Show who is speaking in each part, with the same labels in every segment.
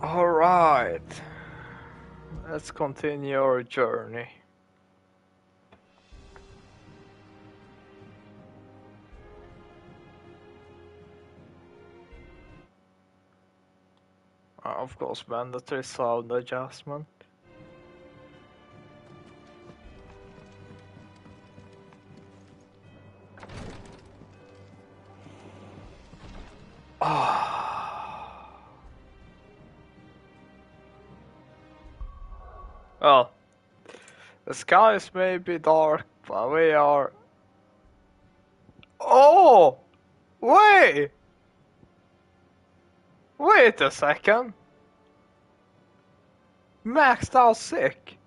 Speaker 1: Alright, let's continue our journey. Of course, mandatory sound adjustment. Well, the skies may be dark, but we are... Oh! Wait! Wait a second! Maxed out sick!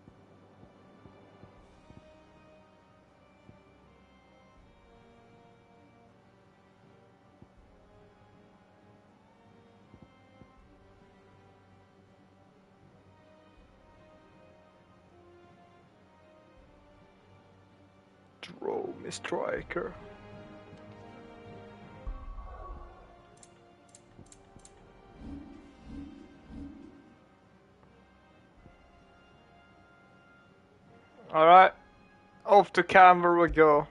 Speaker 1: Throw me striker. Alright, off to camera we go.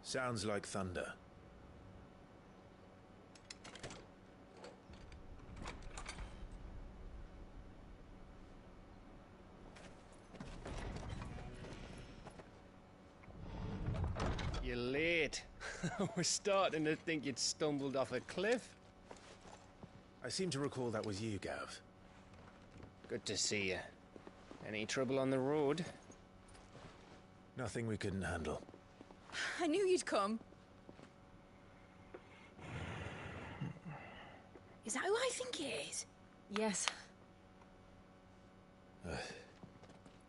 Speaker 2: Sounds like thunder.
Speaker 3: You're late. We're starting to think you'd stumbled off a cliff.
Speaker 2: I seem to recall that was you, Gav.
Speaker 3: Good to see you. Any trouble on the road?
Speaker 2: Nothing we couldn't handle.
Speaker 4: I knew you'd come. Is that who I think it is? Yes.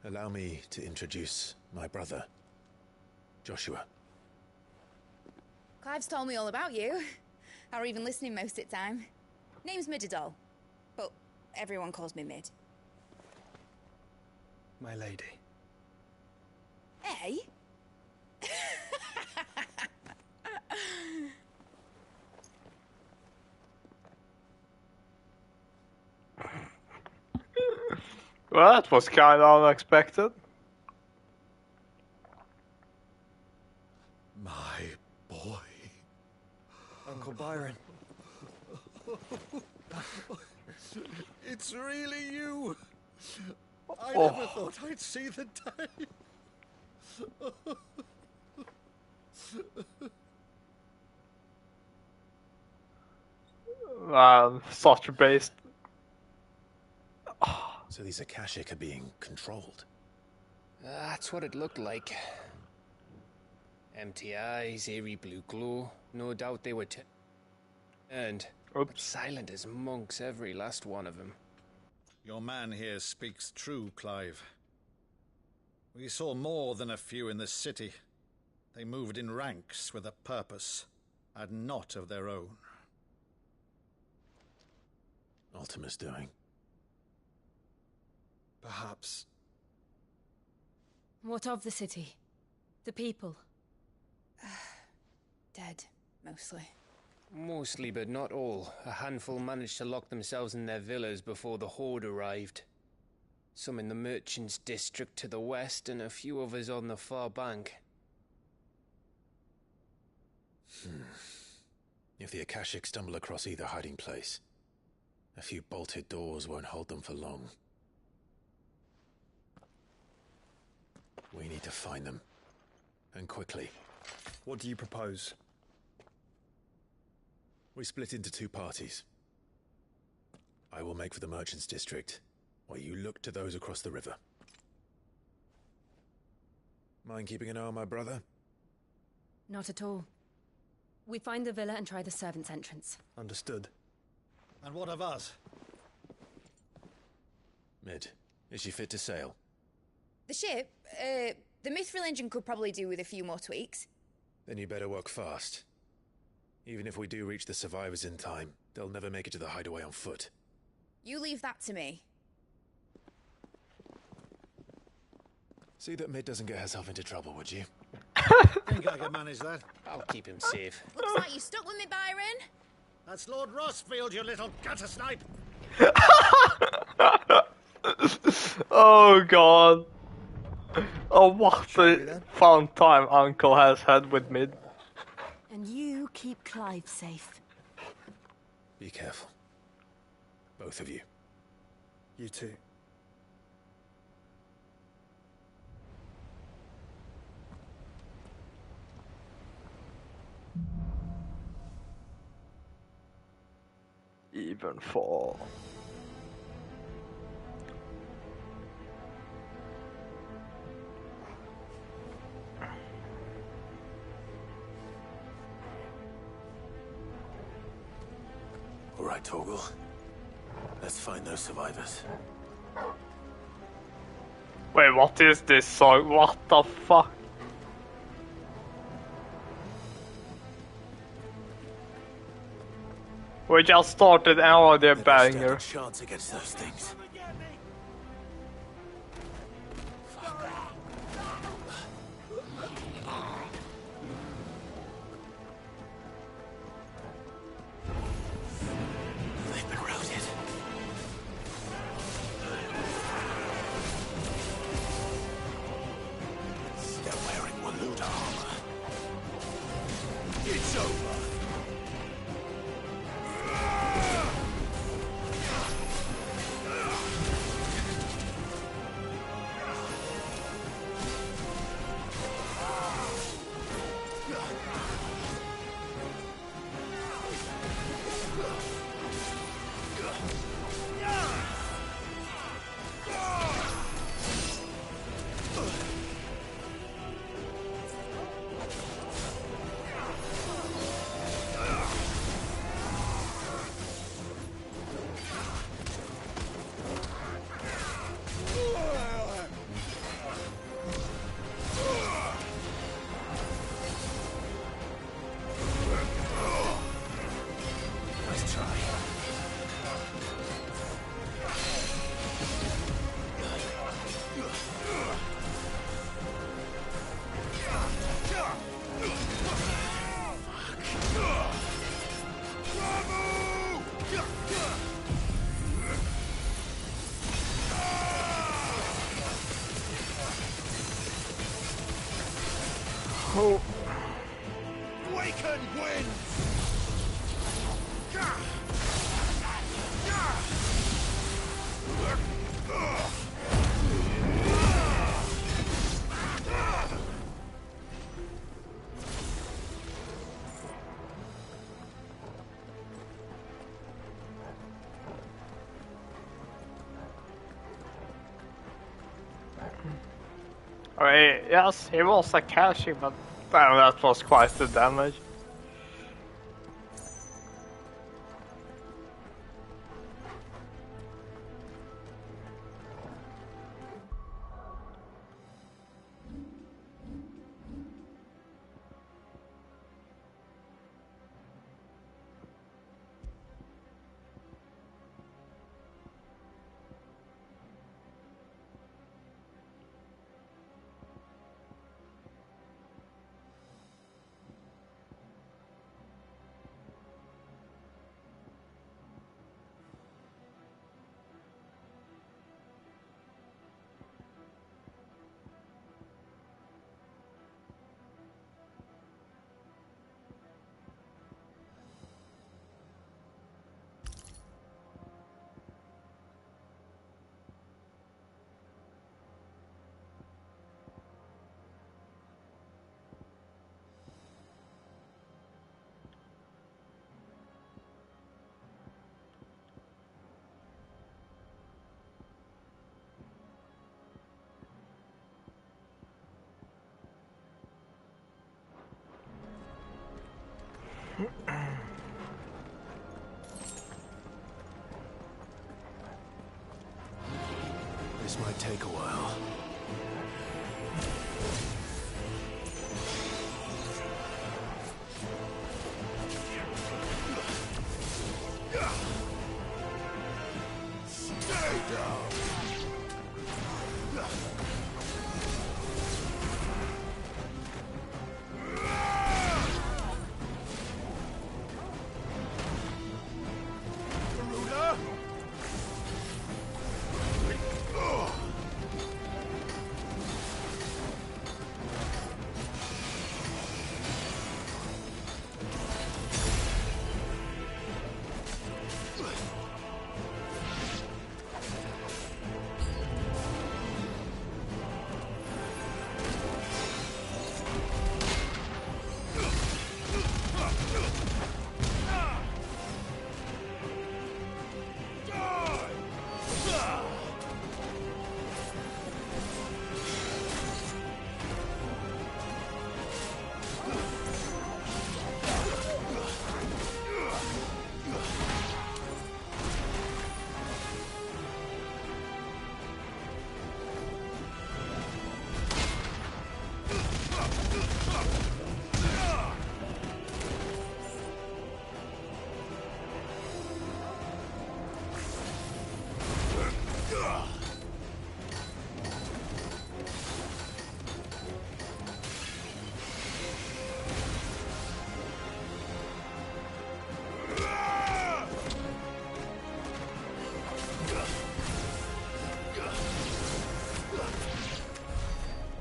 Speaker 2: Allow me to introduce my brother, Joshua.
Speaker 4: Clive's told me all about you. Or even listening most of the time. Name's Midadol, but everyone calls me Mid.
Speaker 3: My lady.
Speaker 4: Eh?
Speaker 1: Well, that was kinda unexpected.
Speaker 2: My boy.
Speaker 3: Uncle Byron.
Speaker 2: It's really you! I
Speaker 1: Oh.
Speaker 2: never thought I'd see the day.
Speaker 1: Such a based.
Speaker 2: So these Akashic are being controlled.
Speaker 3: That's what it looked like. Empty eyes, eerie blue glow. No doubt they were turned. But silent as monks, every last one of them.
Speaker 5: Your man here speaks true, Clive. We saw more than a few in this city. They moved in ranks with a purpose, and not of their own.
Speaker 2: Ultima's doing.
Speaker 3: Perhaps.
Speaker 4: What of the city? The people? Dead, mostly.
Speaker 3: Mostly, but not all. A handful managed to lock themselves in their villas before the Horde arrived. Some in the Merchants' District to the west, and a few others on the far bank.
Speaker 2: If the Akashic stumble across either hiding place, a few bolted doors won't hold them for long. We need to find them. And quickly.
Speaker 6: What do you propose?
Speaker 2: We split into two parties. I will make for the Merchants' District, while you look to those across the river. Mind keeping an eye on my brother?
Speaker 7: Not at all. We find the villa and try the servants' entrance.
Speaker 6: Understood.
Speaker 5: And what of us?
Speaker 2: Mid, is she fit to sail?
Speaker 4: The ship, the Mithril engine could probably do with a few more tweaks.
Speaker 2: Then you better work fast. Even if we do reach the survivors in time, they'll never make it to the hideaway on foot.
Speaker 4: You leave that to me.
Speaker 2: See that Mid doesn't get herself into trouble, would you?
Speaker 5: Think I can manage that?
Speaker 3: I'll keep him safe.
Speaker 4: Looks like you stuck with me, Byron.
Speaker 5: That's Lord Rossfield, you little gutter snipe!
Speaker 1: Oh god. Oh, what a fun time Uncle has had with Mid.
Speaker 8: And you keep Clive safe.
Speaker 2: Be careful. Both of you.
Speaker 6: You too.
Speaker 1: Even fall.
Speaker 2: All right, Torgal. Let's find those survivors.
Speaker 1: Wait, what is this song? What the fuck? We just started an audio banger.
Speaker 2: Chance against those things. They've been routed. They're wearing Waluda armor. It's over.
Speaker 1: Oh.
Speaker 5: Waken wind!
Speaker 1: Alright, yes, he was a cashing, but damn, that was quite the damage.
Speaker 2: This might take a while.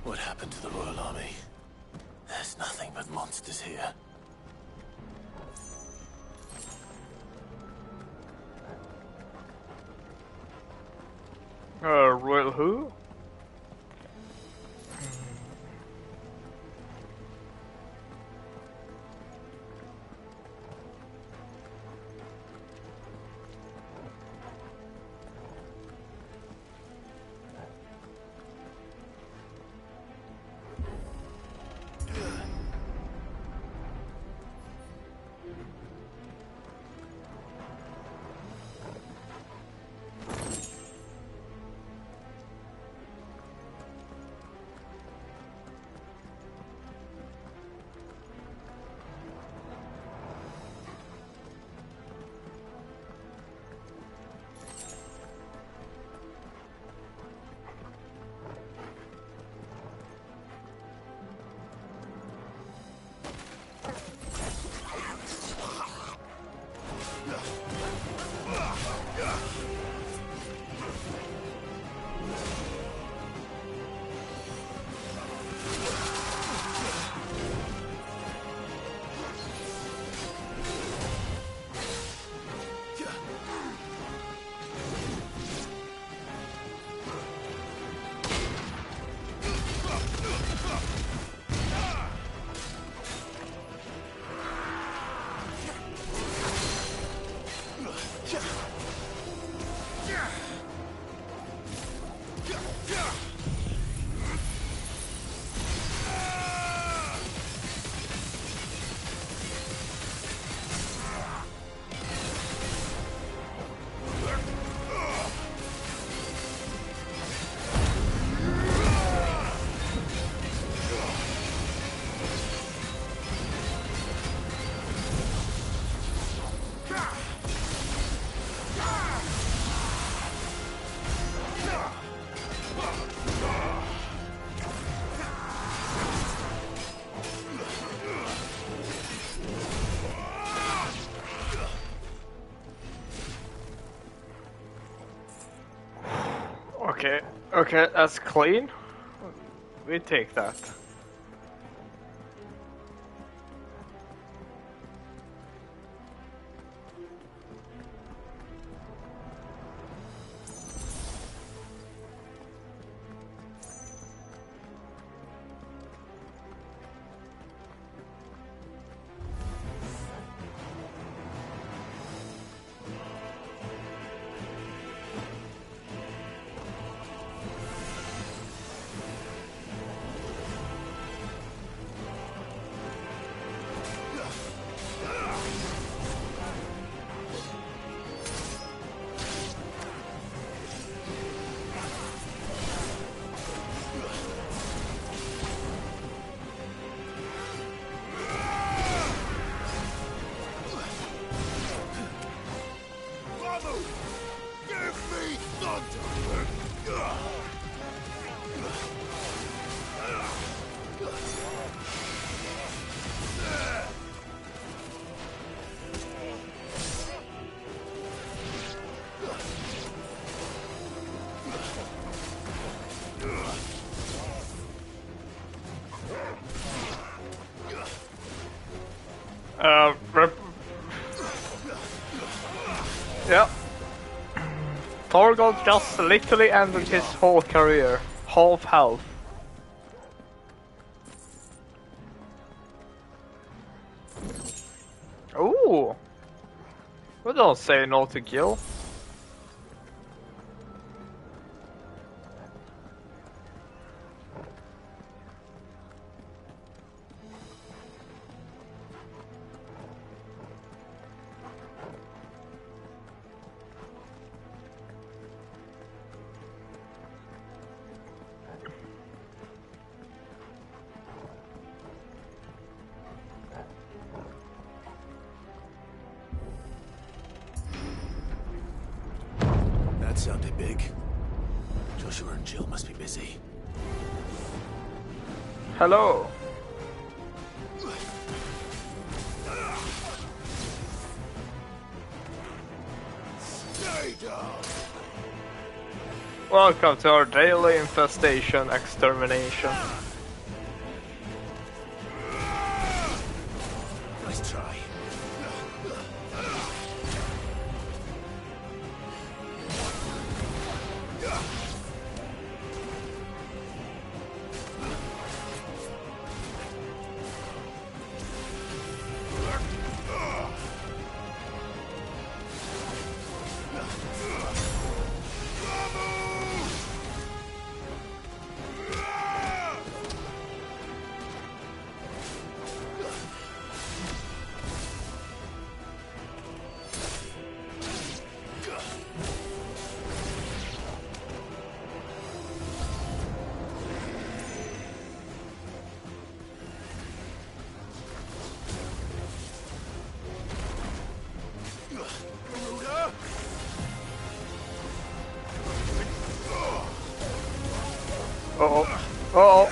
Speaker 2: What happened to the Royal Army? There's nothing but monsters here.
Speaker 1: Royal who? Okay, okay, that's clean. We take that. Yeah. Torgal just literally ended his whole career. Half health. Ooh. We don't say no to kill.
Speaker 2: That sounded big. Joshua and Jill must be busy.
Speaker 1: Hello. Welcome to our daily infestation extermination.
Speaker 2: Nice try.
Speaker 1: Uh-oh. Uh-oh.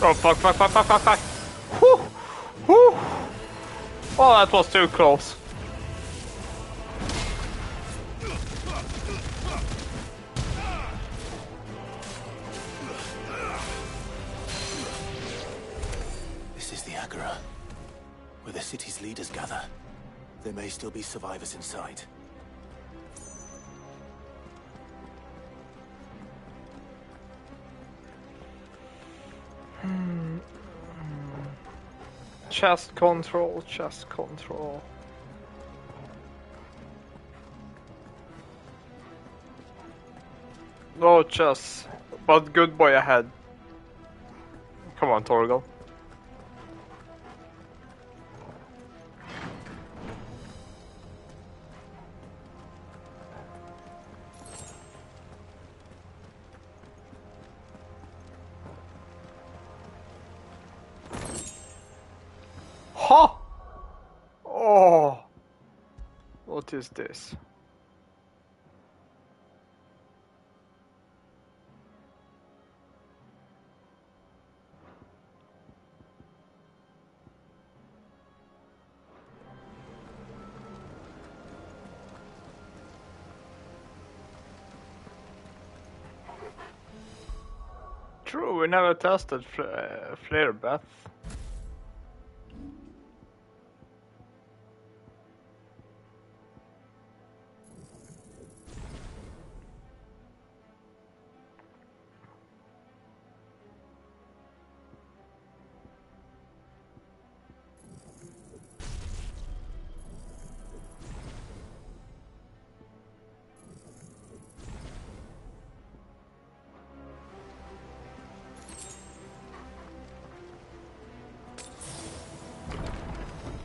Speaker 1: Oh, fuck. Whew. Whew. Oh, that was too close.
Speaker 2: This is the Agora, where the city's leaders gather. There may still be survivors inside.
Speaker 1: Chest control. No chest, but good boy ahead. Come on, Torgal. Ha! Oh! What is this? True, we never tested flare bath.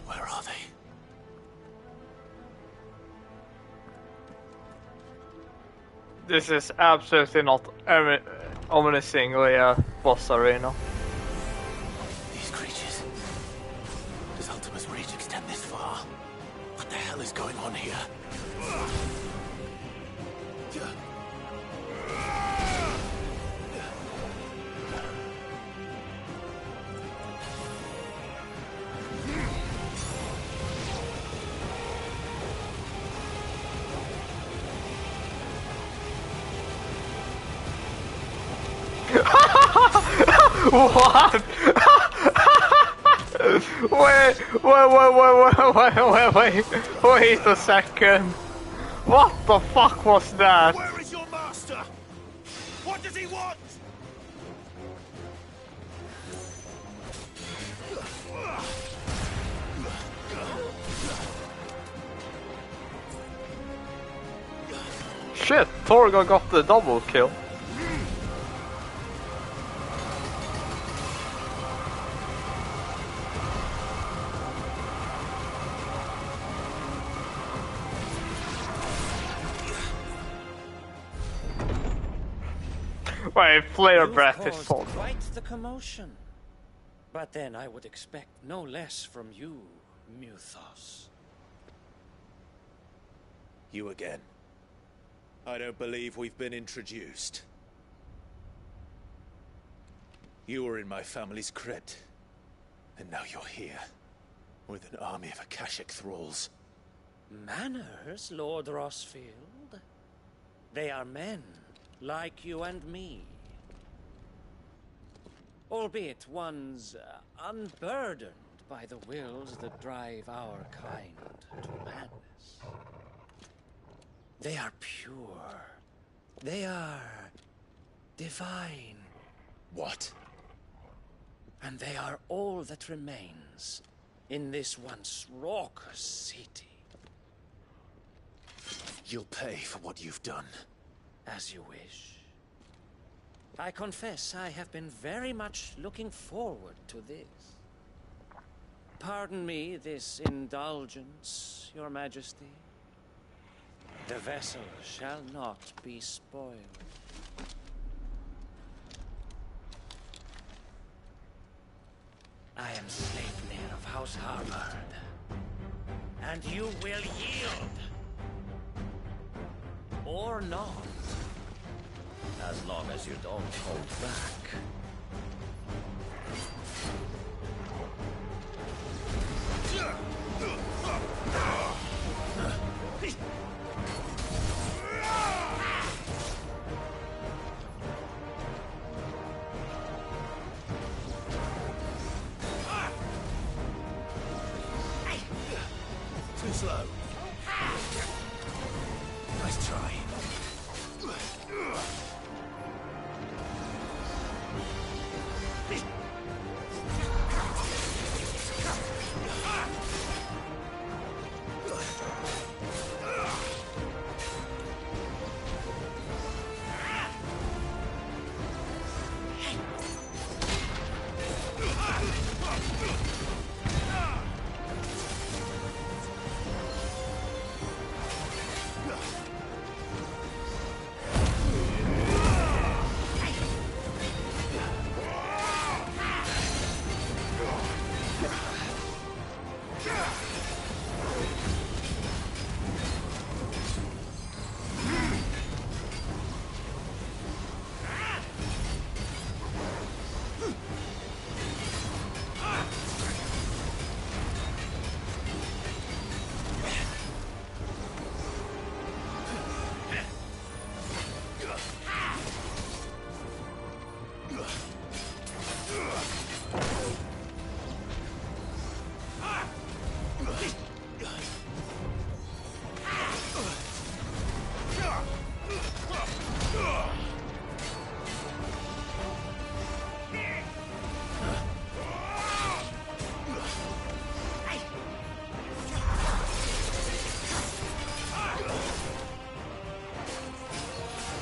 Speaker 2: Where are they?
Speaker 1: This is absolutely not ominous-ingly a boss arena.
Speaker 2: These creatures. Does Ultima's reach extend this far? What the hell is going on here?
Speaker 1: What? Wait a second. What the fuck was that?
Speaker 2: Where is your master? What does he want?
Speaker 1: Shit, Torgo got the double kill. Wait, flare breath is fault.
Speaker 9: Quite the commotion. But then I would expect no less from you, Muthos.
Speaker 2: You again. I don't believe we've been introduced. You were in my family's crypt, and now you're here, with an army of Akashic thralls.
Speaker 9: Manners, Lord Rossfield? They are men, like you and me. Albeit ones unburdened by the wills that drive our kind to madness. They are pure. They are divine.
Speaker 2: What?
Speaker 9: And they are all that remains in this once raucous city.
Speaker 2: You'll pay for what you've done.
Speaker 9: As you wish. I confess I have been very much looking forward to this. Pardon me this indulgence, Your Majesty. The vessel shall not be spoiled. I am Sleipnir of House Harvard, and you will yield. Or not. As long as you don't hold back.
Speaker 2: Too slow. Nice try.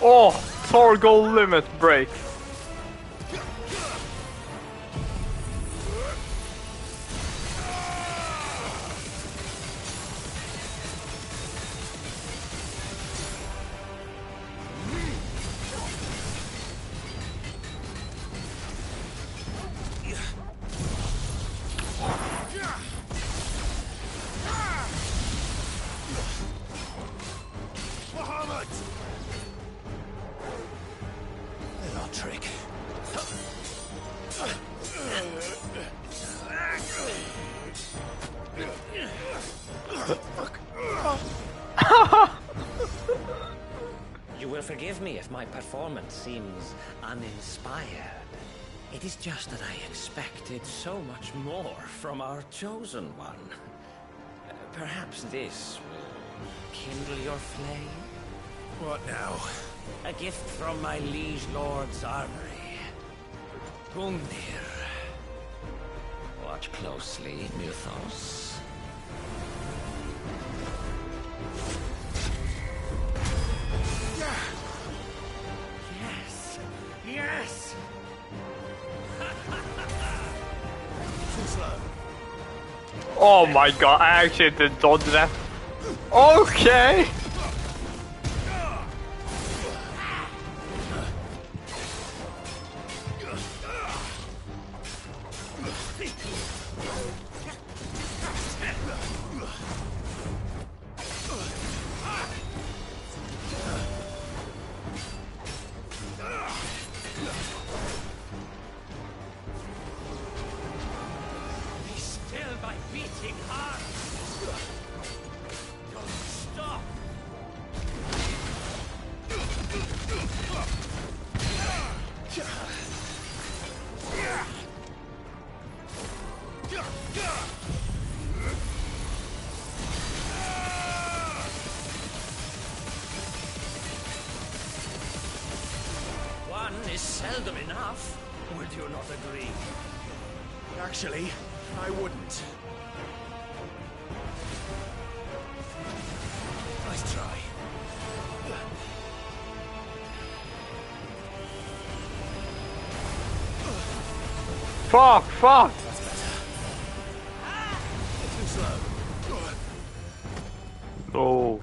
Speaker 1: Oh, Torgo limit break.
Speaker 2: Trick.
Speaker 9: You will forgive me if my performance seems uninspired. It is just that I expected so much more from our chosen one. Perhaps this will kindle your flame?
Speaker 2: What now?
Speaker 9: A gift from my liege lord's armory. Gungnir. Watch closely, Mythos. Yes! Yes!
Speaker 2: Too slow.
Speaker 1: Oh my god, I actually did dodge that. Okay!
Speaker 9: Be still my beating heart! Don't stop! One is seldom enough. Would you not agree?
Speaker 2: Actually, I wouldn't. Nice try.
Speaker 1: Fuck, fuck!
Speaker 2: That's better. Too slow.
Speaker 1: Oh.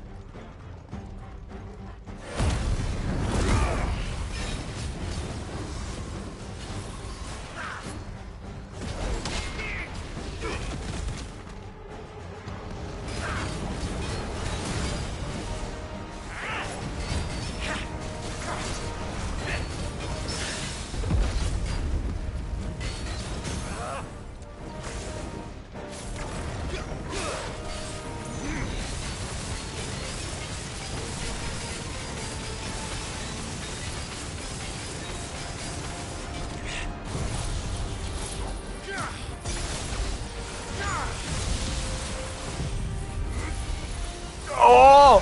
Speaker 1: Oh!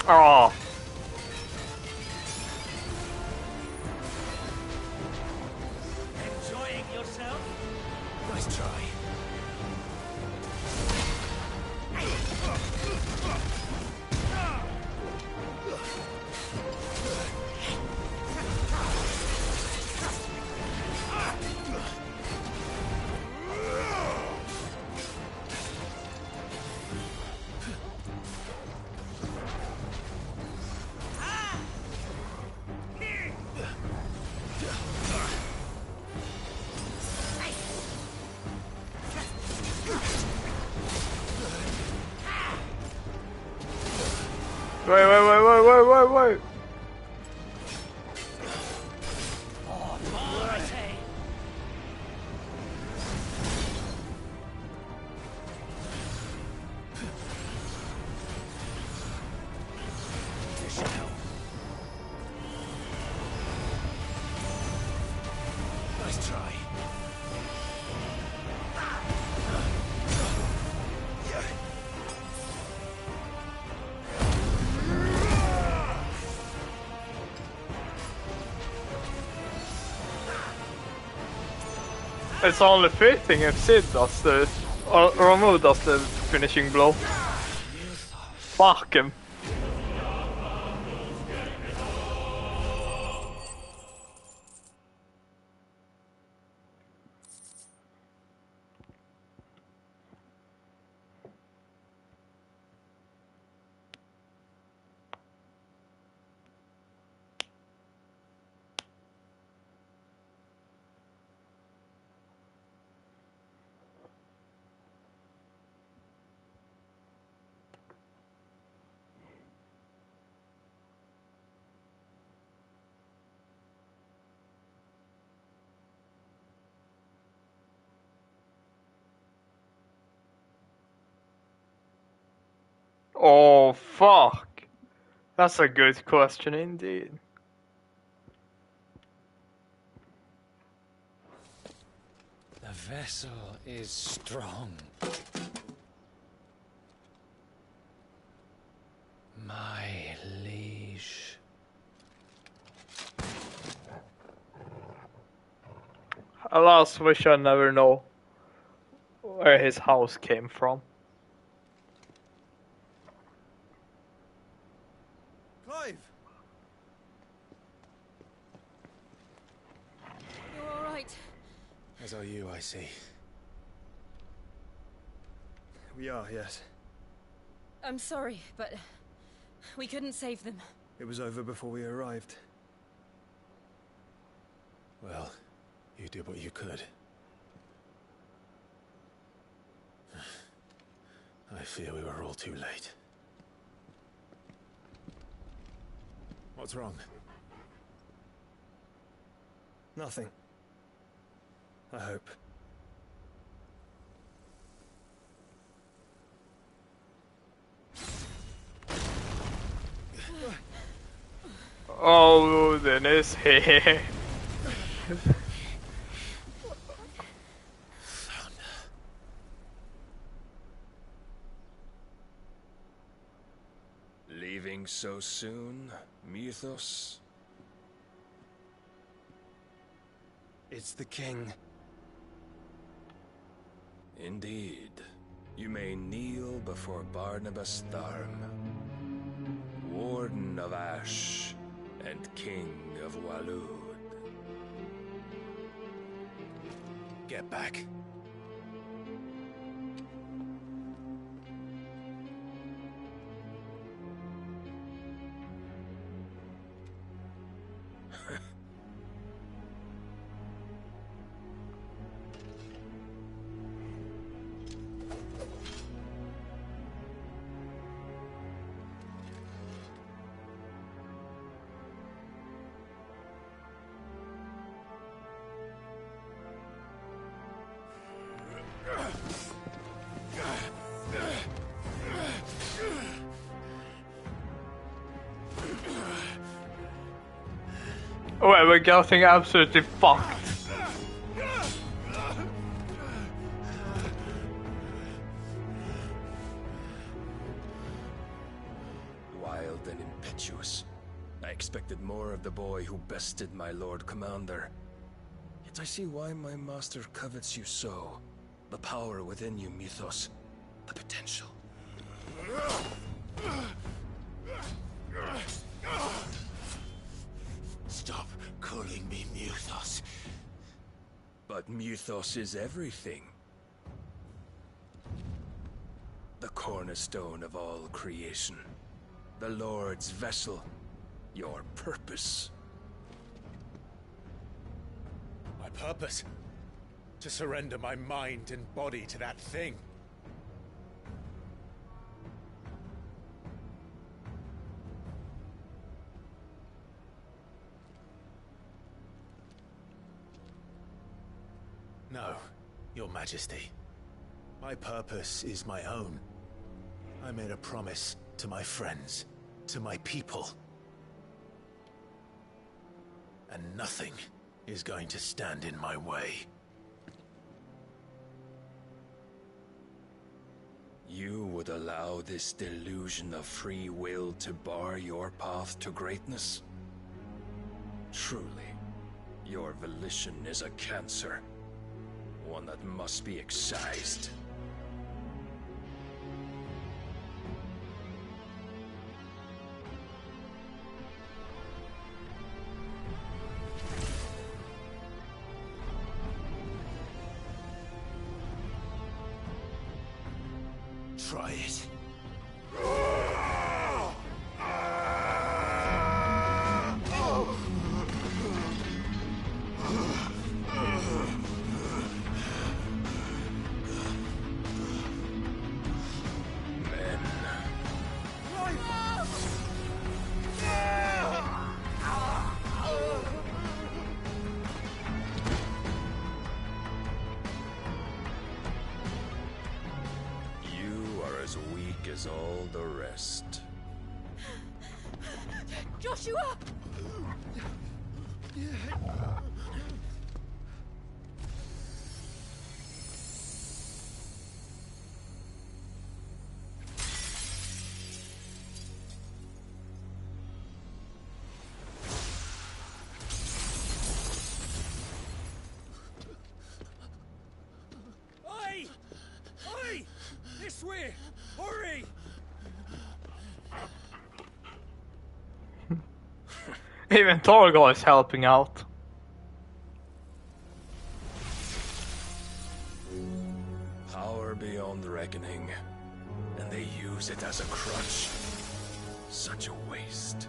Speaker 1: Oh.
Speaker 9: Enjoying yourself?
Speaker 2: Nice try.
Speaker 1: Wait.
Speaker 9: More, I say.
Speaker 2: Nice try.
Speaker 1: It's only fitting if Sid does the... or Romu does the finishing blow. Fuck him. Oh, fuck. That's a good question indeed.
Speaker 3: vessel is strong. My liege.
Speaker 1: Alas, we shall never know where his house came from.
Speaker 6: Clive!
Speaker 7: You're all right.
Speaker 3: As are you, I see.
Speaker 6: We are, yes.
Speaker 7: I'm sorry, but we couldn't save them.
Speaker 6: It was over before we arrived.
Speaker 2: Well, you did what you could. I fear we were all too late. What's wrong?
Speaker 6: Nothing. I hope.
Speaker 1: Oh, Dennis, here.
Speaker 3: Leaving so soon, Mythos?
Speaker 6: It's the king.
Speaker 3: Indeed. You may kneel before Barnabas Tharm, Warden of Ash and King of Waloed.
Speaker 2: Get back.
Speaker 1: Wait, we're getting absolutely fucked.
Speaker 3: Wild and impetuous. I expected more of the boy who bested my Lord Commander. Yet I see why my master covets you so. The power within you, Mythos. The potential.
Speaker 2: Stop calling me Mythos.
Speaker 3: But Mythos is everything. The cornerstone of all creation. The Lord's vessel. Your purpose.
Speaker 2: My purpose? To surrender my mind and body to that thing. No, Your Majesty. My purpose is my own. I made a promise to my friends, to my people. And nothing is going to stand in my way.
Speaker 3: You would allow this delusion of free will to bar your path to greatness? Truly, your volition is a cancer. One that must be excised.
Speaker 2: Try it.
Speaker 3: As all the rest.
Speaker 7: Joshua!
Speaker 6: way! Hurry!
Speaker 1: Even Torgo is helping out.
Speaker 6: Power beyond reckoning, and they use it as a crutch. Such a waste.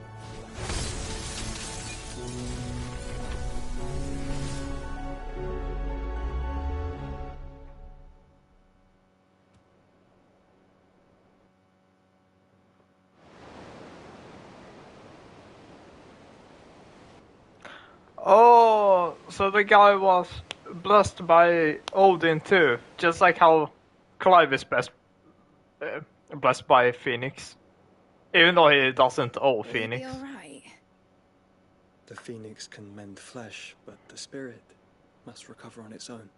Speaker 1: Oh, so the guy was blessed by Odin too, just like how Clive is blessed by Phoenix, even though he doesn't owe Phoenix.
Speaker 4: Will he be all right?
Speaker 6: The phoenix can mend flesh, but the spirit must recover on its own.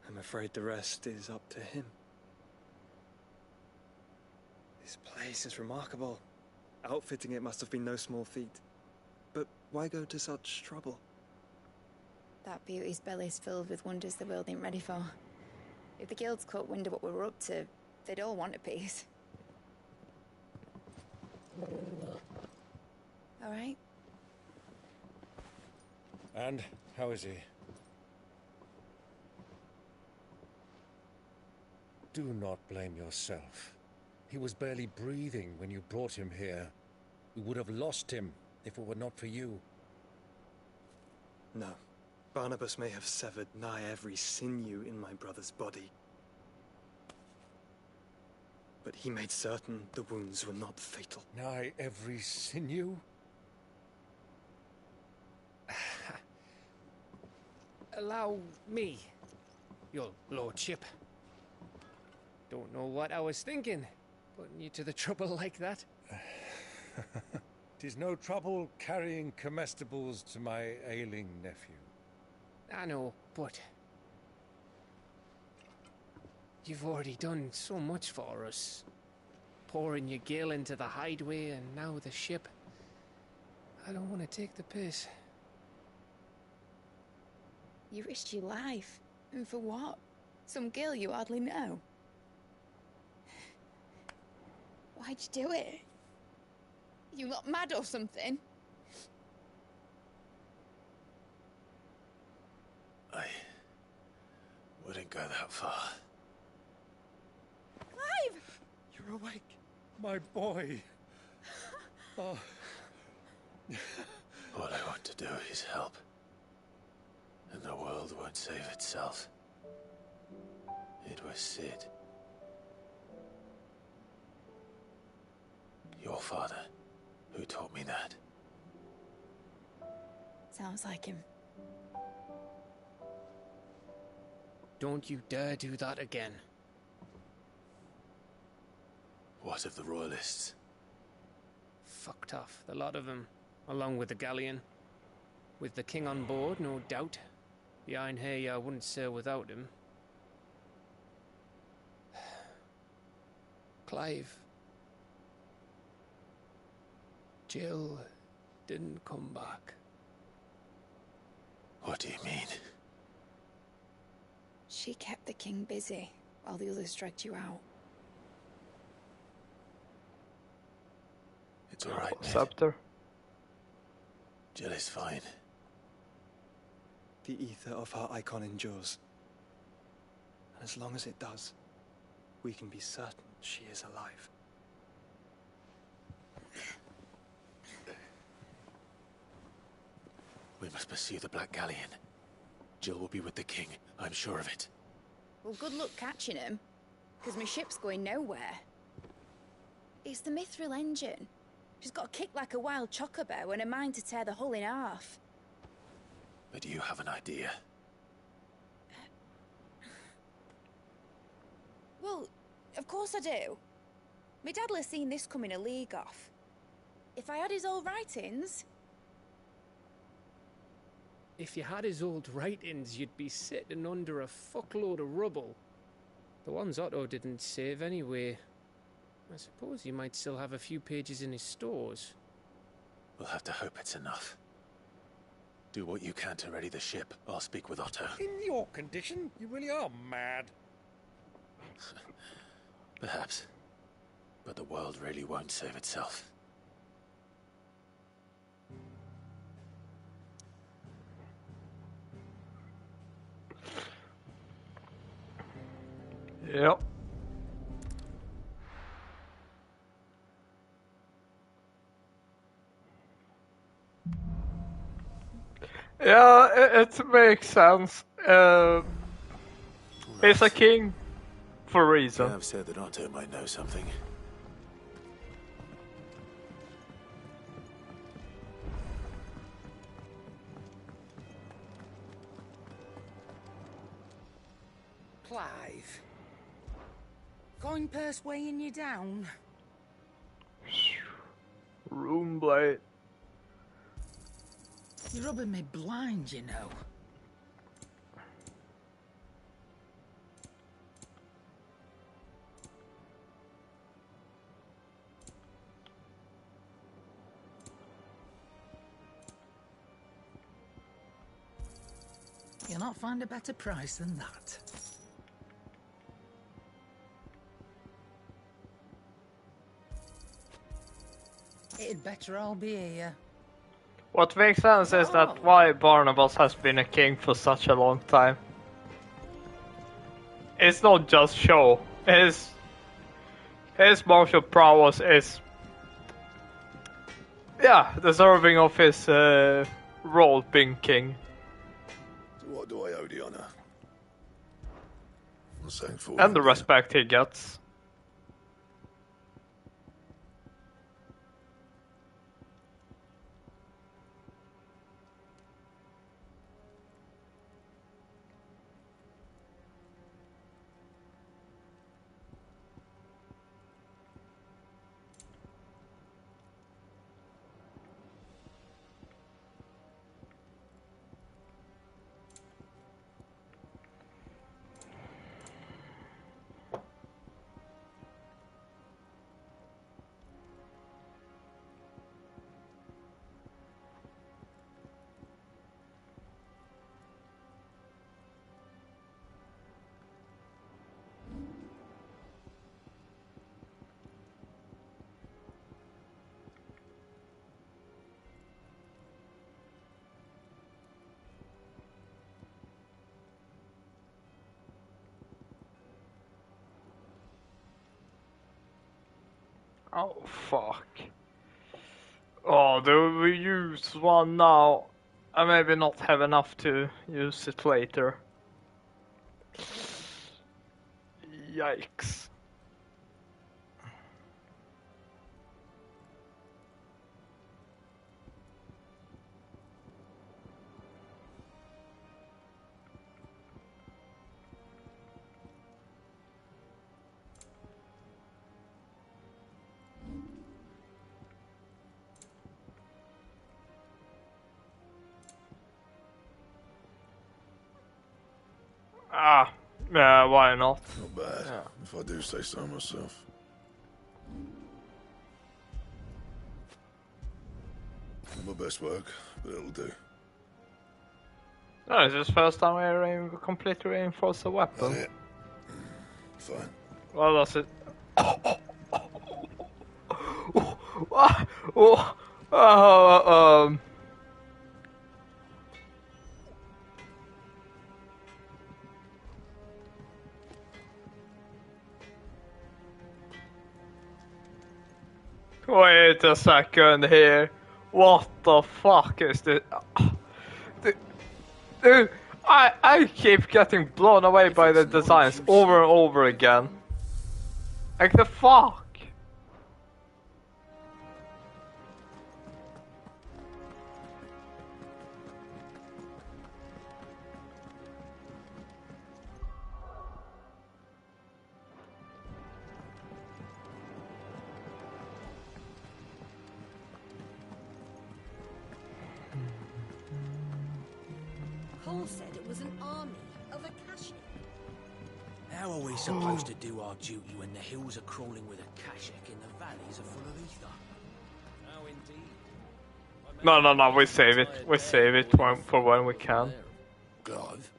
Speaker 6: I'm afraid the rest is up to him. This place is remarkable. Outfitting it must have been no small feat. But why go to such trouble?
Speaker 4: That beauty's belly's filled with wonders the world ain't ready for. If the guilds caught wind of what we were up to, they'd all want a piece. All right?
Speaker 2: And how is he? Do not blame yourself. He was barely breathing when you brought him here. We would have lost him if it were not for you.
Speaker 6: No. Barnabas may have severed nigh every sinew in my brother's body. But he made certain the wounds were not fatal.
Speaker 2: Nigh every sinew?
Speaker 3: Allow me, your lordship. Don't know what I was thinking, putting you to the trouble like that.
Speaker 2: 'Tis no trouble carrying comestibles to my ailing nephew.
Speaker 3: I know, but you've already done so much for us. Pouring your gil into the hideaway and now the ship. I don't want to take the piss.
Speaker 4: You risked your life. And for what? Some girl you hardly know. Why'd you do it? You not mad or something?
Speaker 2: I wouldn't go that far.
Speaker 4: Clive!
Speaker 6: You're awake.
Speaker 2: My boy. Oh.
Speaker 10: All I want to do is help. And the world won't save itself. It was Sid. Your father, who taught me that.
Speaker 4: Sounds like him.
Speaker 3: Don't you dare do that again.
Speaker 10: What of the royalists?
Speaker 3: Fucked off, the lot of them, along with the galleon. With the king on board, no doubt. Behind here, I wouldn't sail without him. Clive. Jill didn't come back.
Speaker 10: What do you mean?
Speaker 4: She kept the king busy while the others dragged you out.
Speaker 10: It's alright, mate.
Speaker 1: Scepter.
Speaker 10: Jill is fine.
Speaker 6: The ether of her icon endures. And as long as it does, we can be certain she is alive.
Speaker 10: We must pursue the Black Galleon. Jill will be with the king, I'm sure of it.
Speaker 4: Well, good luck catching him, because my ship's going nowhere. It's the Mithril engine. She's got a kick like a wild chocobo and a mind to tear the hull in half.
Speaker 10: But you have an idea.
Speaker 4: Well, of course I do. My dad'll have seen this coming a league off. If I had his old writings...
Speaker 3: If you had his old writings, you'd be sitting under a fuckload of rubble. The ones Otto didn't save anyway. I suppose he might still have a few pages in his stores.
Speaker 10: We'll have to hope it's enough. Do what you can to ready the ship. I'll speak with Otto.
Speaker 2: In your condition, you really are mad.
Speaker 10: Perhaps. But the world really won't save itself.
Speaker 1: Yep. Yeah, it makes sense. He's a king for a reason.
Speaker 10: I've said that Otto might know something.
Speaker 11: Clive. Coinpurse weighing you down?
Speaker 1: Room blade.
Speaker 11: You're rubbing me blind, you know. You'll not find a better price than that. It'd better all be here.
Speaker 1: What makes sense is that why Barnabas has been a king for such a long time. It's not just show. His martial prowess is, yeah, deserving of his role being king.
Speaker 10: So what do I owe the honor?
Speaker 1: And the respect he gets. Oh, fuck. Oh, do we use one now? I maybe not have enough to use it later. Yikes. Ah, yeah, why not?
Speaker 12: Not bad, if I do say so myself. Not my best work, but it'll do.
Speaker 1: No, it's his first time wearing a completely reinforced weapon.
Speaker 12: That's it. Fine.
Speaker 1: Well, that's it. Wait a second here. What the fuck is this? Dude, I keep getting blown away by the designs over and over again. Like the fuck?
Speaker 8: Cole said it was an army of Akashi.
Speaker 9: How are we supposed to do our duty when the hills are crawling with Akashic and the valleys are full of ether? How indeed.
Speaker 1: No, we save it. We save it for when we can.
Speaker 12: Clive?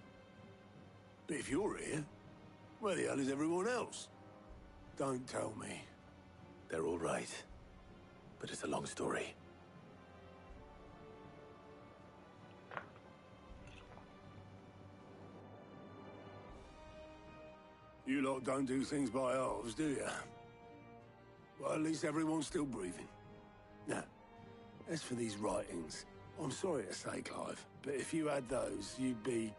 Speaker 12: But if you're here,
Speaker 13: Where the hell is everyone else? Don't tell me.
Speaker 10: They're all right. But it's a long story.
Speaker 13: You lot don't do things by halves, do you? Well, at least everyone's still breathing. Now, as for these writings, I'm sorry to say, Clive, but if you had those, you'd be...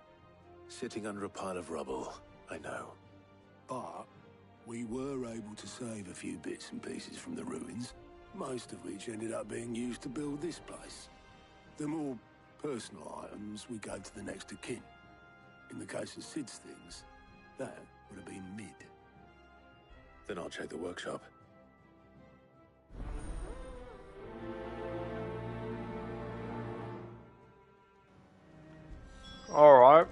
Speaker 10: Sitting under a pile of rubble, I know.
Speaker 13: But we were able to save a few bits and pieces from the ruins, most of which ended up being used to build this place. The more personal items we gave to the next of kin. In the case of Sid's things, that would have been mid.
Speaker 10: Then I'll check the workshop.
Speaker 1: Alright.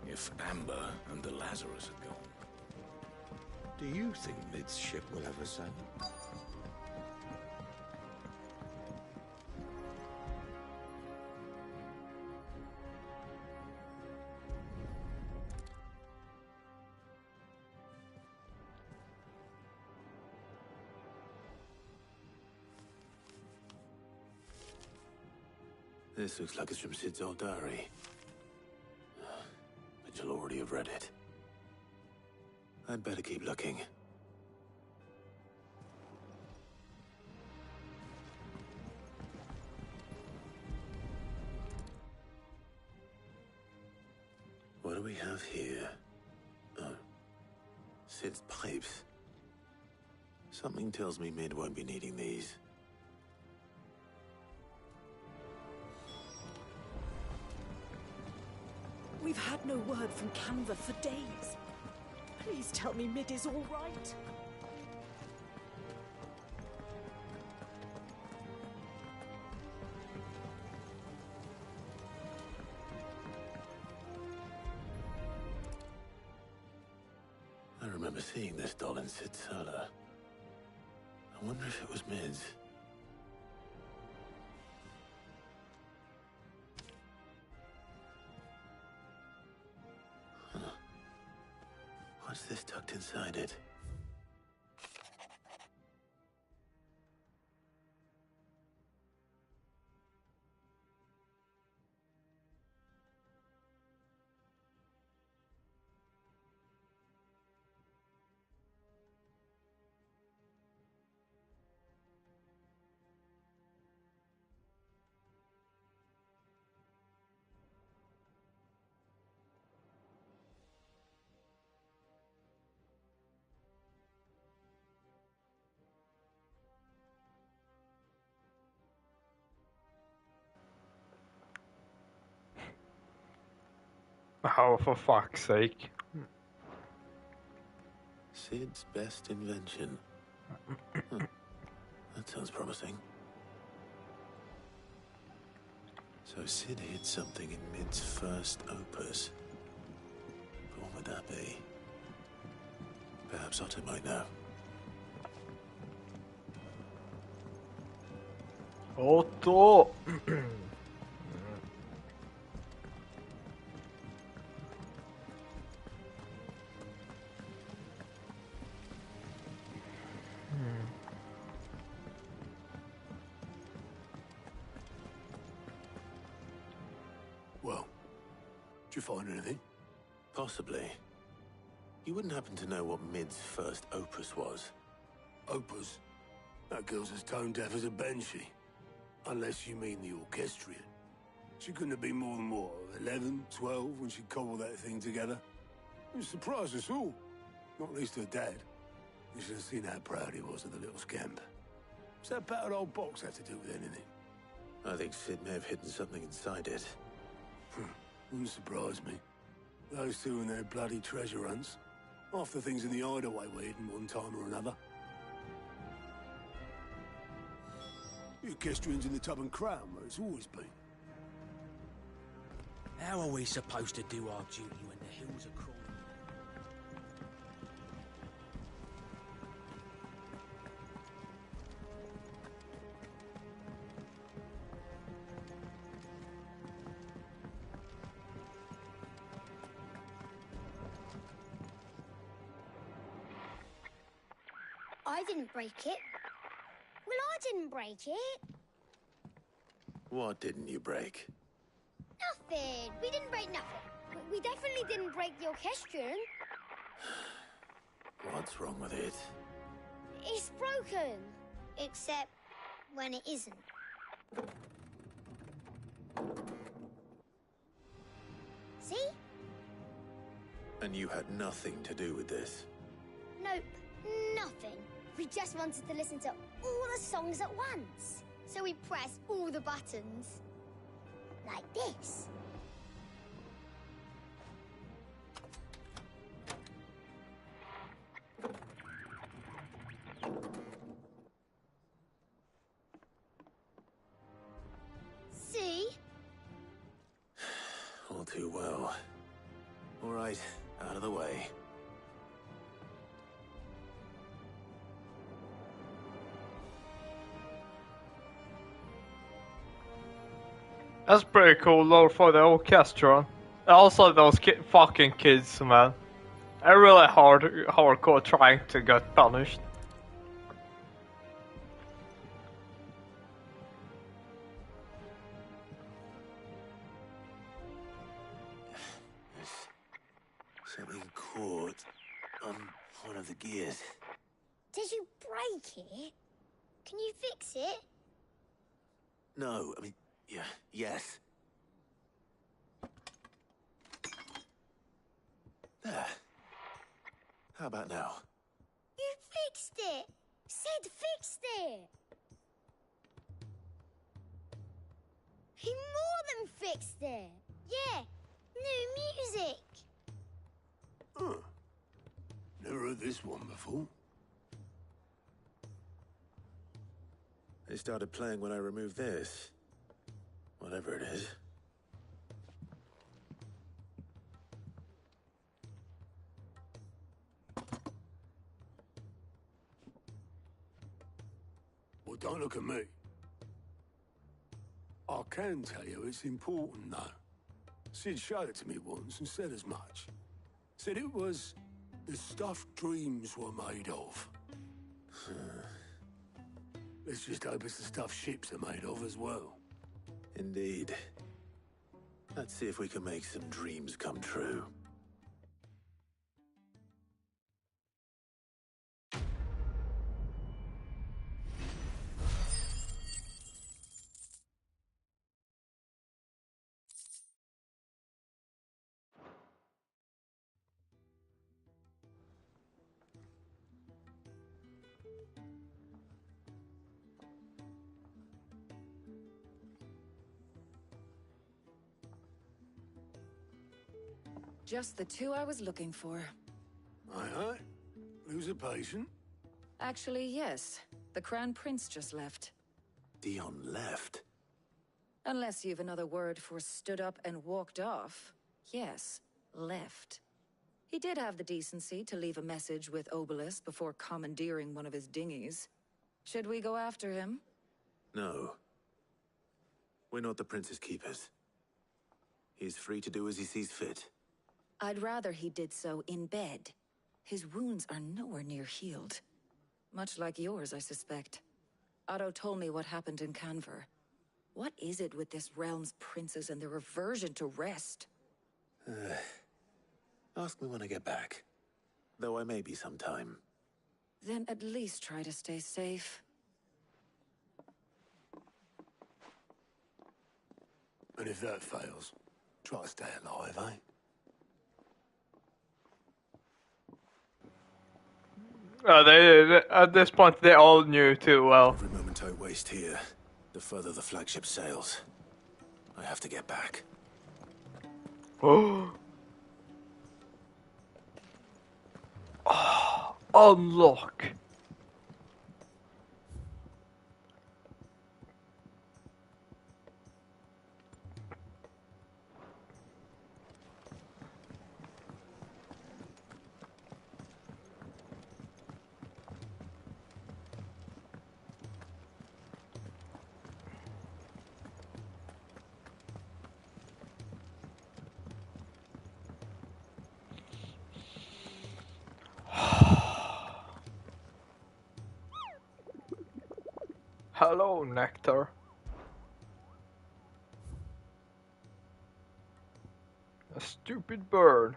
Speaker 14: If Amber and the Lazarus are gone, do you think Mid's ship will ever sail?
Speaker 10: This looks like it's from Sid's old diary. But you'll already have read it. I'd better keep looking. What do we have here? Oh. Sid's pipes. Something tells me Mid won't be needing these.
Speaker 8: We've had no word from Canva for days. Please tell me Mid is all right.
Speaker 10: I remember seeing this doll in Sid's cellar. I wonder if it was Mid's. What's this tucked inside it?
Speaker 1: Oh, for fuck's sake.
Speaker 10: Sid's best invention. That sounds promising. So Sid hid something in Mid's first opus. But what would that be? Perhaps Otto might know.
Speaker 1: Otto!
Speaker 13: Well, did you find anything?
Speaker 10: Possibly. You wouldn't happen to know what Mid's first opus was?
Speaker 13: Opus? That girl's as tone deaf as a banshee. Unless you mean the orchestrion. She couldn't have been more than, what, 11, 12 when she cobbled that thing together? It surprised us all. Not least her dad. You should have seen how proud he was of the little scamp. What's that battered old box have to do with anything?
Speaker 10: I think Sid may have hidden something inside it.
Speaker 13: Wouldn't surprise me. Those two and their bloody treasure hunts. Half the things in the hideaway were hidden one time or another. The orchestrion's in the tub and crown, where it's always been.
Speaker 15: How are we supposed to do our duty when the hills are crawling?
Speaker 16: I didn't break it. Well, I didn't break it.
Speaker 10: What didn't you break?
Speaker 16: Nothing. We didn't break nothing. We definitely didn't break the orchestrion.
Speaker 10: What's wrong with it?
Speaker 16: It's broken. Except when it isn't. See?
Speaker 10: And you had nothing to do with this?
Speaker 16: Nope. Nothing. We just wanted to listen to all the songs at once. So we pressed all the buttons. Like this. See?
Speaker 10: All too well. All right, out of the way.
Speaker 1: That's pretty cool though for the orchestra. Also those fucking kids, man. They're really hardcore trying to get punished.
Speaker 10: Something caught on one of the gears.
Speaker 16: Did you break it? Can you fix it?
Speaker 10: No, I mean, yeah, yes. There. How about now?
Speaker 16: You fixed it! Sid fixed it! He more than fixed it! Yeah, new music!
Speaker 13: Huh. Never heard this one before.
Speaker 10: They started playing when I removed this. Whatever it is.
Speaker 13: Well, don't look at me. I can tell you it's important, though. Sid showed it to me once and said as much. Said it was the stuff dreams were made of. Let's just hope it's the stuff ships are made of as well.
Speaker 10: Indeed. Let's see if we can make some dreams come true.
Speaker 17: Just the two I was looking for.
Speaker 13: Aye. Lose a patient?
Speaker 17: Actually, yes. The Crown Prince just left.
Speaker 10: Dion left?
Speaker 17: Unless you've another word for stood up and walked off. Yes, left. He did have the decency to leave a message with Obelisk before commandeering one of his dinghies. Should we go after him?
Speaker 10: No. We're not the Prince's keepers. He's free to do as he sees fit.
Speaker 17: I'd rather he did so in bed. His wounds are nowhere near healed. Much like yours, I suspect. Otto told me what happened in Canver. What is it with this realm's princes and their aversion to rest?
Speaker 10: Ask me when I get back. Though I may be sometime.
Speaker 17: Then at least try to stay safe.
Speaker 13: And if that fails, try to stay alive, eh?
Speaker 1: They at this point they all knew too well.
Speaker 10: Every moment I waste here, the further the flagship sails. I have to get back.
Speaker 1: Oh, unlock. Hello, Nectar. A stupid bird.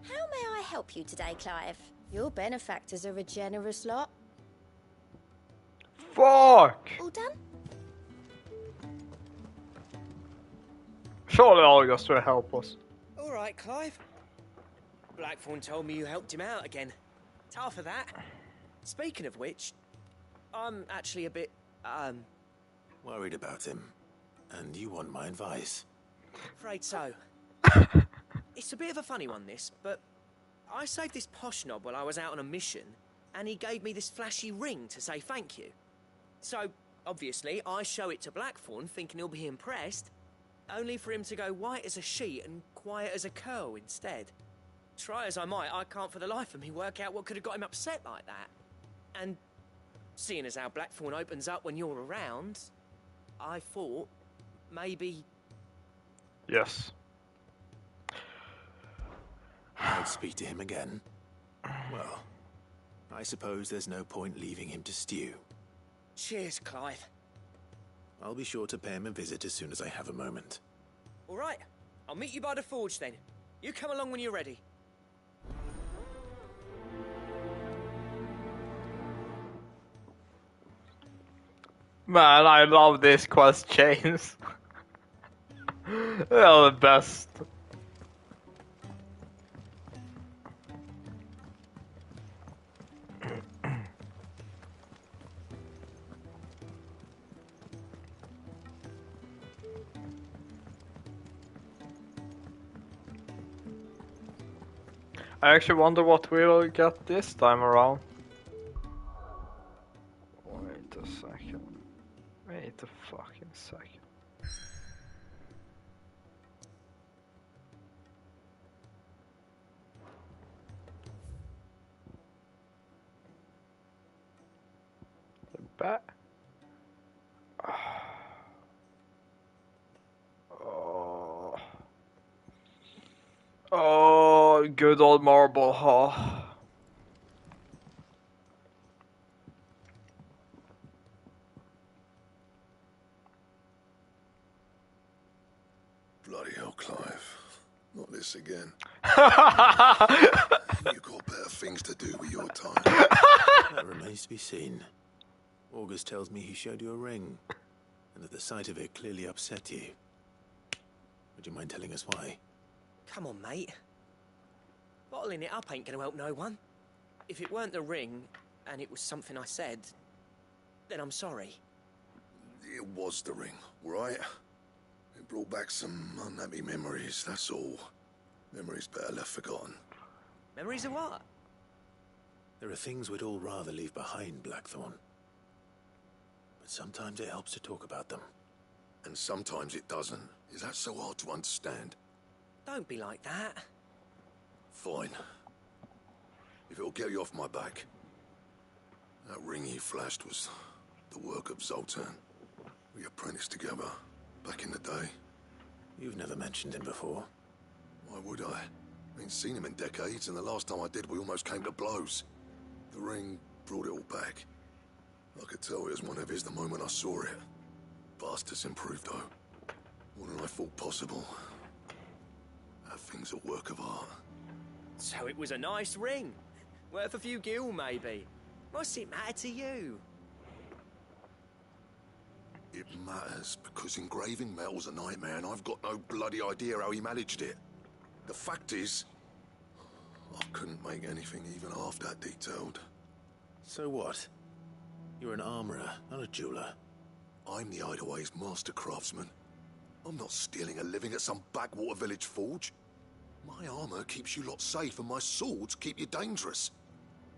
Speaker 4: How may I help you today, Clive? Your benefactors are a generous lot.
Speaker 1: Fuck!
Speaker 4: All done?
Speaker 1: Surely August will help us.
Speaker 3: All right, Clive. Blackthorn told me you helped him out again. Tough for that. Speaking of which, I'm actually a bit,
Speaker 10: Worried about him. And you want my advice?
Speaker 3: afraid so. It's a bit of a funny one, this, but I saved this posh knob while I was out on a mission, and he gave me this flashy ring to say thank you. So, obviously, I show it to Blackthorn, thinking he'll be impressed, only for him to go white as a sheet and quiet as a curl instead. Try as I might, I can't for the life of me work out what could have got him upset like that. And seeing as how Blackthorn opens up when you're around, I thought maybe...
Speaker 1: Yes.
Speaker 10: I'd speak to him again. Well, I suppose there's no point leaving him to stew.
Speaker 3: Cheers, Clive.
Speaker 10: I'll be sure to pay him a visit as soon as I have a moment.
Speaker 3: All right, I'll meet you by the forge then. You come along when you're ready.
Speaker 1: Man, I love these quest chains. They're the best. I actually wonder what we'll get this time around. Wait a second. Wait a fucking second. The bat. Oh. Oh, good old marble hall.
Speaker 12: Bloody hell, Clive. Not this again. You've got better things to do with your time.
Speaker 10: That remains to be seen. August tells me he showed you a ring, and that the sight of it clearly upset you. Would you mind telling us why?
Speaker 3: Come on, mate. Bottling it up ain't gonna help no one. If it weren't the ring, and it was something I said, then I'm sorry.
Speaker 12: It was the ring, right? It brought back some unhappy memories, that's all. Memories better left forgotten.
Speaker 3: Memories of what?
Speaker 10: There are things we'd all rather leave behind, Blackthorn. But sometimes it helps to talk about them.
Speaker 12: And sometimes it doesn't. Is that so hard to understand?
Speaker 3: Don't be like that.
Speaker 12: Fine. If it'll get you off my back. That ring you flashed was the work of Zoltan. We apprenticed together, back in the day.
Speaker 10: You've never mentioned him before.
Speaker 12: Why would I? I ain't seen him in decades, and the last time I did, we almost came to blows. The ring brought it all back. I could tell it was one of his the moment I saw it. Bastard's improved, though. More than I thought possible. That thing's a work of art.
Speaker 3: So it was a nice ring. Worth a few gil, maybe. What's it matter to you?
Speaker 12: It matters, because engraving metal's a nightmare, and I've got no bloody idea how he managed it. The fact is, I couldn't make anything even half that detailed.
Speaker 10: So what? You're an armorer, not a jeweler.
Speaker 12: I'm the Hideaway's master craftsman. I'm not stealing a living at some backwater village forge. My armor keeps you lot safe, and my swords keep you dangerous.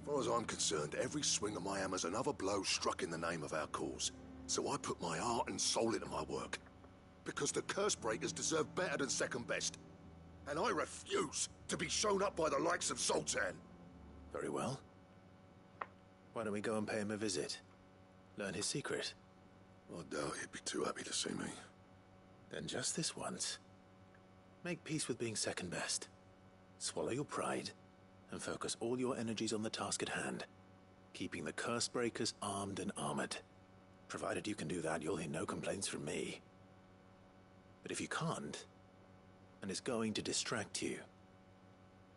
Speaker 12: far as I'm concerned, every swing of my hammer's another blow struck in the name of our cause. So I put my heart and soul into my work. Because the curse breakers deserve better than second best. And I refuse to be shown up by the likes of Zoltan.
Speaker 10: Very well. Why don't we go and pay him a visit? Learn his secret.
Speaker 12: I doubt he'd be too happy to see me.
Speaker 10: Then just this once. Make peace with being second best. Swallow your pride, and focus all your energies on the task at hand. Keeping the curse breakers armed and armored. Provided you can do that, you'll hear no complaints from me. But if you can't, and it's going to distract you,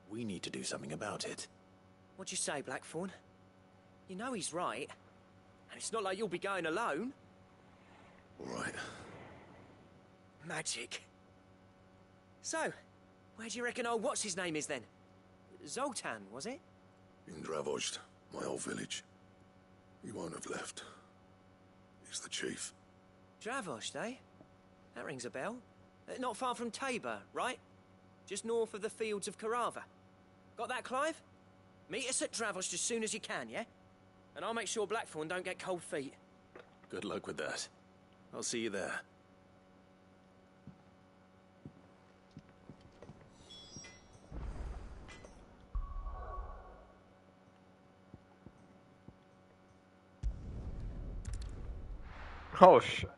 Speaker 10: we need to do something about it.
Speaker 15: What'd you say, Blackthorn? You know he's right. And it's not like you'll be going alone.
Speaker 12: All right.
Speaker 15: Magic. So, where do you reckon old what's-his-name is then? Zoltan, was it?
Speaker 12: In Dravozd, my old village. He won't have left. He's the chief.
Speaker 15: Dravozd, eh? That rings a bell. Not far from Tabor, right? Just north of the fields of Carava. Got that, Clive? Meet us at Dravozd as soon as you can, yeah? And I'll make sure Blackthorn don't get cold feet.
Speaker 10: Good luck with that. I'll see you there.
Speaker 1: Oh shit.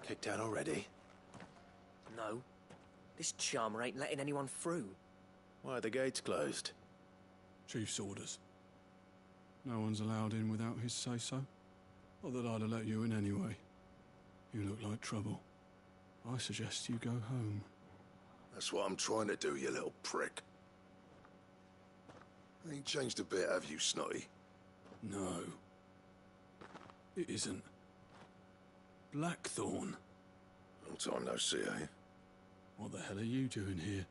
Speaker 10: Kicked out already?
Speaker 15: No. This charmer ain't letting anyone through.
Speaker 10: Why are the gates closed?
Speaker 18: Chief's orders. No one's allowed in without his say-so. Not that I'd have let you in anyway. You look like trouble. I suggest you go home.
Speaker 12: That's what I'm trying to do, you little prick. Ain't changed a bit, have you, Snotty?
Speaker 18: No. It isn't. Blackthorn.
Speaker 12: Long time no see, eh?
Speaker 18: What the hell are you doing here?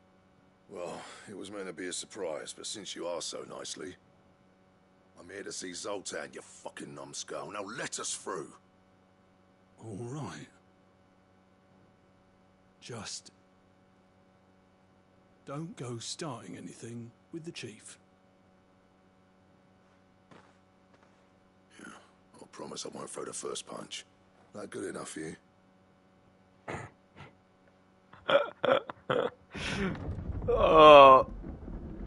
Speaker 12: Well, it was meant to be a surprise, but since you asked so nicely... I'm here to see Zoltan, you fucking numbskull. Now let us through.
Speaker 18: All right. Just... don't go starting anything with the chief.
Speaker 12: Yeah, I promise I won't throw the first punch. That good enough for you?
Speaker 1: Oh,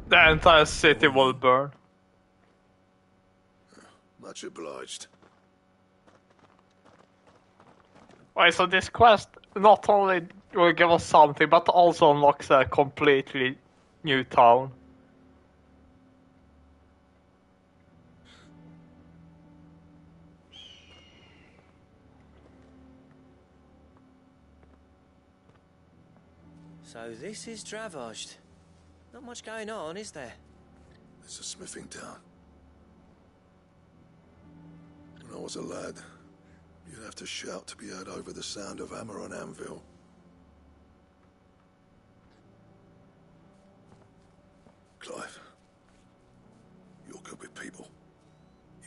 Speaker 1: the entire city will burn.
Speaker 12: Much obliged.
Speaker 1: Wait, so this quest not only will give us something, but also unlocks a completely new town.
Speaker 15: So this is Dravozd. Not much going on, is there?
Speaker 12: It's a smithing town. When I was a lad, you'd have to shout to be heard over the sound of hammer on anvil. Clive, you're good with people.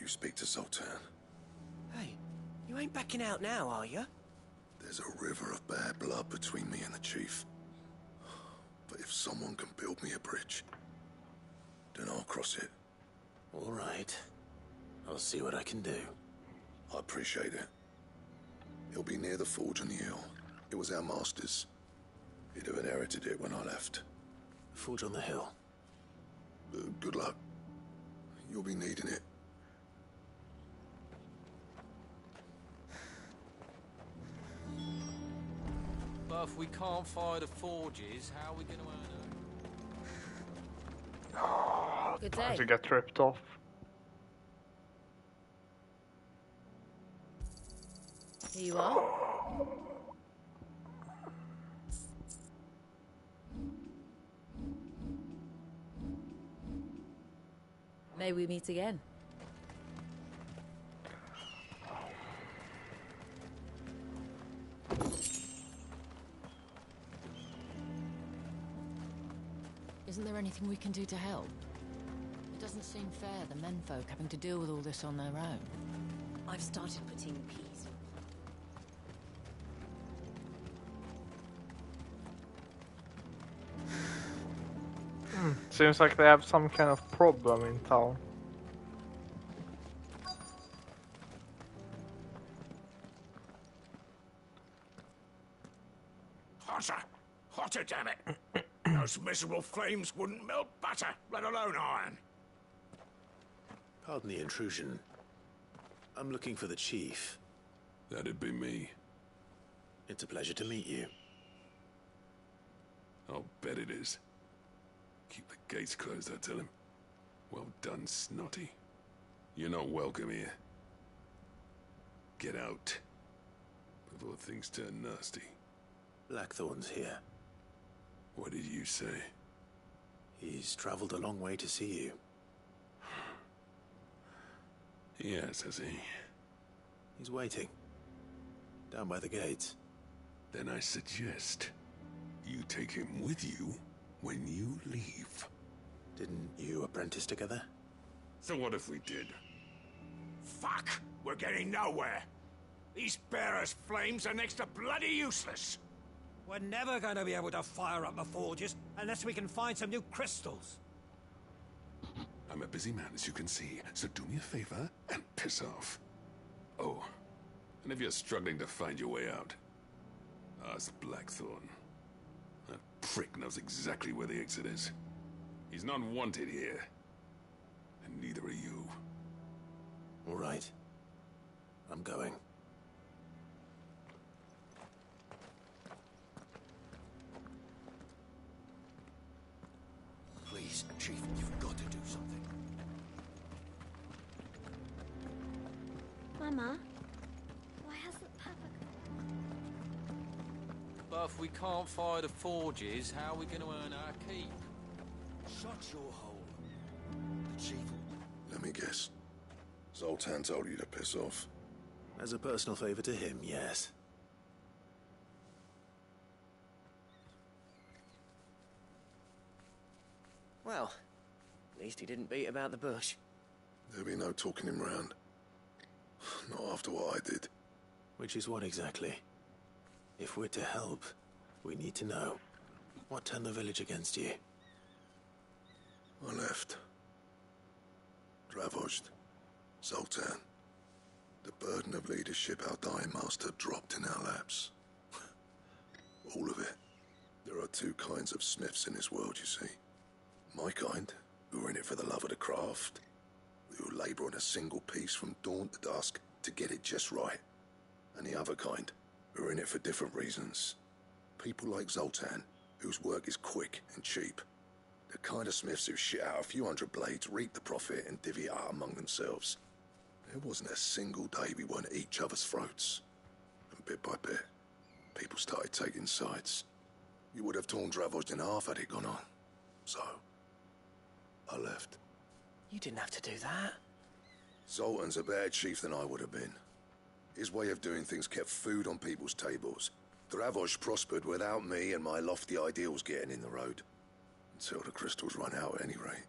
Speaker 12: You speak to Zoltan.
Speaker 15: Hey, you ain't backing out now, are you?
Speaker 12: There's a river of bad blood between me and the chief. But if someone can build me a bridge, then I'll cross it.
Speaker 10: All right. I'll see what I can do.
Speaker 12: I appreciate it. It'll be near the forge on the hill. It was our master's. He'd have inherited it when I left.
Speaker 10: Forge on the hill.
Speaker 12: Good luck. You'll be needing it.
Speaker 19: But if we can't fire the forges, how are we going to earn it?
Speaker 7: Good
Speaker 1: Time
Speaker 7: day.
Speaker 1: to get ripped off.
Speaker 7: Here you are. May we meet again.
Speaker 20: Isn't there anything we can do to help? It doesn't seem fair, the menfolk having to deal with all this on their own.
Speaker 8: I've started putting peas.
Speaker 1: Seems like they have some kind of problem in town.
Speaker 14: Hotter! Hotter, damn it! Those miserable flames wouldn't melt butter, let alone iron.
Speaker 10: Pardon the intrusion. I'm looking for the chief.
Speaker 18: That'd be me.
Speaker 10: It's a pleasure to meet you.
Speaker 18: I'll bet it is. Keep the gates closed, I tell him. Well done, Snotty. You're not welcome here. Get out. Before things turn nasty.
Speaker 10: Blackthorn's here.
Speaker 18: What did you say?
Speaker 10: He's traveled a long way to see you.
Speaker 18: Yes, has he?
Speaker 10: He's waiting. Down by the gates.
Speaker 18: Then I suggest you take him with you when you leave.
Speaker 10: Didn't you apprentice together?
Speaker 18: So what if we did?
Speaker 14: Fuck! We're getting nowhere. These bearers' flames are next to bloody useless.
Speaker 21: We're never going to be able to fire up the forges unless we can find some new crystals.
Speaker 18: I'm a busy man, as you can see, so do me a favor and piss off. Oh, and if you're struggling to find your way out, ask Blackthorn. That prick knows exactly where the exit is. He's not wanted here, and neither are you.
Speaker 10: All right. I'm going.
Speaker 14: Please, Chief, you've got to do something.
Speaker 16: Mama, why hasn't Papa...
Speaker 19: But if we can't fire the forges, how are we going to earn our keep?
Speaker 14: Shut your hole. The Chief...
Speaker 12: Let me guess. Zoltan told you to piss off.
Speaker 10: As a personal favor to him, yes.
Speaker 15: Well, at least he didn't beat about the bush.
Speaker 12: There'll be no talking him round. Not after what I did.
Speaker 10: Which is what exactly? If we're to help, we need to know. What turned the village against you?
Speaker 12: I left. Dravozd. Zoltan. The burden of leadership our dying master dropped in our laps. All of it. There are two kinds of smiths in this world, you see. My kind, who are in it for the love of the craft, who labour on a single piece from dawn to dusk to get it just right. And the other kind, who are in it for different reasons. People like Zoltan, whose work is quick and cheap. The kind of smiths who shit out a few hundred blades, reap the profit, and divvy it out among themselves. There wasn't a single day we weren't at each other's throats. And bit by bit, people started taking sides. You would have torn Dravozd in half had it gone on. So, I left.
Speaker 15: You didn't have to do that.
Speaker 12: Zoltan's a better chief than I would have been. His way of doing things kept food on people's tables. Dravozd prospered without me and my lofty ideals getting in the road. Until the crystals run out at any rate.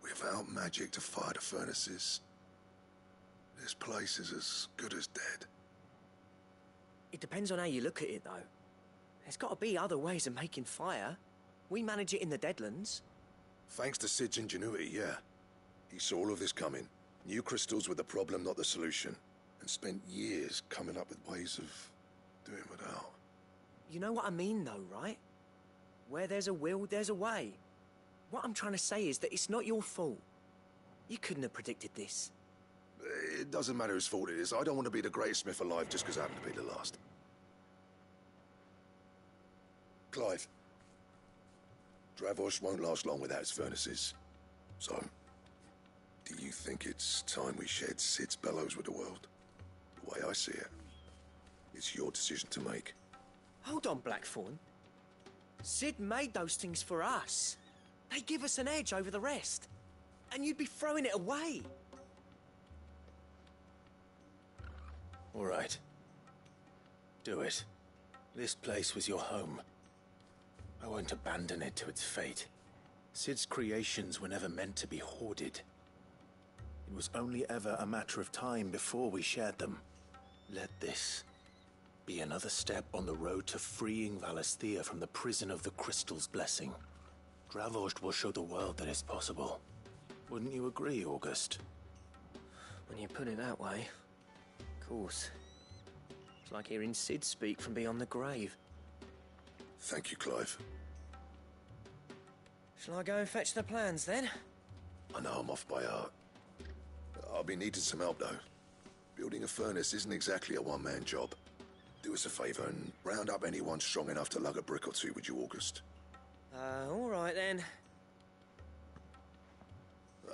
Speaker 12: Without magic to fire the furnaces, this place is as good as dead.
Speaker 15: It depends on how you look at it, though. There's got to be other ways of making fire. We manage it in the Deadlands.
Speaker 12: Thanks to Sid's ingenuity, yeah. He saw all of this coming. New crystals were the problem, not the solution. And spent years coming up with ways of doing without.
Speaker 15: You know what I mean, though, right? Where there's a will, there's a way. What I'm trying to say is that it's not your fault. You couldn't have predicted this.
Speaker 12: It doesn't matter whose fault it is. I don't want to be the greatest smith alive just because I happen to be the last. Clive. Dravozd won't last long without its furnaces. So, do you think it's time we shared Sid's bellows with the world? The way I see it, it's your decision to make.
Speaker 15: Hold on, Blackthorn. Sid made those things for us. They give us an edge over the rest. And you'd be throwing it away.
Speaker 10: All right. Do it. This place was your home. I won't abandon it to its fate. Sid's creations were never meant to be hoarded. It was only ever a matter of time before we shared them. Let this be another step on the road to freeing Valisthea from the prison of the Crystal's blessing.
Speaker 2: Dravost will show the world that it's possible. Wouldn't you agree, August?
Speaker 15: When you put it that way, of course. It's like hearing Sid speak from beyond the grave.
Speaker 12: Thank you, Clive.
Speaker 15: Shall I go and fetch the plans, then?
Speaker 12: I know I'm off by heart. I'll be needing some help, though. Building a furnace isn't exactly a one-man job. Do us a favour and round up anyone strong enough to lug a brick or two with you, August.
Speaker 15: All right, then.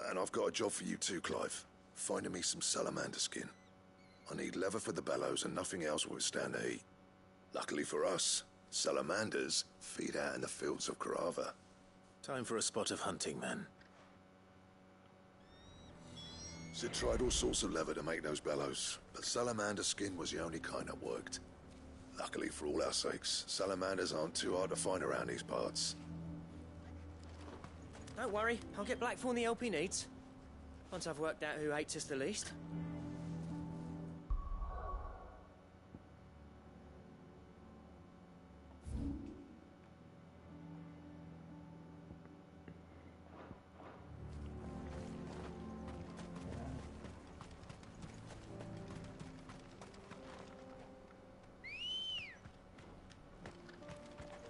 Speaker 12: And I've got a job for you too, Clive. Finding me some salamander skin. I need leather for the bellows and nothing else will withstand the heat. Luckily for us, salamanders feed out in the fields of Carava.
Speaker 2: Time for a spot of hunting, man.
Speaker 12: Sid tried all sorts of leather to make those bellows, but salamander skin was the only kind that worked. Luckily for all our sakes, salamanders aren't too hard to find around these parts.
Speaker 15: Don't worry, I'll get Blackthorn the help he needs. Once I've worked out who hates us the least.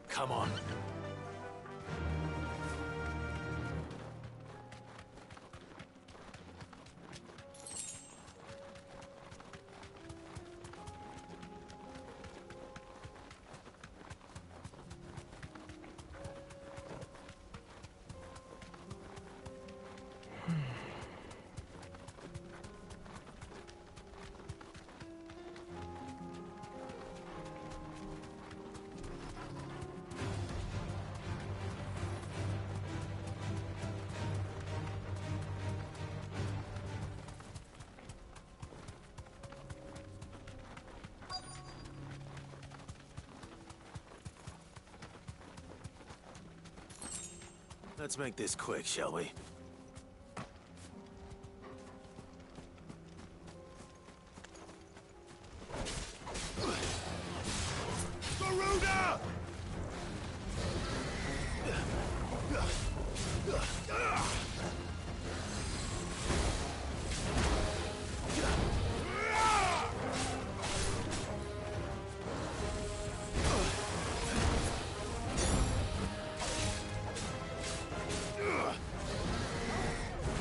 Speaker 2: Come on. Let's make this quick, shall we?
Speaker 12: Garuda!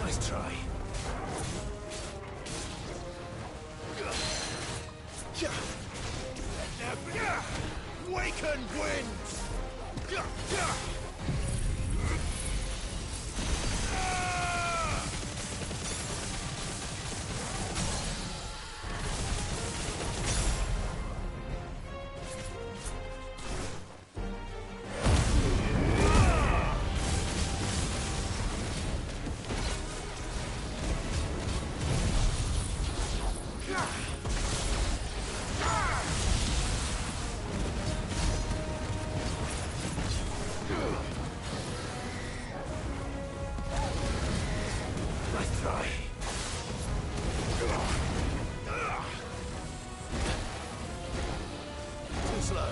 Speaker 2: Nice try.
Speaker 12: Waken winds!
Speaker 2: Nice try.
Speaker 12: Too slow.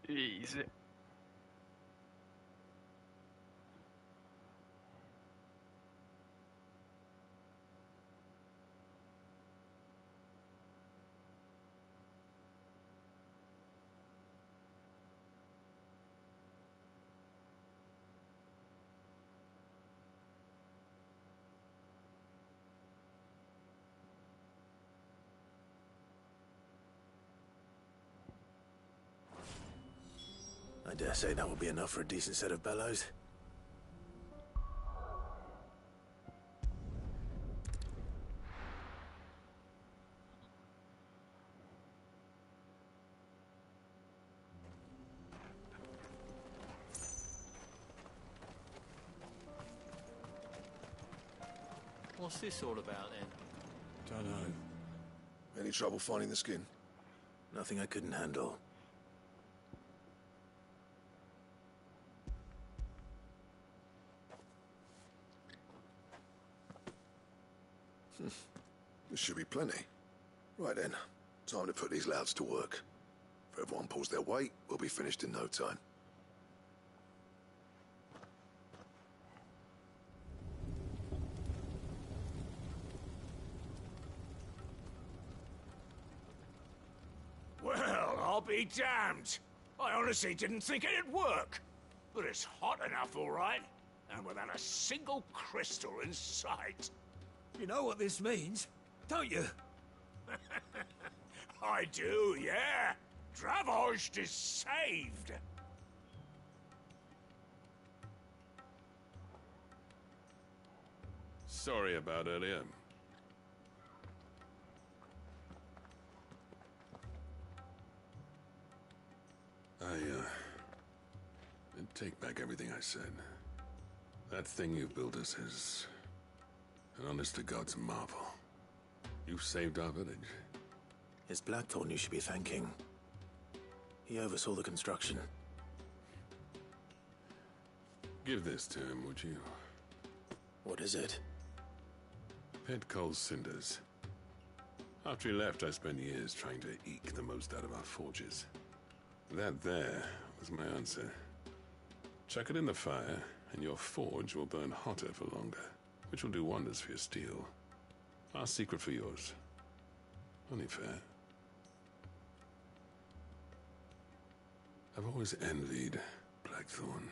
Speaker 1: Easy.
Speaker 2: I dare say that will be enough for a decent set of bellows.
Speaker 19: What's this all about, then?
Speaker 12: Don't know. Any trouble finding the skin?
Speaker 2: Nothing I couldn't handle.
Speaker 12: There should be plenty. Right then, time to put these louds to work. If everyone pulls their weight, we'll be finished in no time.
Speaker 13: Well, I'll be damned. I honestly didn't think it'd work. But it's hot enough, all right. And without a single crystal in sight.
Speaker 21: You know what this means, don't you?
Speaker 13: I do, yeah. Dravost is saved.
Speaker 18: Sorry about earlier. I take back everything I said. That thing you built us is an honest-to-God's marvel. You saved our village.
Speaker 2: It's Blackthorn you should be thanking. He oversaw the construction.
Speaker 18: Give this to him, would you?
Speaker 2: What is it?
Speaker 18: Pet Cole's cinders. After he left, I spent years trying to eke the most out of our forges. That there was my answer. Chuck it in the fire, and your forge will burn hotter for longer, which will do wonders for your steel. Our secret for yours. Only fair. I've always envied Blackthorn.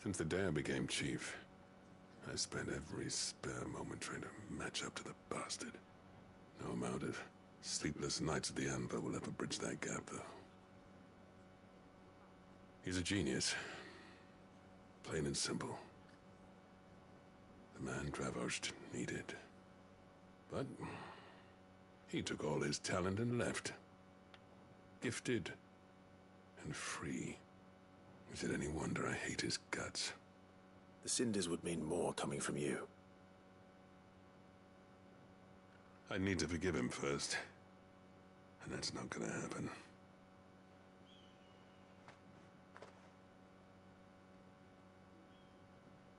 Speaker 18: Since the day I became chief, I spent every spare moment trying to match up to the bastard. No amount of sleepless nights at the Anvil will ever bridge that gap, though. He's a genius. Plain and simple. The man Dravost needed. But he took all his talent and left. Gifted and free. Is it any wonder I hate his guts?
Speaker 2: The cinders would mean more coming from you.
Speaker 18: I need to forgive him first. And that's not gonna happen.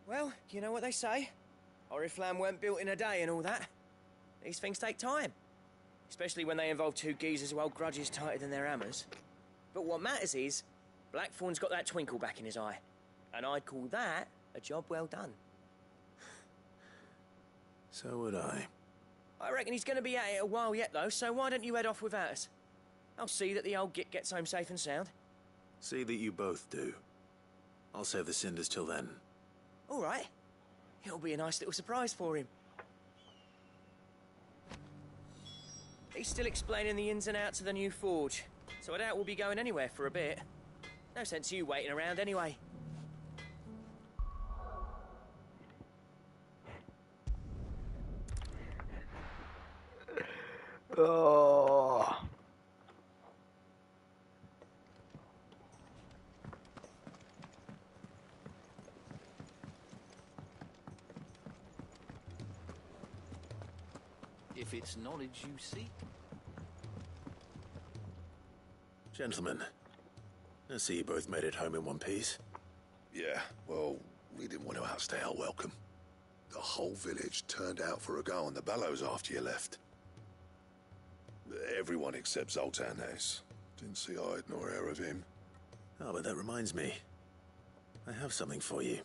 Speaker 15: Well, you know what they say. Oriflamme weren't built in a day and all that. These things take time. Especially when they involve two geezers who hold grudges tighter than their hammers. But what matters is, Blackthorn's got that twinkle back in his eye. And I'd call that a job well done.
Speaker 2: So would I.
Speaker 15: I reckon he's going to be at it a while yet, though, so why don't you head off without us? I'll see that the old git gets home safe and sound.
Speaker 2: See that you both do. I'll save the cinders till then.
Speaker 15: All right. It'll be a nice little surprise for him. He's still explaining the ins and outs of the new forge, so I doubt we'll be going anywhere for a bit. No sense you waiting around anyway.
Speaker 1: Oh.
Speaker 14: If it's knowledge you seek.
Speaker 2: Gentlemen, I see you both made it home in one piece.
Speaker 12: Yeah, well, we didn't want to outstay our welcome. The whole village turned out for a go on the bellows after you left. Everyone except Zoltan has. Didn't see hide nor hair of him.
Speaker 2: Oh, but that reminds me. I have something for you.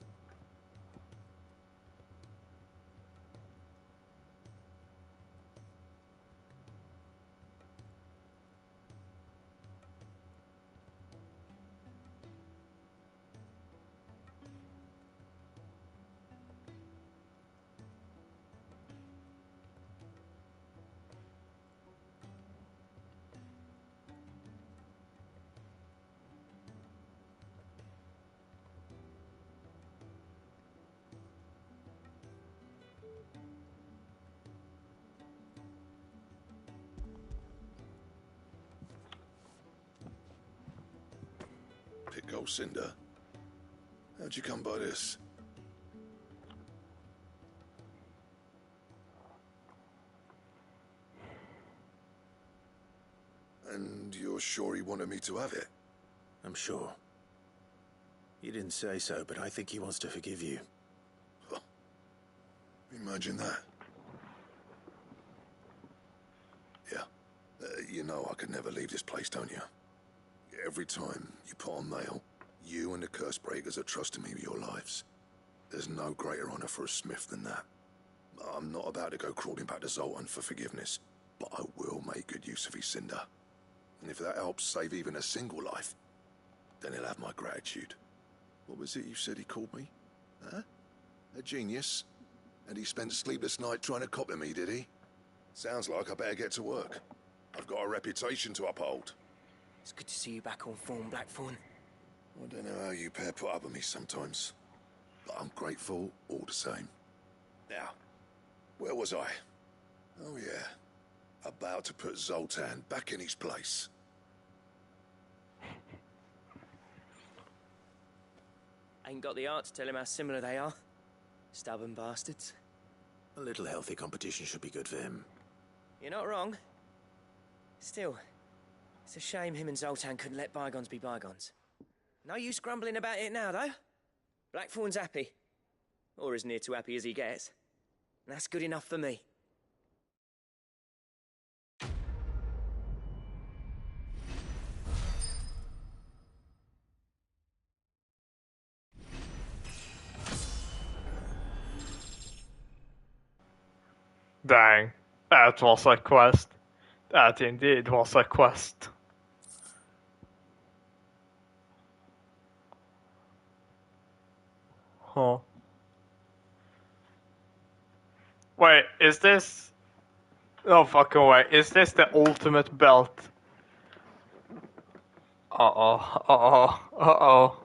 Speaker 12: Pick old Cinder. How'd you come by this? And you're sure he wanted me to have it?
Speaker 2: I'm sure. You didn't say so, but I think he wants to forgive you.
Speaker 12: Imagine that. You know I could never leave this place, don't you? Every time you put on mail, you and the Cursebreakers are trusting me with your lives. There's no greater honor for a smith than that. I'm not about to go crawling back to Zoltan for forgiveness, but I will make good use of his cinder. And if that helps save even a single life, then he'll have my gratitude. What was it you said he called me? Huh? A genius? And he spent a sleepless night trying to copy me, did he? Sounds like I better get to work. I've got a reputation to uphold.
Speaker 15: It's good to see you back on form, Blackthorn.
Speaker 12: I don't know how you pair put up with me sometimes, but I'm grateful all the same. Now, where was I? Oh yeah, about to put Zoltan back in his place.
Speaker 15: Ain't got the art to tell him how similar they are. Stubborn bastards.
Speaker 2: A little healthy competition should be good for him.
Speaker 15: You're not wrong. Still, it's a shame him and Zoltan couldn't let bygones be bygones. No use grumbling about it now, though. Blackthorn's happy. Or as near to happy as he gets. And that's good enough for me.
Speaker 1: Dang, that was a quest. That indeed was a quest. Huh. Wait, is this... No fucking way, is this the ultimate belt? Uh-oh, uh-oh, uh-oh.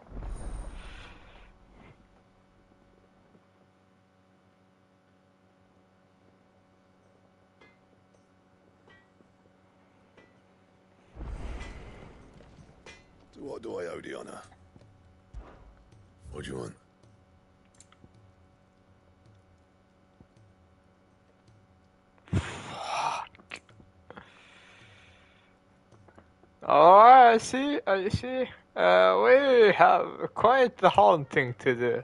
Speaker 12: What do I owe the honor? What do you want?
Speaker 1: Fuck. Oh, I see, I see. We have quite the haunting to do.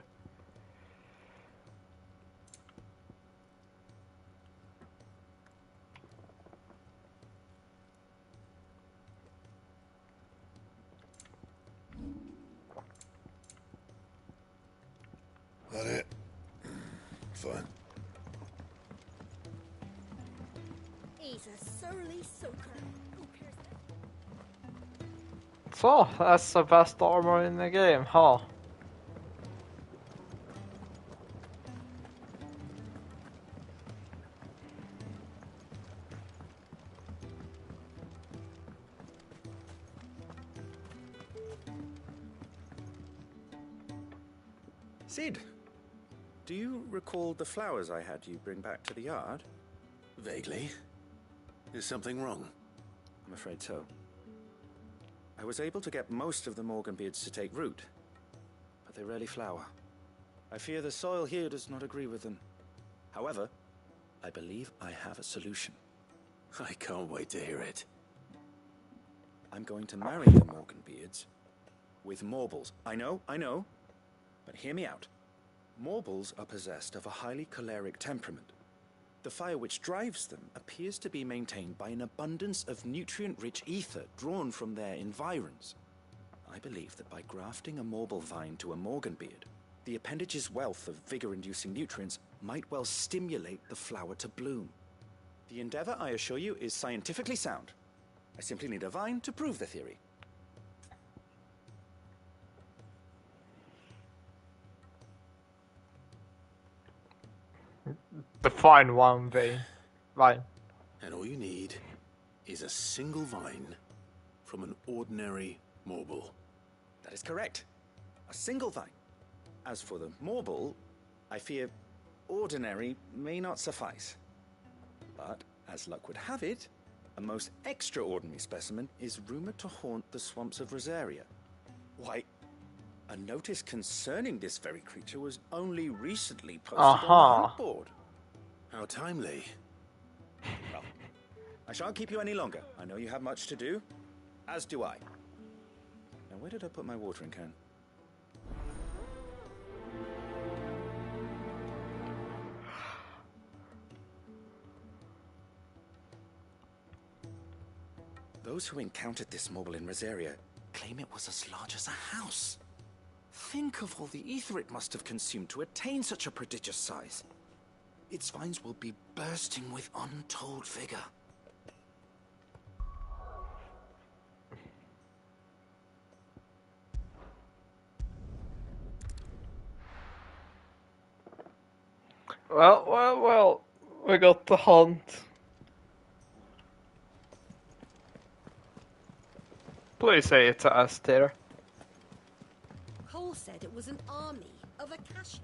Speaker 12: That it? Fine.
Speaker 8: He's a surly soaker. Who cares?
Speaker 1: So, that's the best armor in the game, huh?
Speaker 5: Sid, do you recall the flowers I had you bring back to the yard?
Speaker 2: Vaguely. Is something wrong?
Speaker 5: I'm afraid so. I was able to get most of the Morganbeards to take root, but they rarely flower. I fear the soil here does not agree with them. However, I believe I have a solution.
Speaker 2: I can't wait to hear it.
Speaker 5: I'm going to marry the Morganbeards with Morbles. I know, but hear me out. Morbles are possessed of a highly choleric temperament. The fire which drives them appears to be maintained by an abundance of nutrient-rich ether drawn from their environs. I believe that by grafting a Morble vine to a Morganbeard, the appendage's wealth of vigor-inducing nutrients might well stimulate the flower to bloom. The endeavor, I assure you, is scientifically sound. I simply need a vine to prove the theory.
Speaker 1: The fine one vein. Vine.
Speaker 2: And all you need is a single vine from an ordinary Morble.
Speaker 5: That is correct. A single vine. As for the Morble, I fear ordinary may not suffice. But, as luck would have it, a most extraordinary specimen is rumored to haunt the swamps of Rosaria. Why, a notice concerning this very creature was only recently posted on the hunt board.
Speaker 2: How timely.
Speaker 5: Well, I shan't keep you any longer. I know you have much to do, as do I. Now, where did I put my watering can? Those who encountered this mobile in Rosaria claim it was as large as a house. Think of all the ether it must have consumed to attain such a prodigious size. Its vines will be bursting with untold vigor.
Speaker 1: Well, we got the hunt. Please say it's us there.
Speaker 8: Cole said it was an army of Akashi.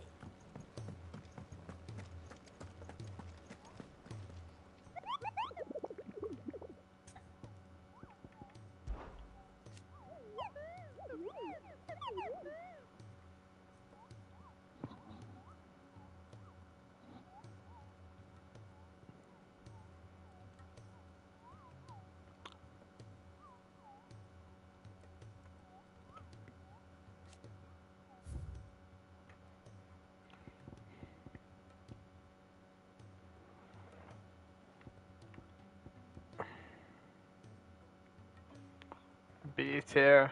Speaker 1: Beat here.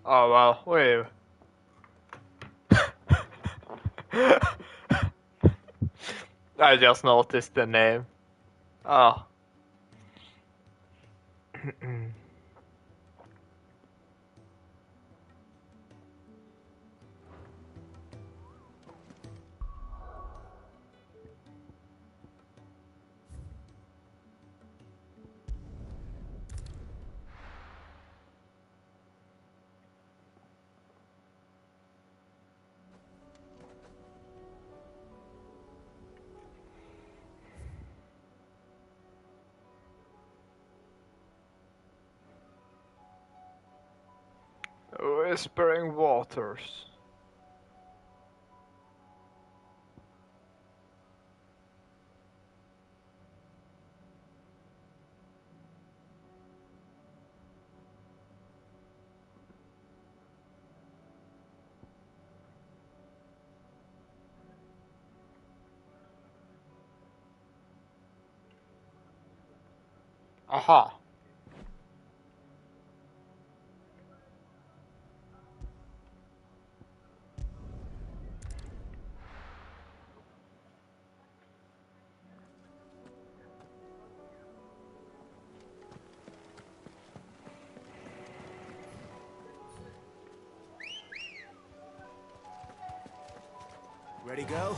Speaker 1: Oh well, wait. I just noticed the name. Oh. Whispering Waters. Aha.
Speaker 5: Ready, go?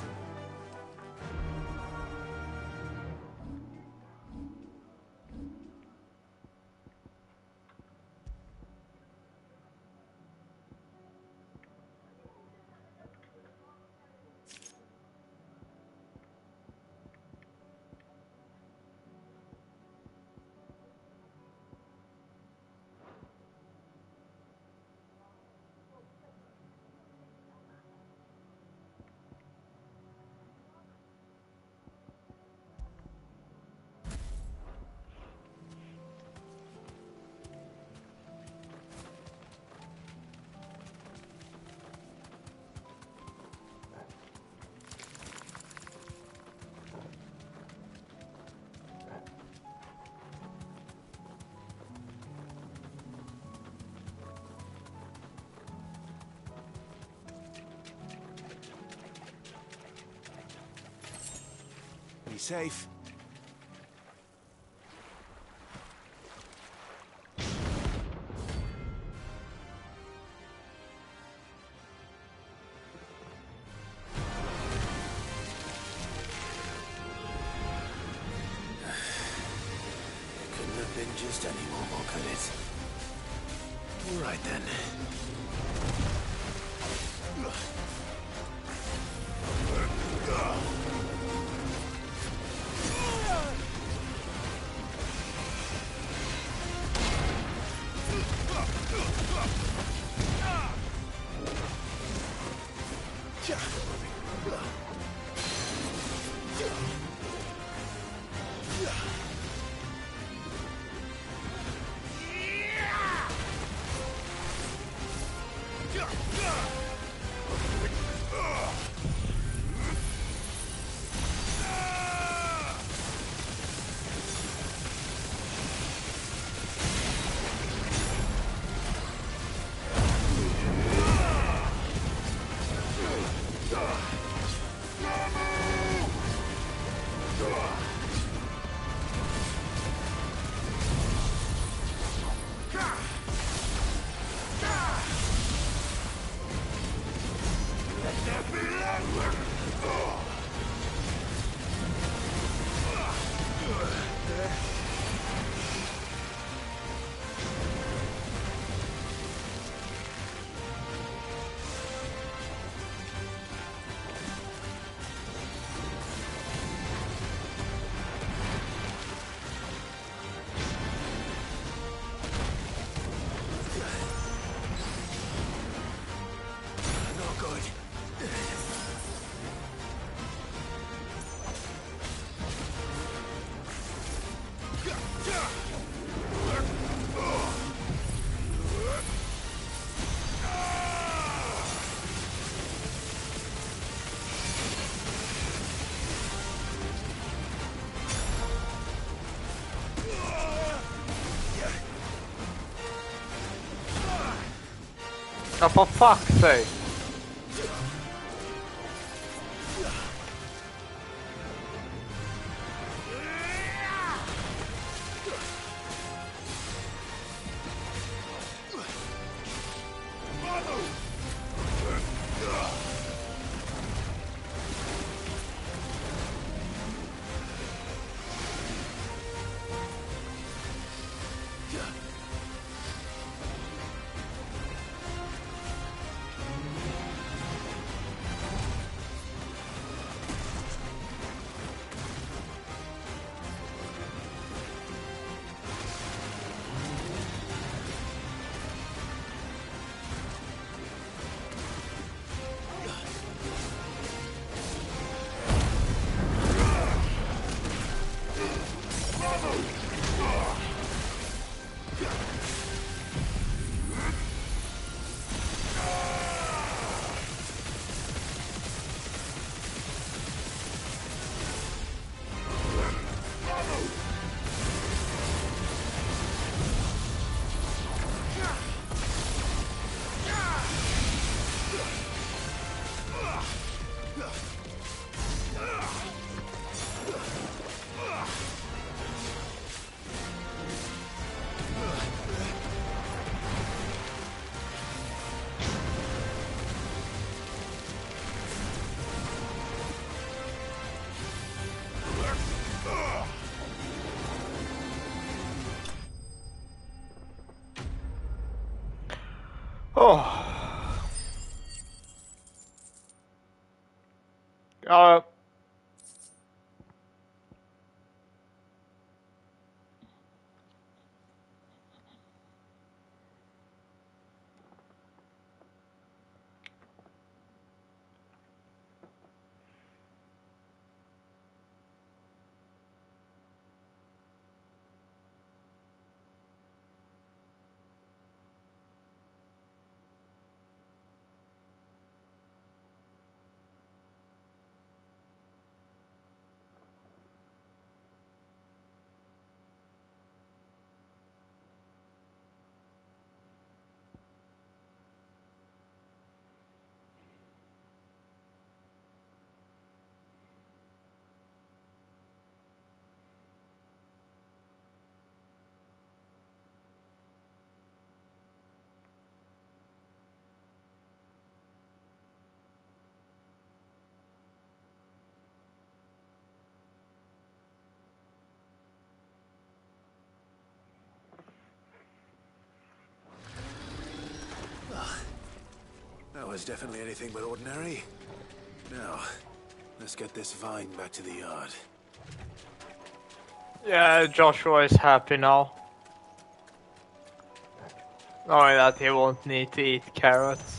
Speaker 2: Be safe.
Speaker 10: Couldn't have been just any more, could it? All right then.
Speaker 1: Oh, for fuck's sake. Oh.
Speaker 10: That was definitely anything but ordinary. Now, let's get this vine back to the yard.
Speaker 1: Yeah, Joshua is happy now. Knowing that he won't need to eat carrots.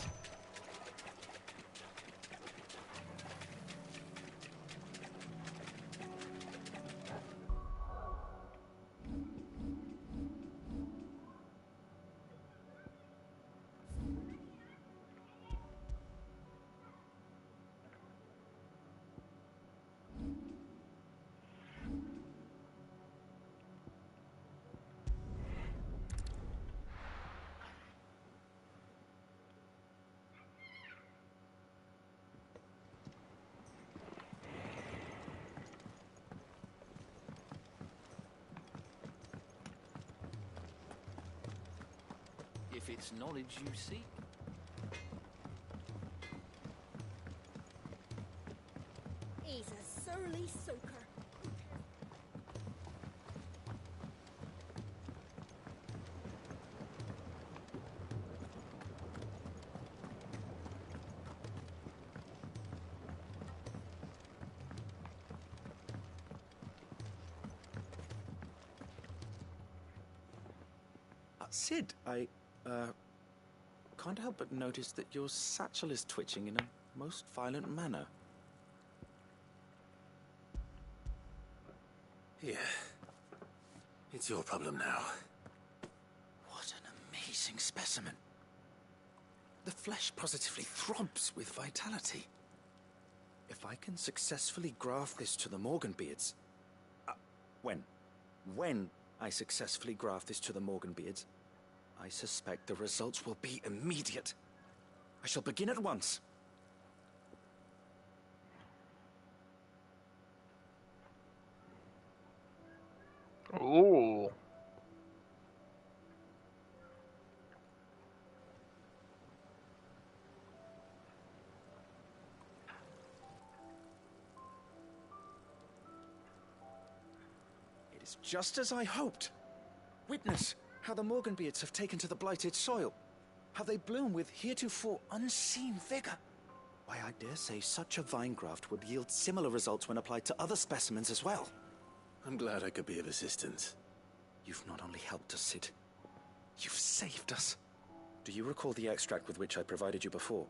Speaker 6: If it's knowledge you seek.
Speaker 8: He's a surly soaker.
Speaker 5: Sid, I can't help but notice that your satchel is twitching in a most violent manner.
Speaker 10: Here. It's your problem now.
Speaker 5: What an amazing specimen. The flesh positively throbs with vitality. If I can successfully graft this to the Morganbeards... When I successfully graft this to the Morganbeards, I suspect the results will be immediate. I shall begin at once.
Speaker 1: Ooh.
Speaker 5: It is just as I hoped. Witness how the Morganbeards have taken to the blighted soil. How they bloom with heretofore unseen vigor. Why, I dare say such a vine graft would yield similar results when applied to other specimens as well.
Speaker 10: I'm glad I could be of assistance.
Speaker 5: You've not only helped us, Sid, you've saved us. Do you recall the extract with which I provided you before?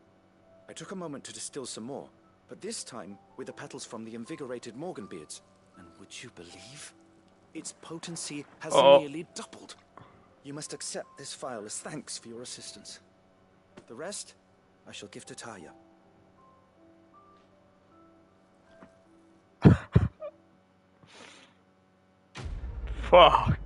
Speaker 5: I took a moment to distill some more, but this time with the petals from the invigorated Morganbeards. And would you believe? Its potency has nearly doubled. You must accept this file as thanks for your assistance. The rest, I shall give to Taya.
Speaker 1: Fuck.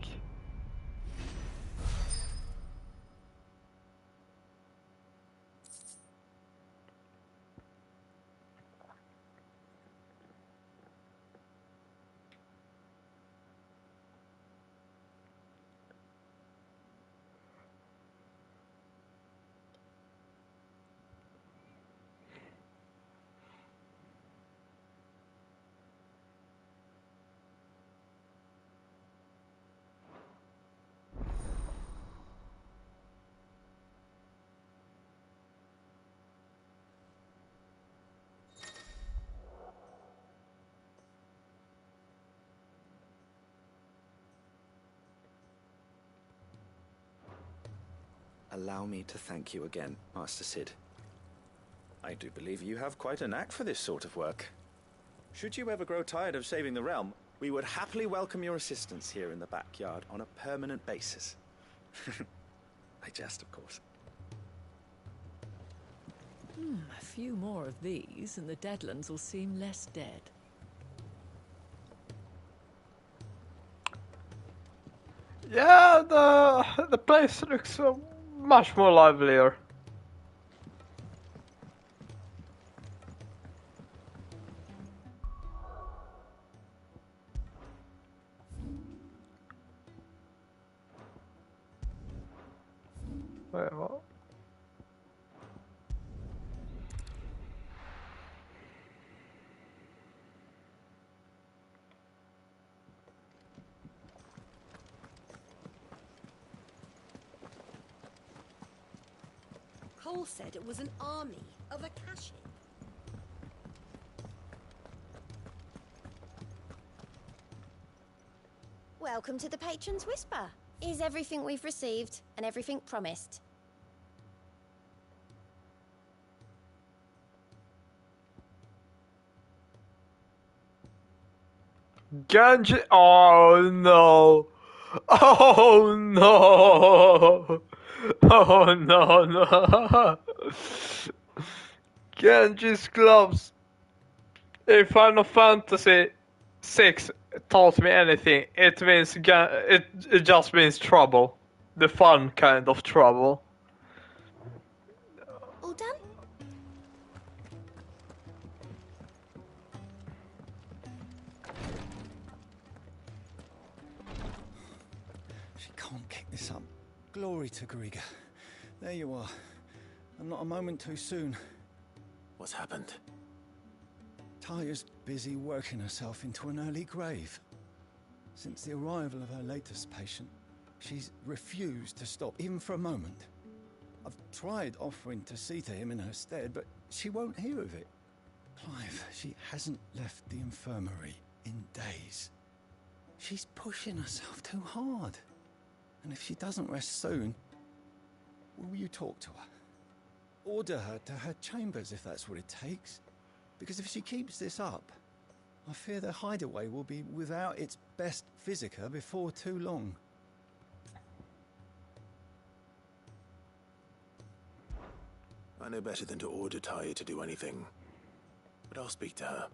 Speaker 5: Allow me to thank you again, Master Sid. I do believe you have quite a knack for this sort of work. Should you ever grow tired of saving the realm, we would happily welcome your assistance here in the backyard on a permanent basis. I jest, of course.
Speaker 6: A few more of these, and the Deadlands will seem less dead.
Speaker 1: Yeah, the place looks much more livelier. Wait, what?
Speaker 8: Cole said it was an army of Akashi.
Speaker 22: Welcome to the Patron's Whisper. Is everything we've received and everything promised?
Speaker 1: Genji. Oh no. Oh no. Oh no, no. Genji's gloves. If Final Fantasy 6 taught me anything, it means it just means trouble. The fun kind of trouble.
Speaker 22: All done?
Speaker 23: She can't kick this up. Glory to Gariga. There you are. And not a moment too soon.
Speaker 10: What's happened?
Speaker 23: Taya's busy working herself into an early grave. Since the arrival of her latest patient, she's refused to stop, even for a moment. I've tried offering to see to him in her stead, but she won't hear of it. Clive, she hasn't left the infirmary in days. She's pushing herself too hard. And if she doesn't rest soon, will you talk to her? Order her to her chambers if that's what it takes. Because if she keeps this up, I fear the hideaway will be without its best physiker before too long.
Speaker 10: I know better than to order Taya to do anything, but I'll speak to her.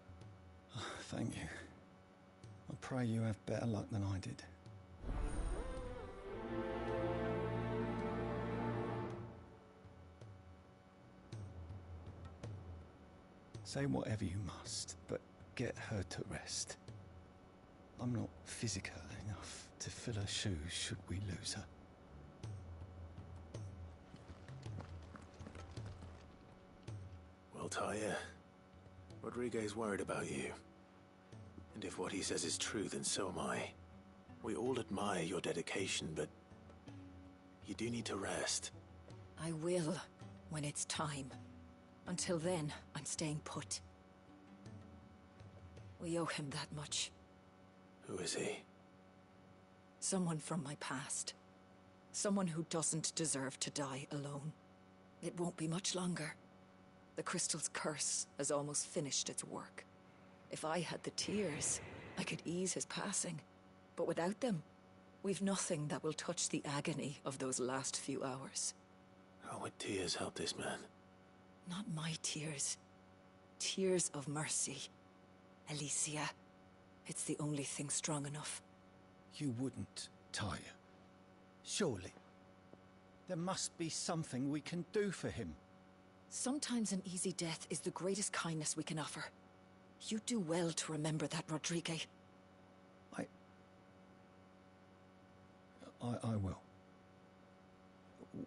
Speaker 23: Thank you. I pray you have better luck than I did. Say whatever you must, but get her to rest. I'm not physical enough to fill her shoes should we lose her.
Speaker 10: Well, Taya, Rodriguez worried about you. And if what he says is true, then so am I. We all admire your dedication, but you do need to rest.
Speaker 6: I will, when it's time. Until then, I'm staying put. We owe him that much.
Speaker 10: Who is he?
Speaker 6: Someone from my past. Someone who doesn't deserve to die alone. It won't be much longer. The crystal's curse has almost finished its work. If I had the tears, I could ease his passing. But without them, we've nothing that will touch the agony of those last few hours.
Speaker 10: How would tears help this man?
Speaker 6: Not my tears. Tears of mercy. Alicia. It's the only thing strong enough.
Speaker 23: You wouldn't, Taya. Surely. There must be something we can do for him.
Speaker 6: Sometimes an easy death is the greatest kindness we can offer. You do well to remember that, Rodrigue.
Speaker 23: I will.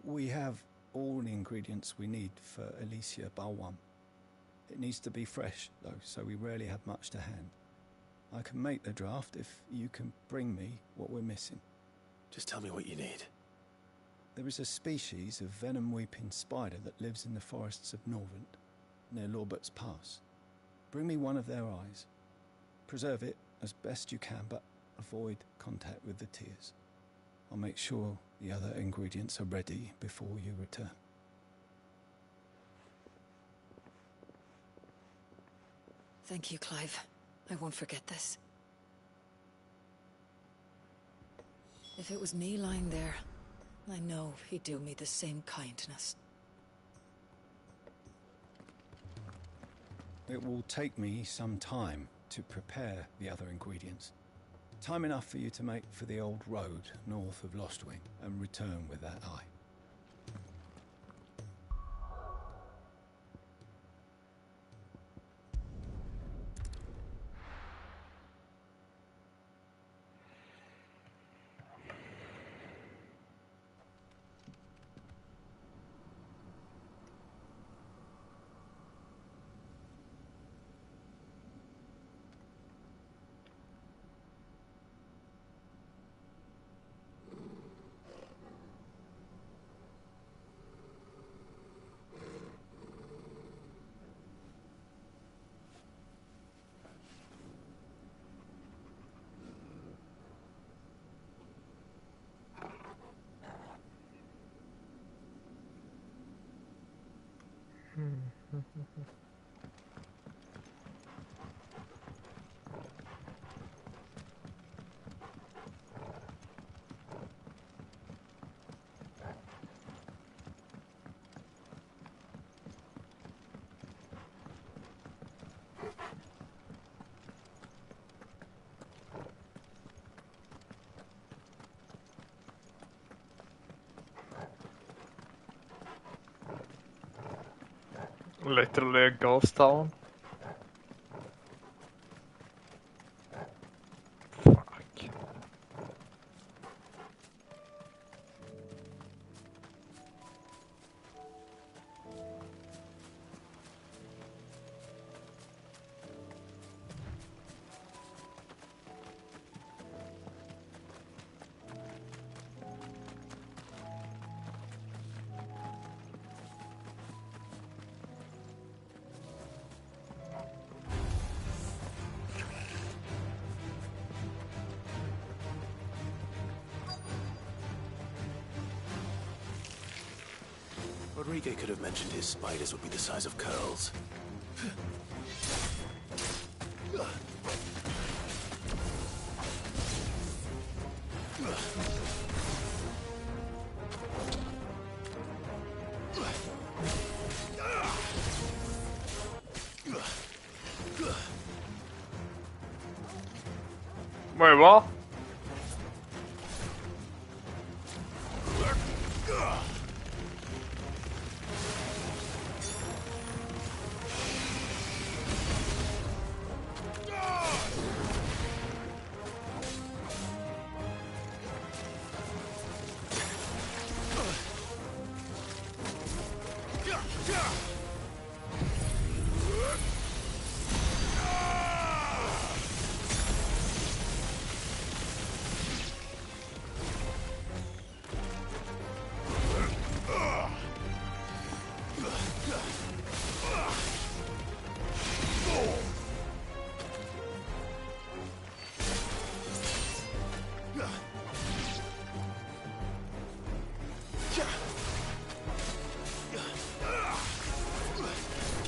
Speaker 23: We have all the ingredients we need for Alicia Balwam. It needs to be fresh, though, so we rarely have much to hand. I can make the draft if you can bring me what we're missing.
Speaker 10: Just tell me what you need.
Speaker 23: There is a species of venom-weeping spider that lives in the forests of Norvent, near Lorbert's Pass. Bring me one of their eyes. Preserve it as best you can, but avoid contact with the tears. I'll make sure the other ingredients are ready before you return.
Speaker 6: Thank you, Clive. I won't forget this. If it was me lying there, I know he'd do me the same kindness.
Speaker 23: It will take me some time to prepare the other ingredients. Time enough for you to make for the old road north of Lostwing and return with that eye.
Speaker 1: Literally a ghost town.
Speaker 10: Rodriguez could have mentioned his spiders would be the size of curls.
Speaker 1: Wait, what?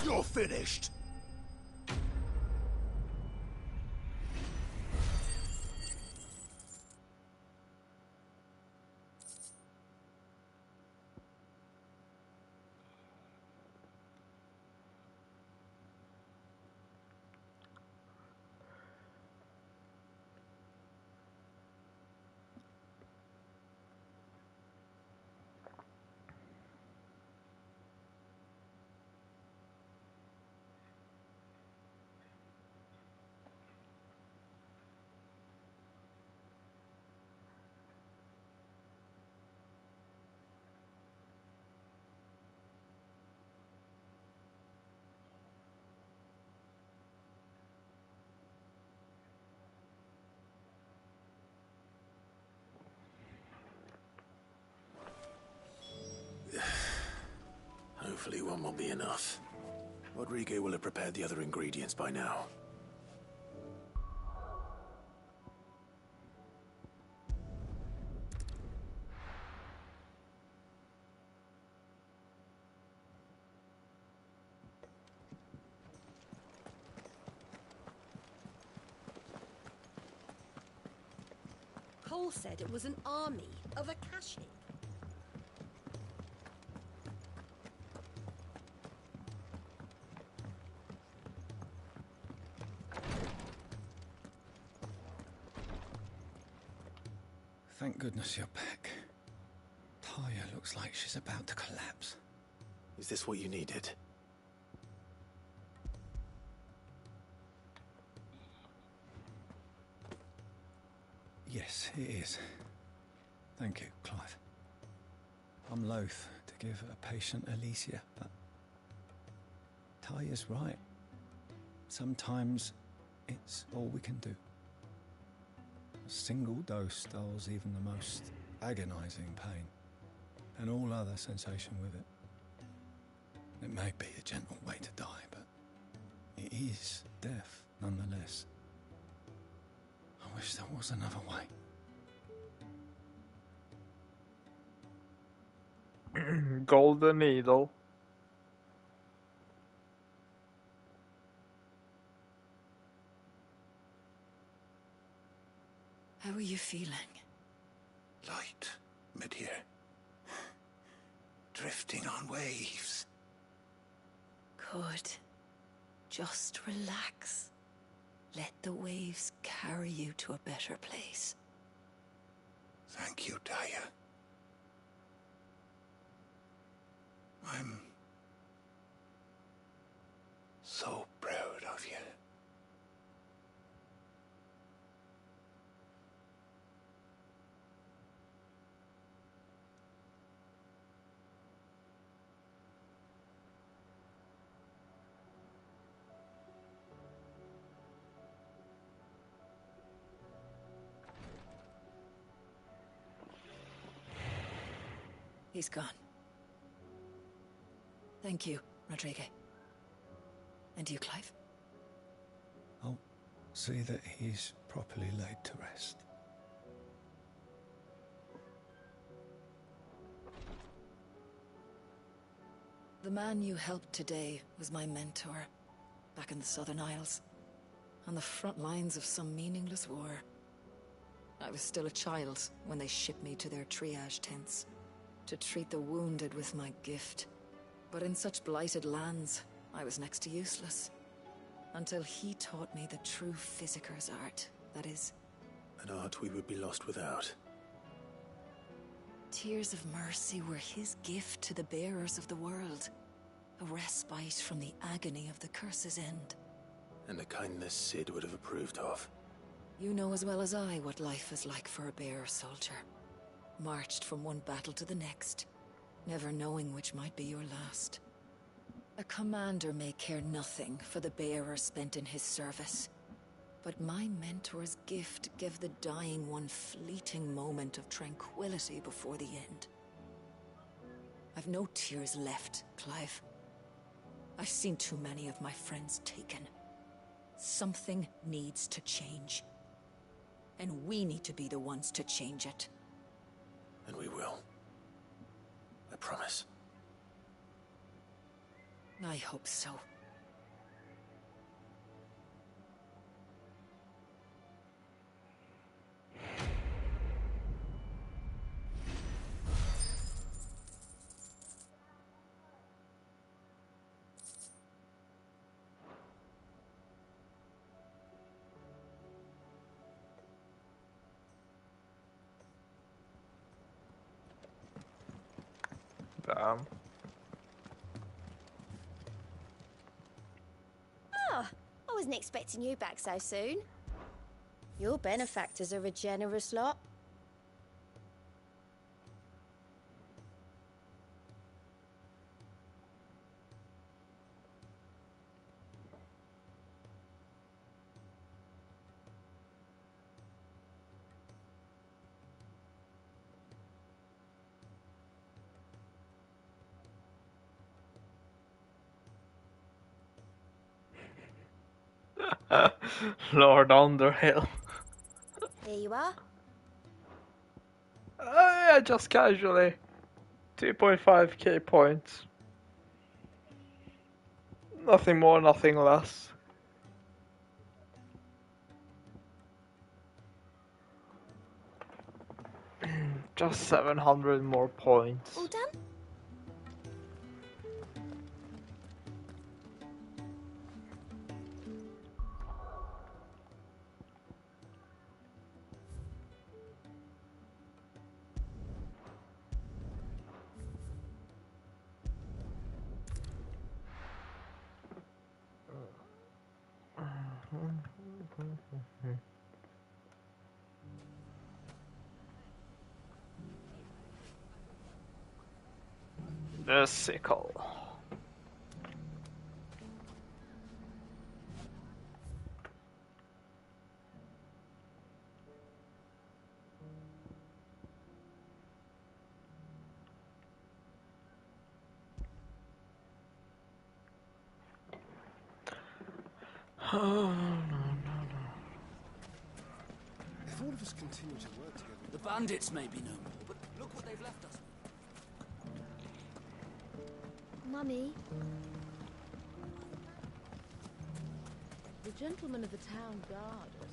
Speaker 12: You're finished.
Speaker 10: Hopefully one will be enough. Rodriguez will have prepared the other ingredients by now.
Speaker 8: Cole said it was an army of Akashi.
Speaker 23: Thank goodness you're back. Taya looks like she's about to collapse.
Speaker 10: Is this what you needed?
Speaker 23: Yes, it is. Thank you, Clive. I'm loath to give a patient Alicia, but Taya's right. Sometimes it's all we can do. A single dose dulls even the most agonizing pain, and all other sensation with it. It may be a gentle way to die, but it is death nonetheless. I wish there was another way.
Speaker 1: Golden needle.
Speaker 6: How are you feeling?
Speaker 12: Light, mid-here. Drifting on waves.
Speaker 6: Good. Just relax. Let the waves carry you to a better place.
Speaker 12: Thank you, Taya. I'm so proud of you.
Speaker 6: He's gone. Thank you, Rodriguez. And you, Clive?
Speaker 23: I'll see that he's properly laid to rest.
Speaker 6: The man you helped today was my mentor, back in the Southern Isles, on the front lines of some meaningless war. I was still a child when they shipped me to their triage tents, to treat the wounded with my gift. But in such blighted lands, I was next to useless. Until he taught me the true physicker's art, that is.
Speaker 10: An art we would be lost without.
Speaker 6: Tears of mercy were his gift to the bearers of the world. A respite from the agony of the curse's end.
Speaker 10: And a kindness Sid would have approved of.
Speaker 6: You know as well as I what life is like for a bearer soldier. Marched from one battle to the next, never knowing which might be your last. A commander may care nothing for the bearer spent in his service. But my mentor's gift gave the dying one fleeting moment of tranquility before the end. I've no tears left, Clive. I've seen too many of my friends taken. Something needs to change. And we need to be the ones to change it.
Speaker 10: And we will. I promise.
Speaker 6: I hope so.
Speaker 1: Damn.
Speaker 22: Ah, I wasn't expecting you back so soon. Your benefactors are a generous lot.
Speaker 1: Lord Underhill.
Speaker 22: Here you are.
Speaker 1: Yeah, just casually. 2.5k points. Nothing more, nothing less. Just 700 more points.
Speaker 22: All done?
Speaker 1: The sickle.
Speaker 9: If all of us continue to work together...
Speaker 11: The bandits may be no more, but look what they've left us.
Speaker 22: Mummy,
Speaker 8: The gentlemen of the town guard us.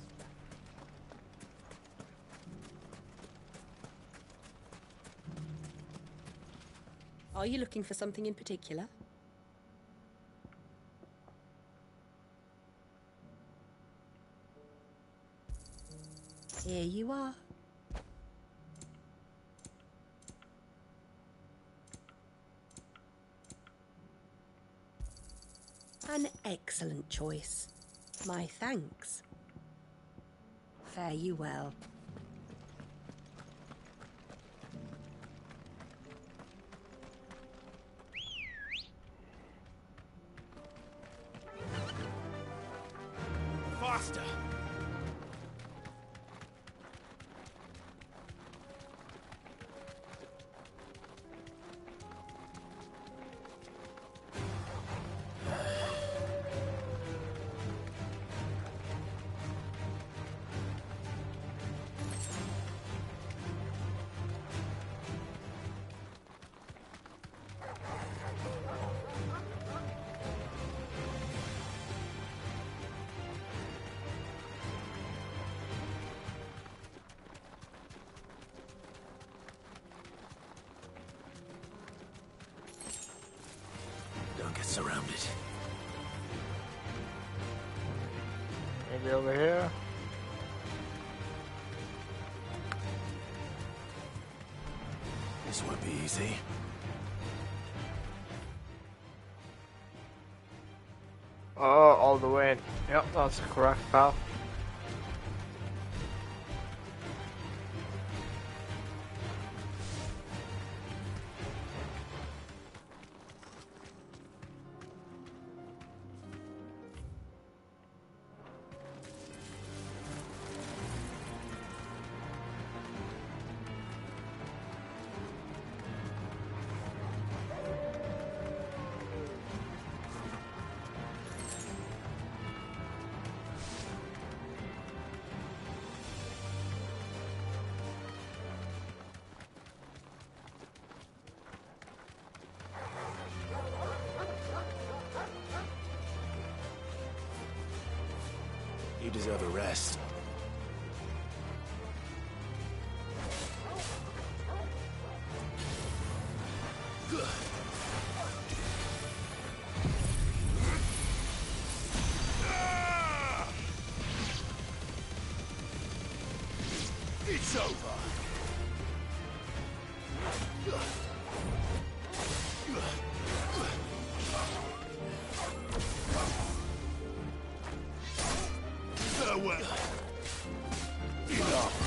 Speaker 17: Are you looking for something in particular? Here you are. An excellent choice. My thanks. Fare you well.
Speaker 2: Faster!
Speaker 1: Maybe over here.
Speaker 2: This won't be easy.
Speaker 1: Oh, all the way in. Yep, that's the correct path.
Speaker 2: You deserve a rest.
Speaker 12: It's over. Farewell. Enough.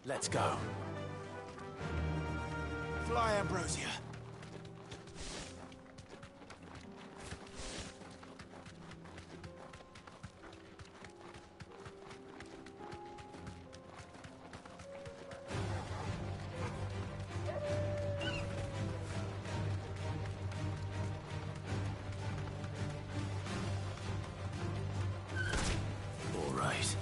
Speaker 2: Let's go. Fly, Ambrosia. All right.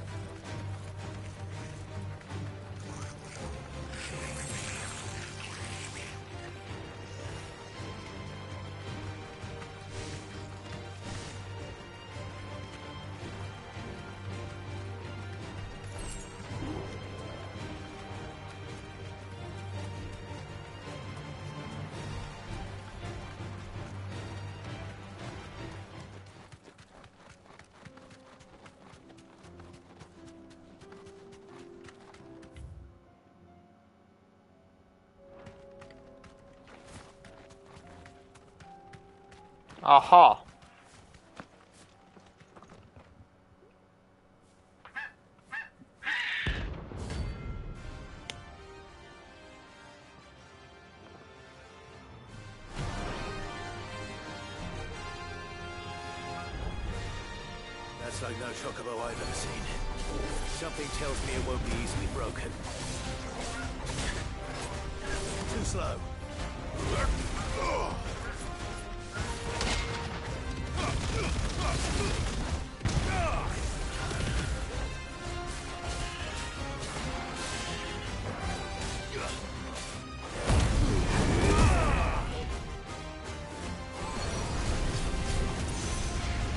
Speaker 1: Aha.
Speaker 2: That's like no chocobo I've ever seen. Something tells me it won't be easily broken. Too slow.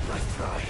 Speaker 2: Nice try.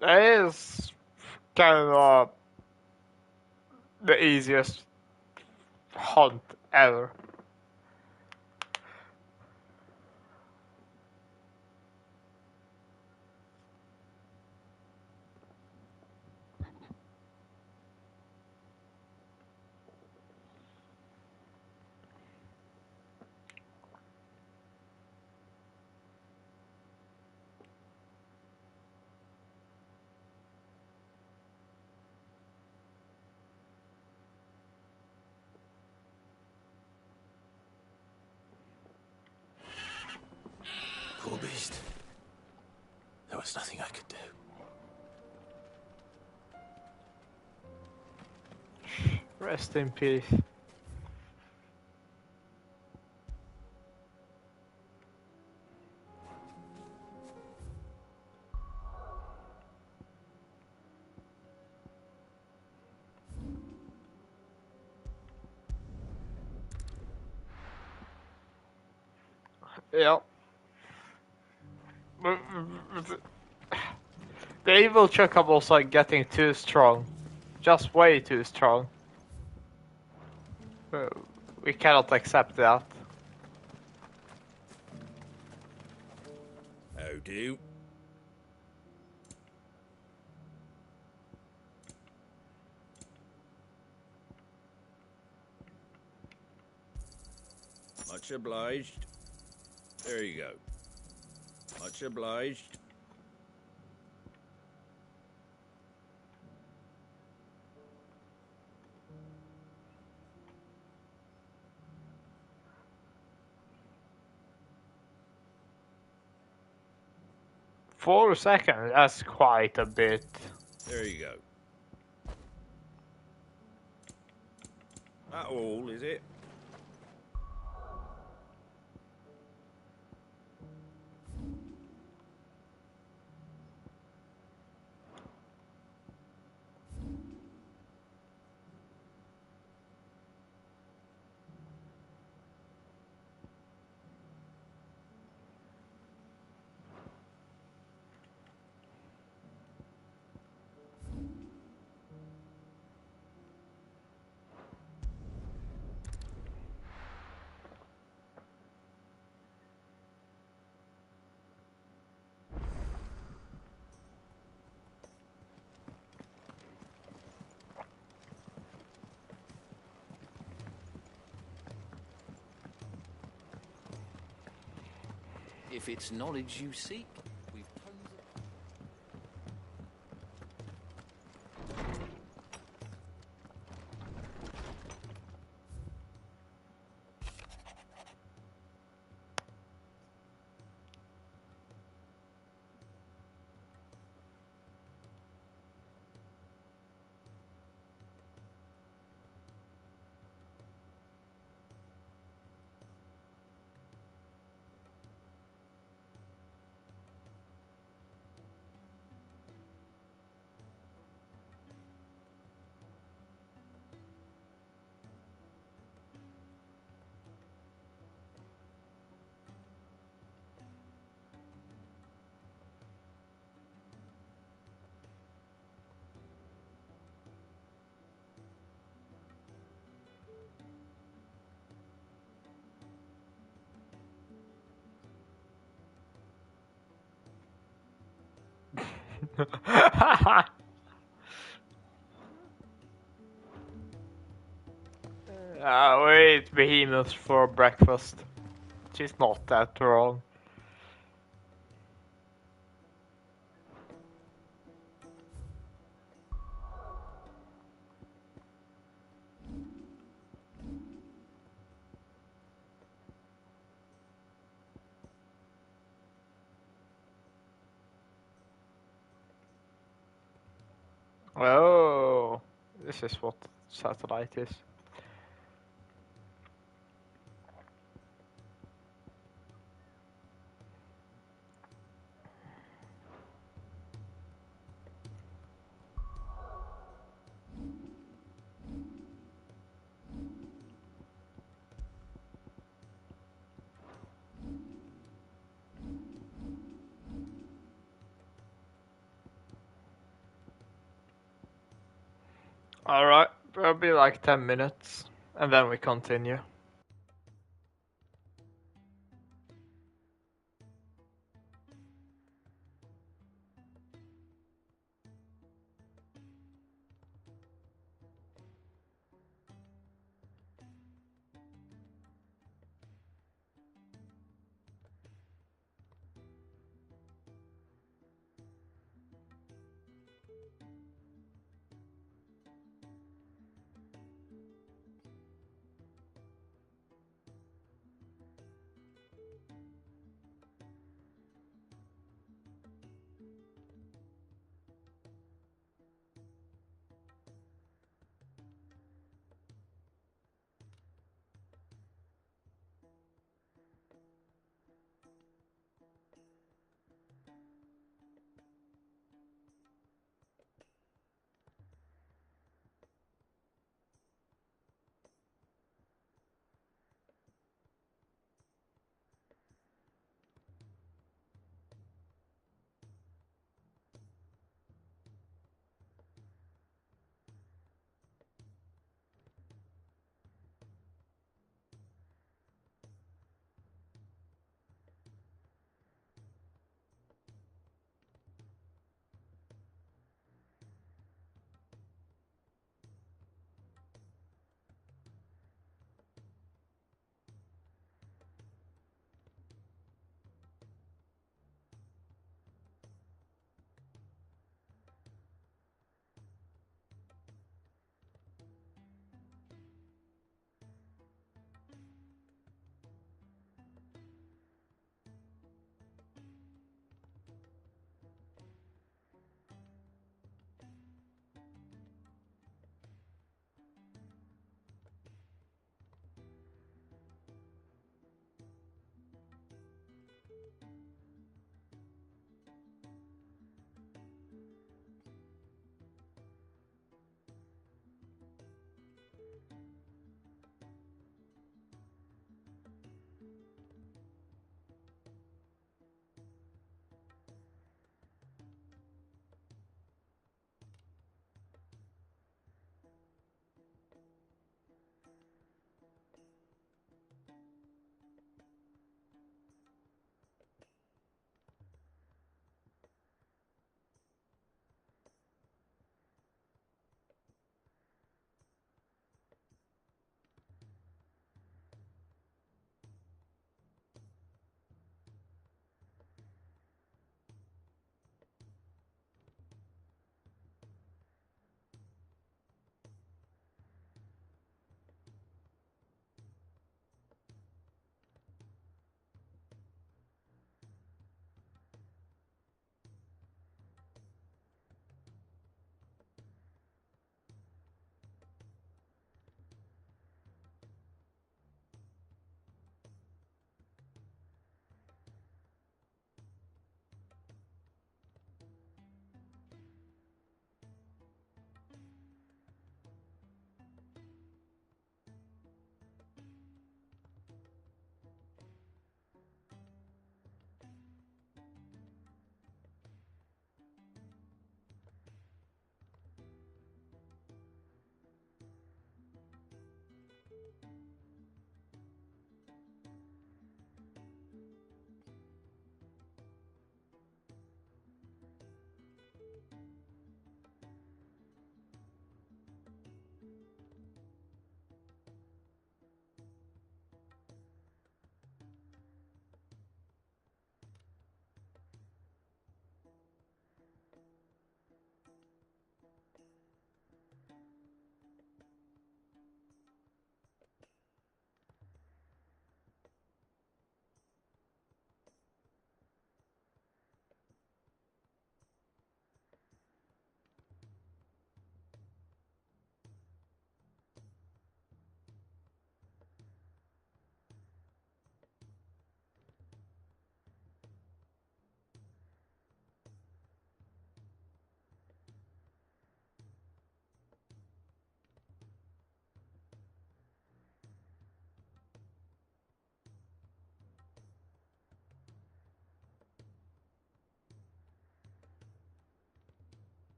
Speaker 1: That is kind of the easiest hunt ever.
Speaker 10: Poor beast. There was nothing I could do.
Speaker 1: Rest in peace. Yeah. The evil chocobos are getting too strong. Just way too strong. We cannot accept that.
Speaker 14: How do? Much obliged. There you go. Much obliged.
Speaker 1: For a second, that's quite a bit.
Speaker 14: There you go. That all, is it?
Speaker 11: If it's knowledge you seek, we've tons of...
Speaker 1: We eat behemoths for breakfast. She's not that wrong. Oh, this is what satellite is. Alright, probably like 10 minutes, and then we continue.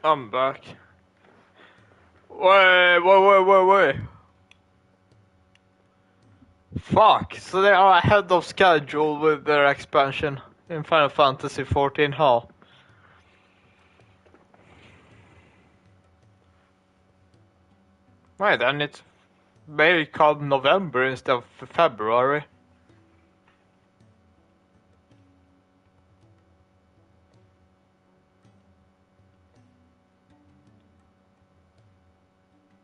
Speaker 1: I'm back. Wait. Fuck, so they are ahead of schedule with their expansion in Final Fantasy 14, huh? Right, then it may come November instead of February.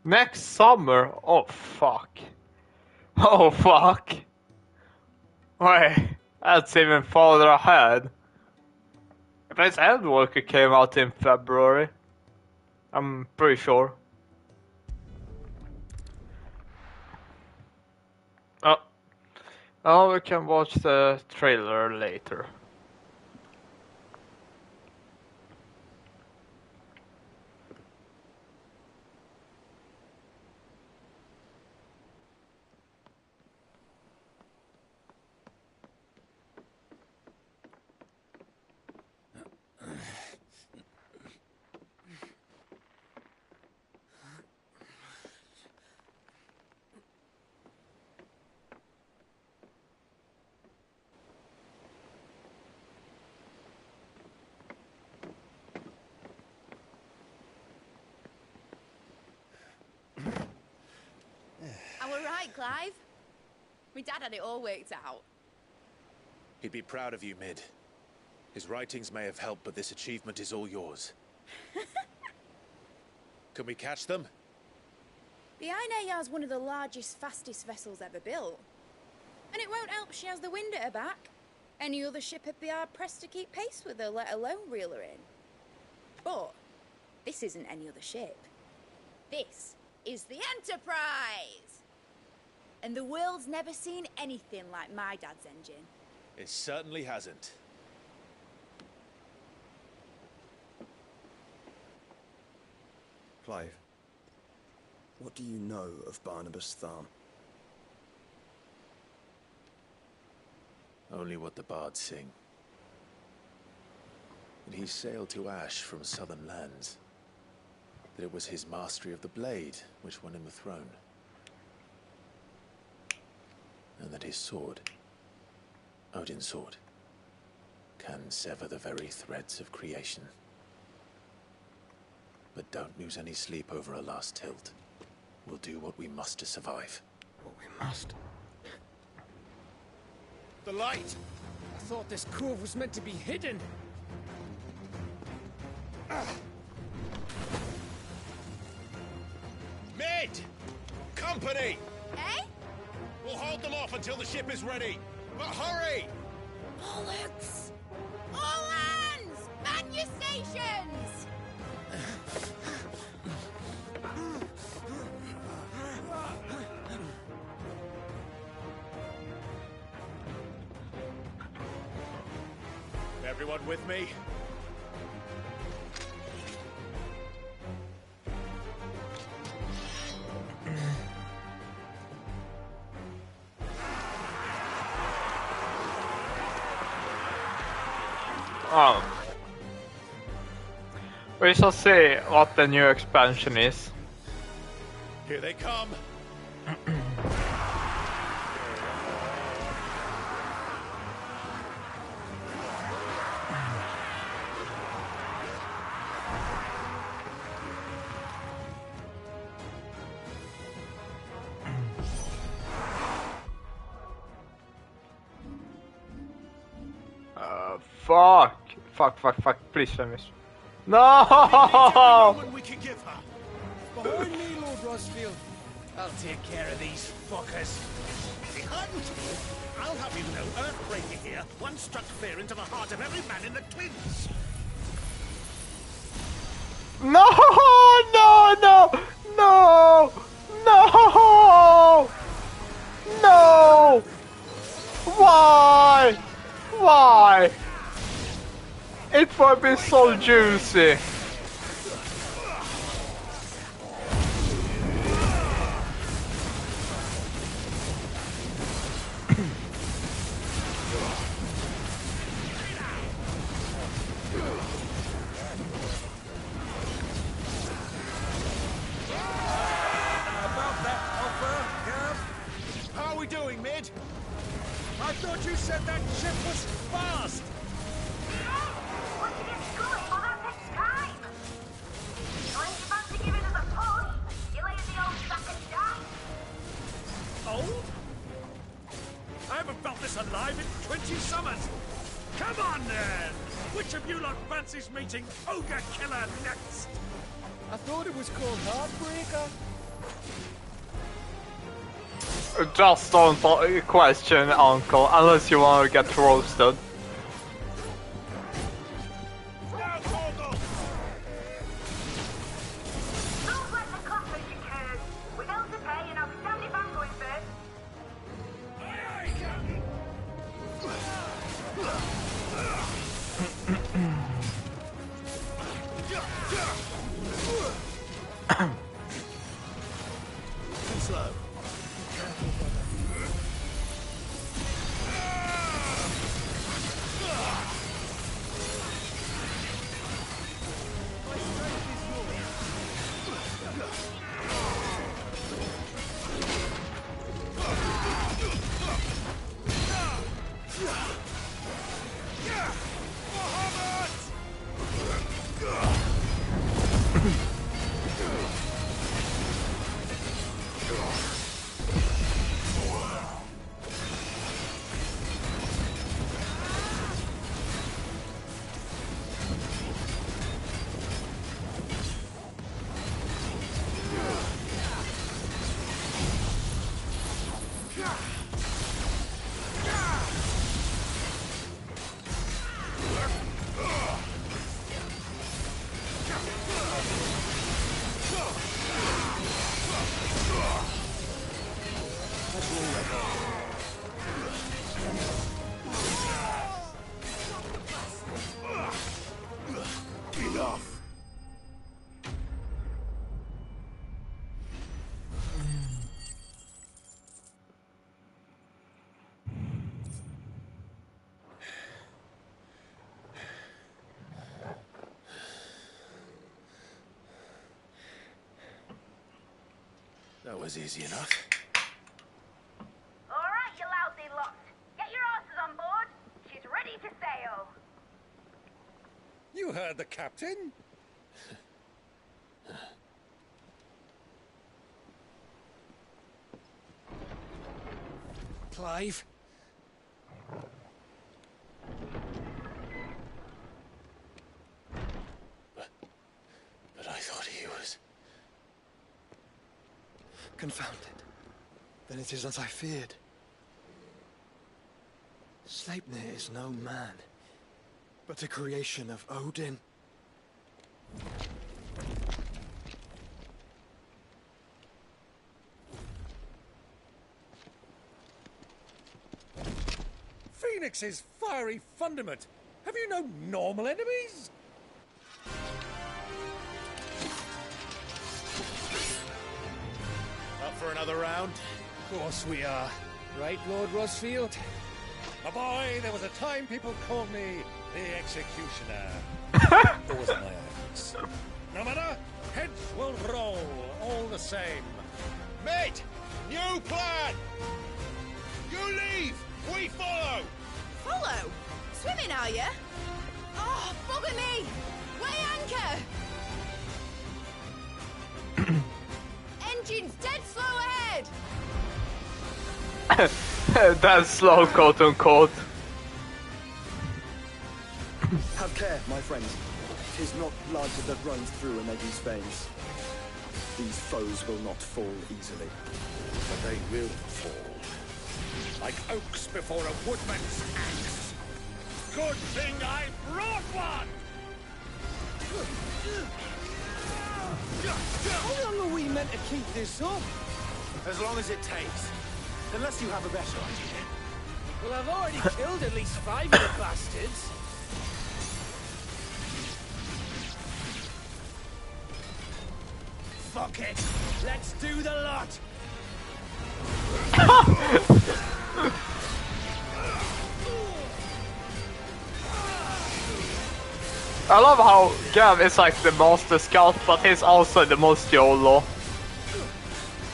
Speaker 1: Next summer? Oh fuck. Oh fuck. Wait, that's even farther ahead. If it's Endwalker came out in February, I'm pretty sure. Oh, we can watch the trailer later.
Speaker 3: I were right, Clive. My dad had it all worked out.
Speaker 2: He'd be proud of you, Mid. His writings may have helped, but this achievement is all yours. Can we catch them?
Speaker 3: The Ainayar's one of the largest, fastest vessels ever built. And it won't help she has the wind at her back. Any other ship would be hard-pressed to keep pace with her, let alone reel her in. But this isn't any other ship. This is the Enterprise! And the world's never seen anything like my dad's engine.
Speaker 2: It certainly hasn't.
Speaker 5: Clive, what do you know of Barnabas Tharm?
Speaker 2: Only what the bards sing. That he sailed to Ash from southern lands. That it was his mastery of the blade which won him the throne. And that his sword, Odin's sword, can sever the very threads of creation. But don't lose any sleep over a last tilt. We'll do what we must to survive.
Speaker 23: What we must?
Speaker 2: The light!
Speaker 4: I thought this cove was meant to be hidden.
Speaker 2: Mid! Company!
Speaker 3: Eh?
Speaker 2: We'll hold them off until the ship is ready. But hurry!
Speaker 3: Bollocks! All hands! Man your stations!
Speaker 2: Everyone with me?
Speaker 1: We shall see what the new expansion is.
Speaker 2: Here they come.
Speaker 1: Fuck, please let me. No!
Speaker 2: We can give her.
Speaker 4: Behind me, Lord Rosfield. I'll take care of these fuckers.
Speaker 7: Behind you? I'll have you know, Earthbreaker here once struck fear into the heart of every man in the Twins.
Speaker 1: No! Why? It would be so juicy.
Speaker 7: I thought you said that ship was fast!
Speaker 16: Once it gets going, well, that takes time. Unless you fancy giving us a push, you lay in the old sack and die.
Speaker 7: Old? I haven't felt this alive in 20 summers! Come on, then! Which of you lot fancies meeting Ogre Killer next?
Speaker 4: I thought it was called Heartbreaker.
Speaker 1: Just don't question, Uncle, unless you want to get roasted.
Speaker 16: Don't let the clappers you curse. We're down to pay and I'll be damned if I'm going first.
Speaker 2: Too slow.
Speaker 12: Enough.
Speaker 2: That was easy enough.
Speaker 16: All right, you lousy lot. Get your asses on board. She's ready to sail.
Speaker 7: You heard the captain.
Speaker 4: Clive?
Speaker 2: But I thought he was...
Speaker 23: Confounded. Then it is as I feared. Sleipnir is no man, but a creation of Odin.
Speaker 7: Phoenix's fiery fundament. Have you no normal enemies?
Speaker 2: Up for another round?
Speaker 4: Of course we are. Right, Lord Rosfield?
Speaker 7: My boy, there was a time people called me the Executioner. Or was it my axe? No matter, heads will roll, all the same.
Speaker 19: Mate, new plan! You leave, we follow!
Speaker 3: Follow? Swimming, are you? Oh, bugger me! Weigh anchor! Engine's dead slow ahead!
Speaker 1: That's slow, quote unquote.
Speaker 23: Have care, my friends. 'Tis not blood that runs through a lady's veins. These foes will not fall easily.
Speaker 7: But they will fall. Like oaks before a woodman's axe. Good thing I brought one!
Speaker 4: How long are we meant to keep this up?
Speaker 5: As long as it takes. Unless you have a better idea.
Speaker 4: Well, I've already killed at least 5 of the bastards. Fuck it! Let's do the lot!
Speaker 1: I love how Gav is like the master scout, but he's also the most YOLO.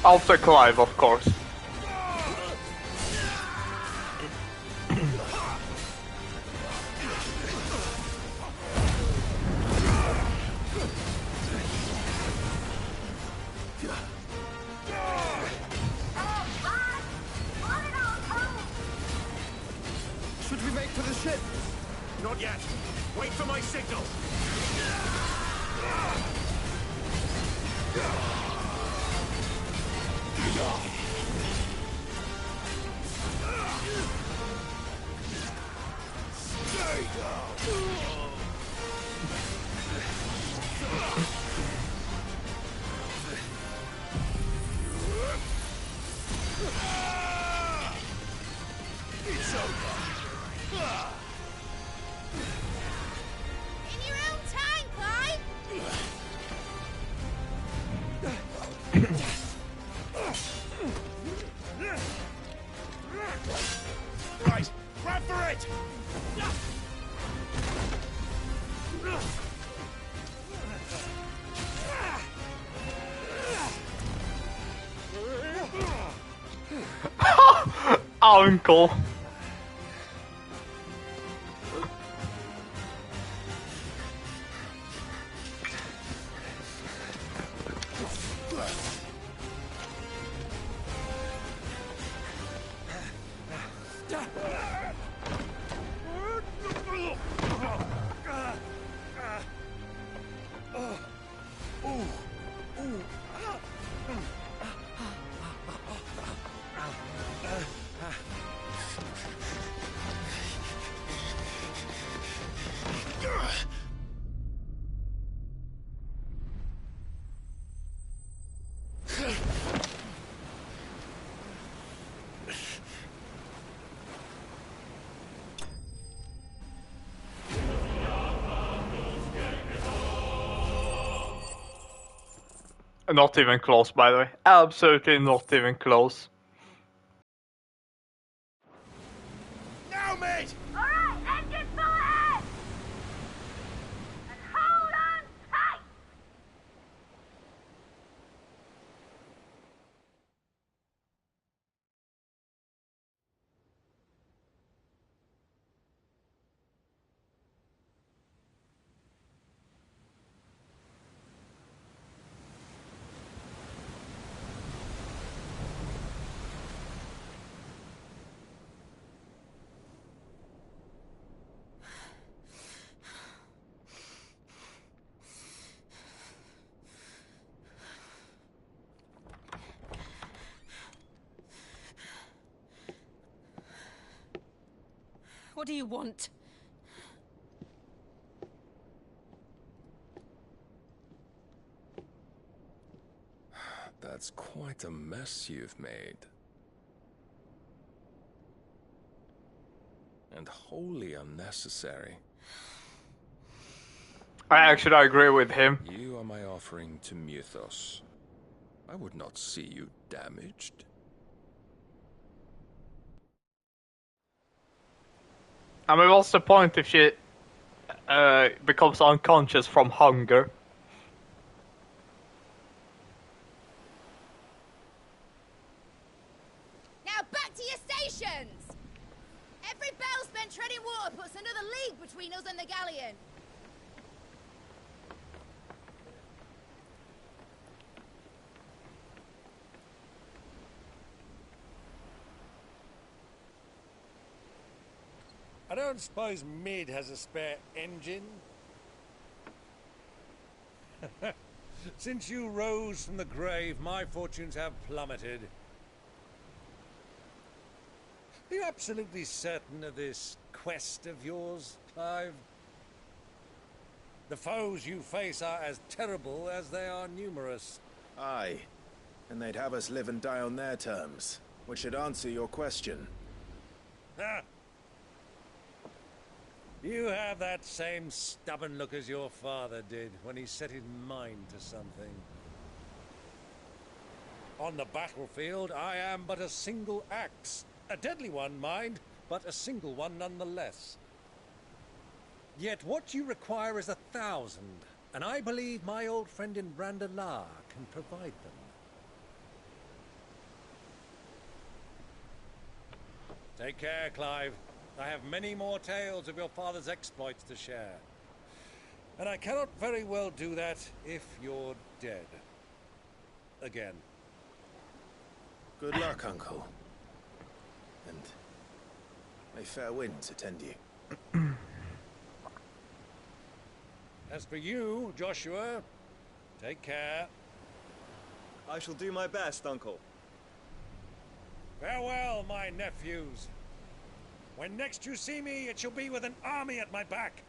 Speaker 1: After Clive, of course.
Speaker 23: Should we make for the ship?
Speaker 19: Not yet. Wait for my signal. Stay down. It's over.
Speaker 3: In your own time, Clive!
Speaker 19: Right, grab for it!
Speaker 1: Uncle. Not even close, by the way. Absolutely not even close.
Speaker 19: Now, mate!
Speaker 16: Alright, engine full ahead! And hold on tight!
Speaker 6: What do you want?
Speaker 14: That's quite a mess you've made. And wholly unnecessary.
Speaker 1: I actually agree with him.
Speaker 14: You are my offering to Mythos. I would not see you damaged.
Speaker 1: I mean, what's the point if she becomes unconscious from hunger?
Speaker 3: Now back to your stations! Every bell spent treading water puts another league between us and the galleon.
Speaker 7: I don't suppose Mid has a spare engine? Since you rose from the grave, my fortunes have plummeted. Are you absolutely certain of this quest of yours, Clive? The foes you face are as terrible as they are numerous.
Speaker 5: Aye. And they'd have us live and die on their terms, which should answer your question.
Speaker 7: Ha! You have that same stubborn look as your father did when he set his mind to something. On the battlefield, I am but a single axe. A deadly one, mind, but a single one nonetheless. Yet what you require is 1,000, and I believe my old friend in Brandalar can provide them. Take care, Clive. I have many more tales of your father's exploits to share. And I cannot very well do that if you're dead. Again.
Speaker 5: Good luck, Uncle. And
Speaker 10: May fair winds attend you.
Speaker 7: As for you, Joshua, take care.
Speaker 13: I shall do my best, Uncle.
Speaker 7: Farewell, my nephews. When next you see me, it shall be with an army at my back.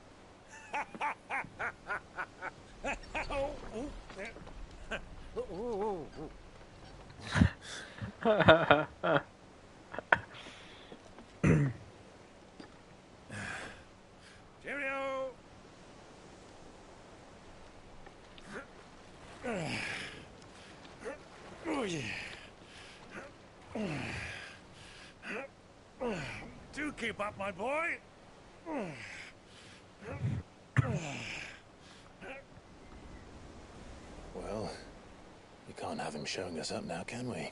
Speaker 7: Cheerio! Oh, yeah. Do keep up, my boy.
Speaker 10: Well, you can't have him showing us up now, can we?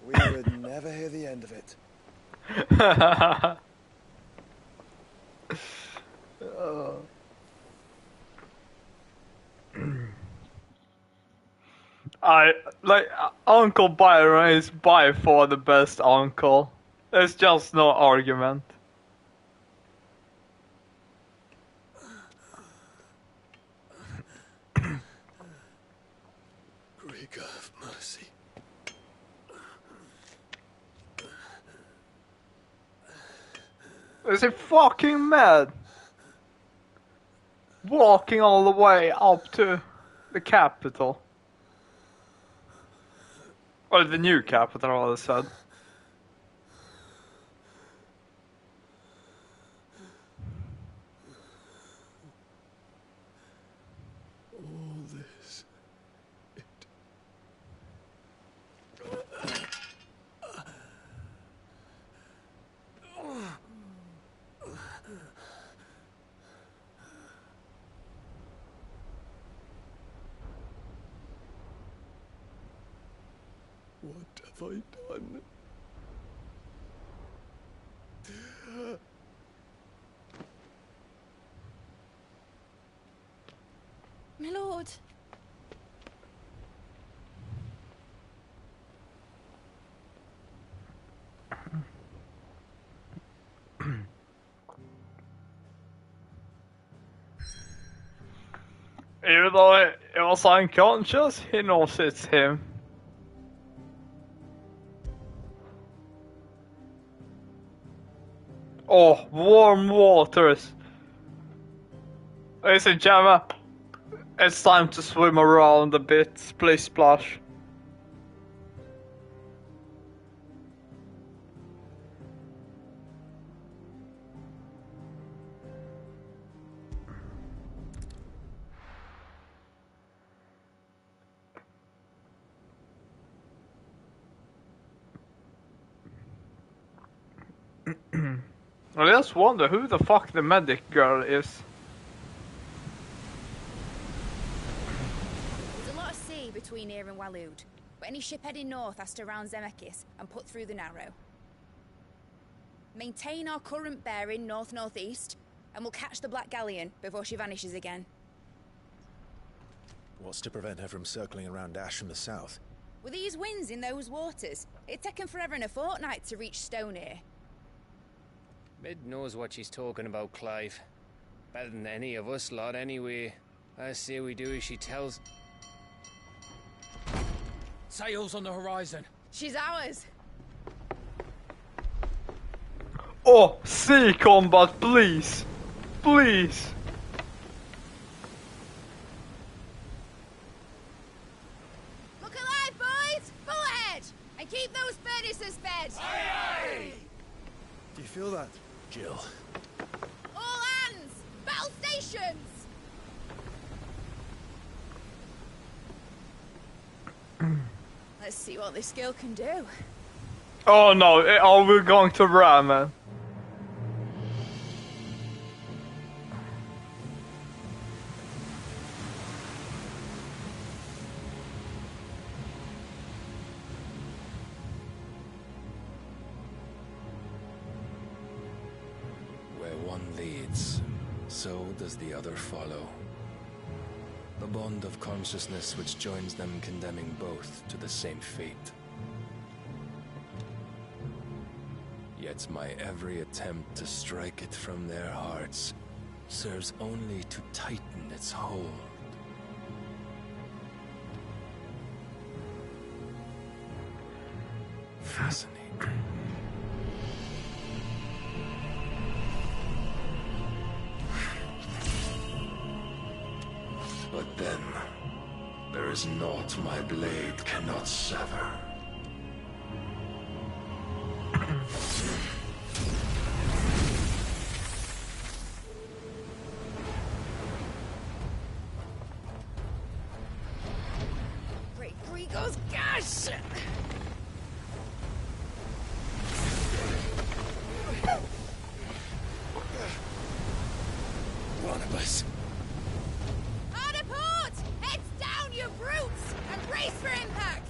Speaker 9: We would never hear the end of it.
Speaker 1: I like Uncle Byron is by far the best uncle. There's just no argument.
Speaker 12: Greek of mercy.
Speaker 1: Is he fucking mad? Walking all the way up to the capital. Or the new capital, all I said.
Speaker 12: All this. What have I done?
Speaker 3: My lord.
Speaker 1: Even though it was unconscious, he knows it's him. Oh, warm waters. Ladies and gentlemen, it's time to swim around a bit. Splish splash. I just wonder who the fuck the medic girl is.
Speaker 3: There's a lot of sea between here and Waloed, but any ship heading north has to round Zemeckis and put through the Narrow. Maintain our current bearing north-northeast, and we'll catch the Black Galleon before she vanishes again.
Speaker 10: What's to prevent her from circling around Ash from the south?
Speaker 3: With these winds in those waters, it'd taken forever and a fortnight to reach Stonehenge.
Speaker 11: Mid knows what she's talking about, Clive. Better than any of us lot, anyway. I say we do as she tells.
Speaker 4: Sails on the horizon.
Speaker 3: She's ours.
Speaker 1: Oh, sea combat, please. Please.
Speaker 3: Look alive, boys! Full ahead! And keep those furnaces fed!
Speaker 9: Aye, aye! Do you feel that?
Speaker 10: Jill.
Speaker 3: All hands! Battle stations! Let's see what this girl can do.
Speaker 1: Oh no, are we going to ram it?
Speaker 14: Where one leads, so does the other follow. The bond of consciousness which joins them condemning both to the same fate. Yet Yet my every attempt to strike it from their hearts serves only to tighten its hold. Fascinating. But then, there is naught my blade cannot sever.
Speaker 15: Great Grigor's gas!
Speaker 14: Barnabas.
Speaker 3: Hard a port! Heads down, you brutes! And brace for impact!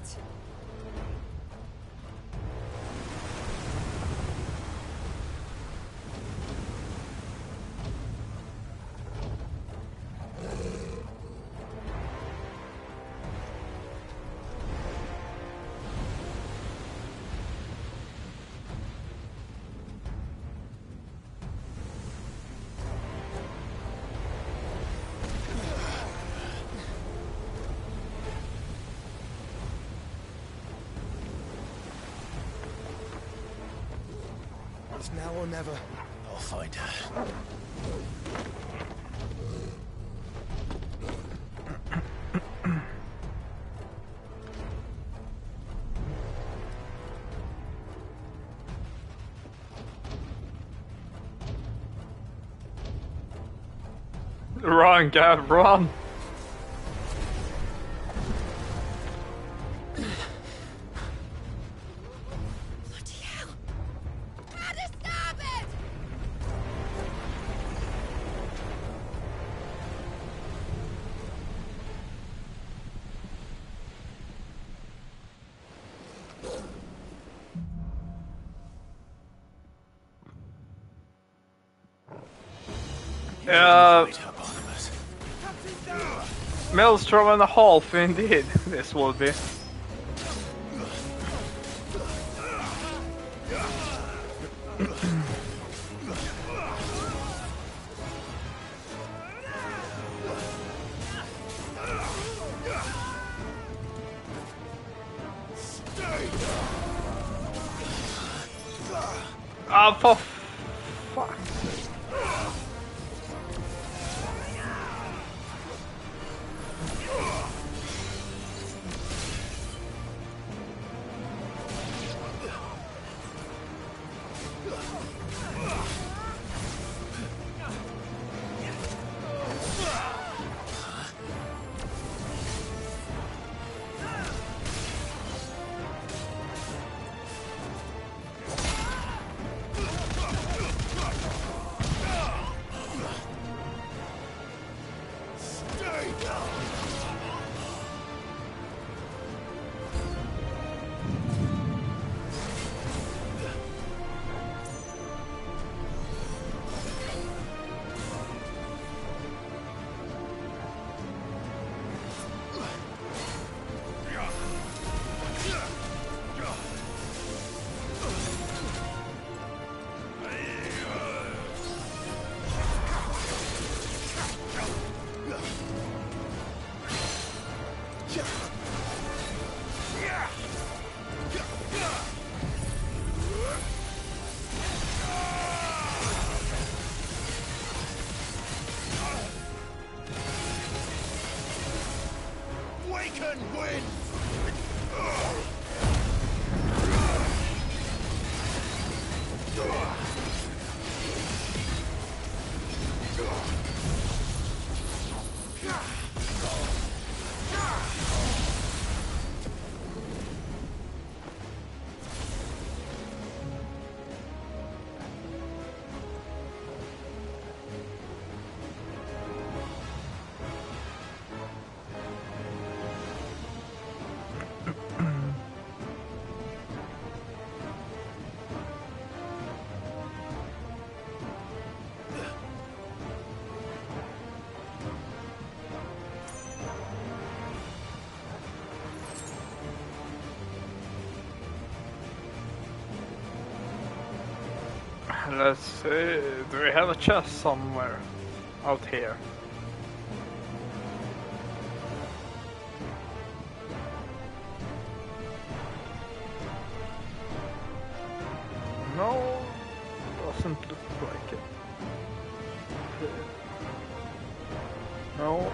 Speaker 9: It's now or never.
Speaker 2: I'll find her.
Speaker 1: Run, Gav, run! Maelstrom and a half, indeed. This will be. Oh, for fuck. Let's see. Do we have a chest somewhere out here? No, doesn't look like it. No.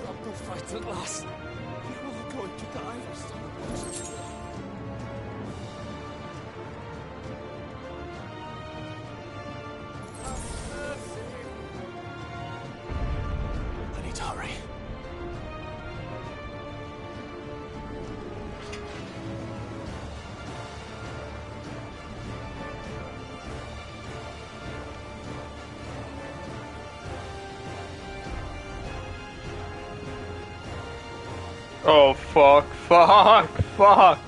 Speaker 23: Proper fight at last. You're all going to die or something.
Speaker 10: I need to hurry.
Speaker 1: Oh fuck, fuck, fuck.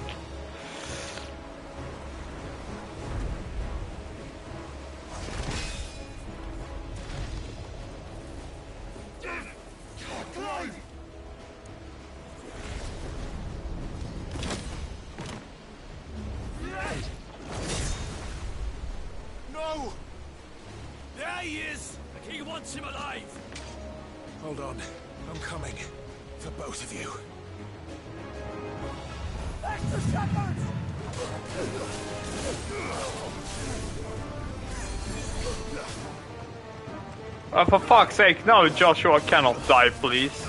Speaker 19: No! There he is! The king wants him alive!
Speaker 10: Hold on. I'm coming. For both of you.
Speaker 19: Extra shepherds!
Speaker 1: For fuck's sake, no, Joshua cannot die, please.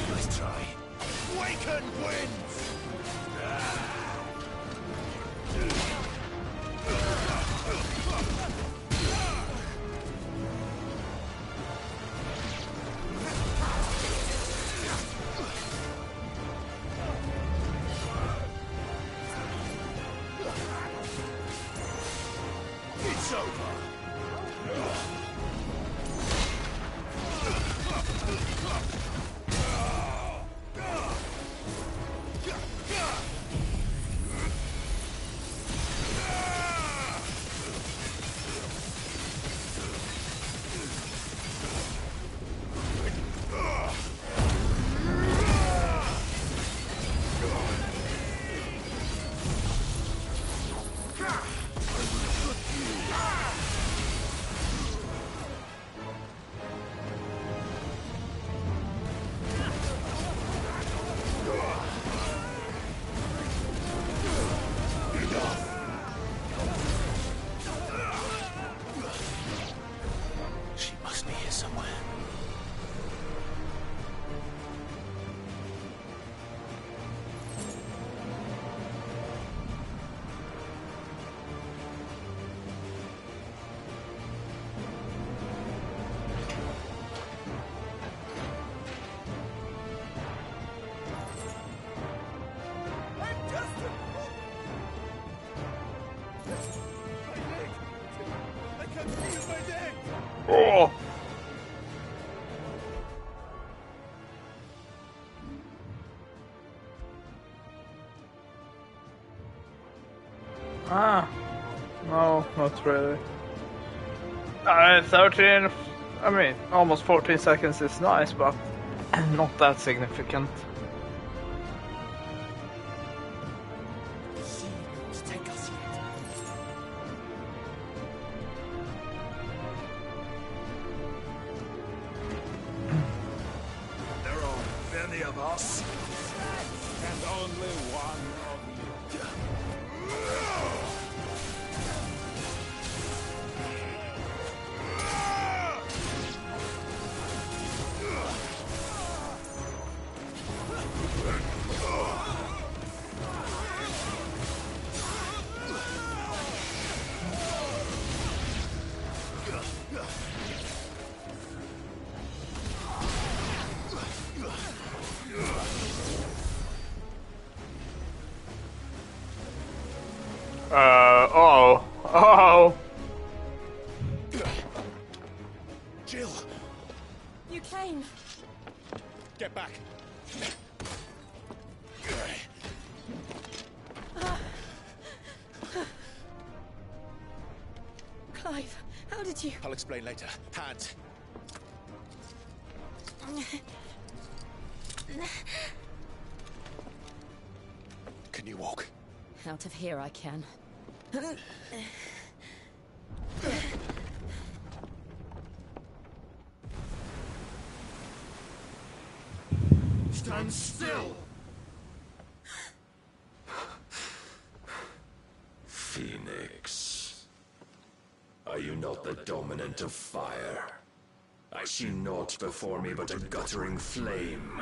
Speaker 10: Nice try.
Speaker 19: Waken winds! It's over!
Speaker 10: She must be here somewhere.
Speaker 1: Oh. Ah, no, not really. 13, I mean, almost 14 seconds is nice, but not that significant.
Speaker 19: They're on. They're
Speaker 7: us. And only one of you.
Speaker 1: Oh.
Speaker 7: Jill!
Speaker 8: You came.
Speaker 7: Get back.
Speaker 8: Clive, how did you...
Speaker 7: I'll explain later. Hands. Can you walk?
Speaker 6: Out of here I can.
Speaker 9: Stand still!
Speaker 14: Phoenix. Are you not the dominant of fire? I see naught before me but a guttering flame.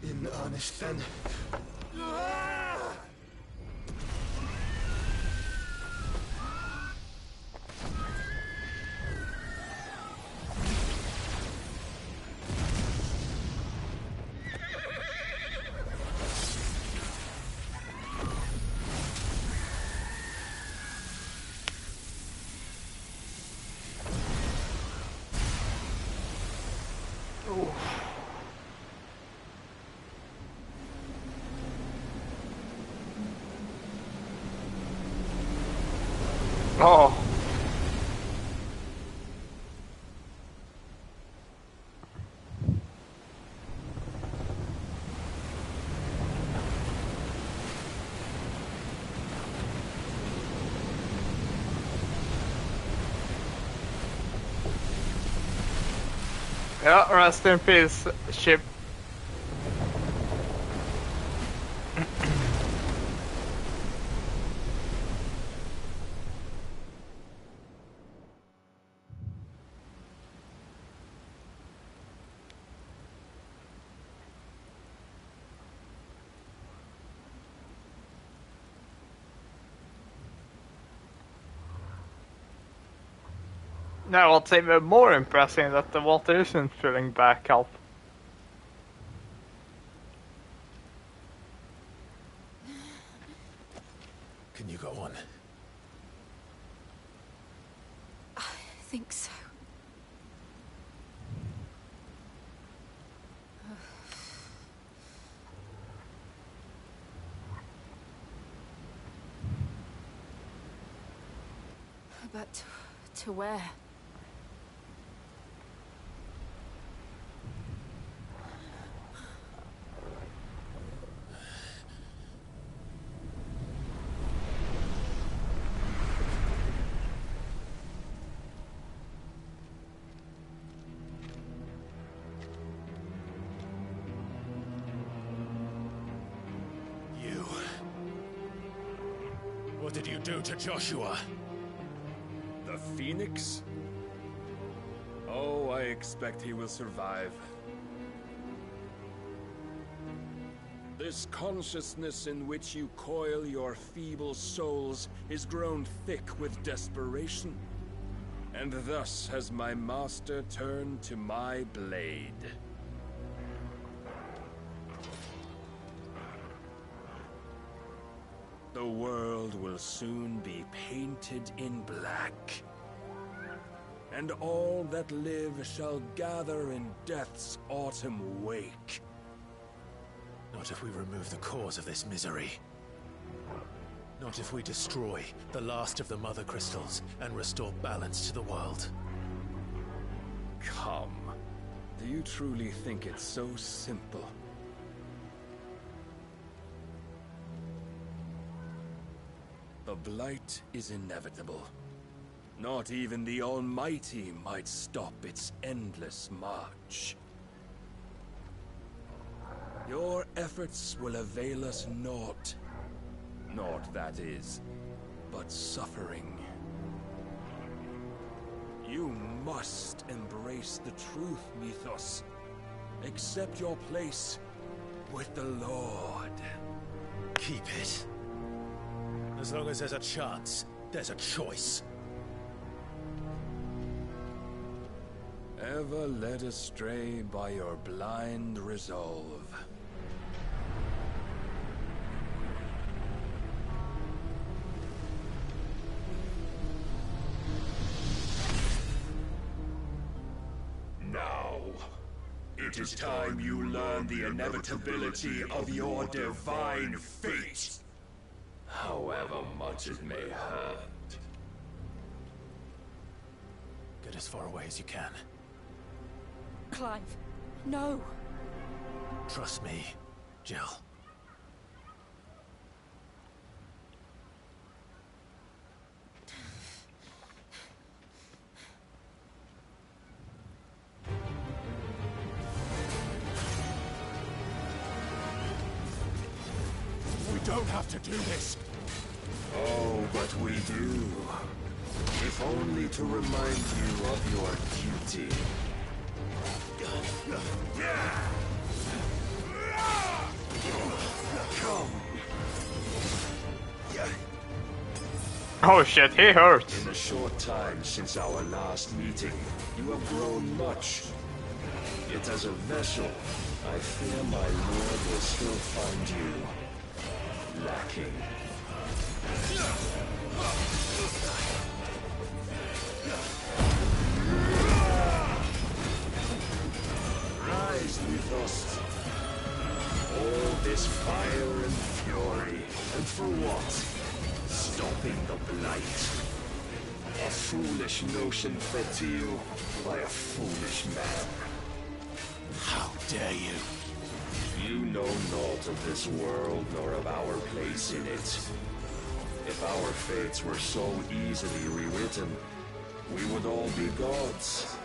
Speaker 9: In earnest, then.
Speaker 1: Oh. Yeah, rest in peace, ship. Now what's even more impressive that the water isn't filling back up.
Speaker 10: Can you go on?
Speaker 6: I think so. But to where?
Speaker 7: What did you do to Joshua?
Speaker 14: The Phoenix? Oh, I expect he will survive. This consciousness in which you coil your feeble souls is grown thick with desperation. And thus has my master turned to my blade. The world will soon be painted in black. And all that live shall gather in death's autumn wake.
Speaker 10: Not if we remove the cause of this misery. Not if we destroy the last of the Mother Crystals and restore balance to the world.
Speaker 14: Come. Do you truly think it's so simple? The Blight is inevitable. Not even the Almighty might stop its endless march. Your efforts will avail us naught. Naught, that is, but suffering. You must embrace the truth, Mythos. Accept your place with the Lord.
Speaker 10: Keep it. As long as there's a chance, there's a choice.
Speaker 14: Ever led astray by your blind resolve.
Speaker 18: Now, it is time you learn the inevitability of your divine fate, however much it may hurt.
Speaker 10: Get as far away as you can.
Speaker 6: Clive, no.
Speaker 10: Trust me, Jill.
Speaker 18: We don't have to do this. Oh, but we do. If only to remind you of your duty. Come.
Speaker 1: Oh shit, he hurt.
Speaker 18: In the short time since our last meeting, you have grown much. Yet as a vessel, I fear my lord will still find you lacking. Rise, Mythos. All this fire and fury, and for what? Stopping the Blight. A foolish notion fed to you by a foolish man.
Speaker 10: How dare you?
Speaker 18: You know naught of this world nor of our place in it. If our fates were so easily rewritten, we would all be gods.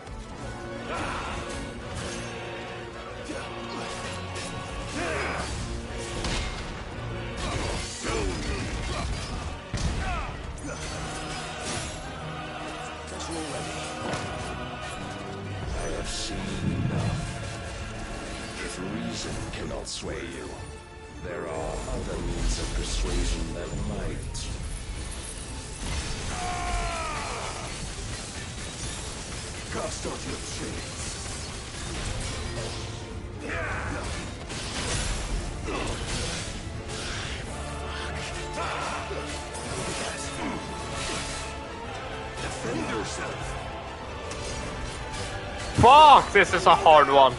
Speaker 18: I have seen enough. If reason cannot sway you, there are other means of persuasion that might. Cast off your chains. Defend yourself.
Speaker 1: Fuck, this is a hard one.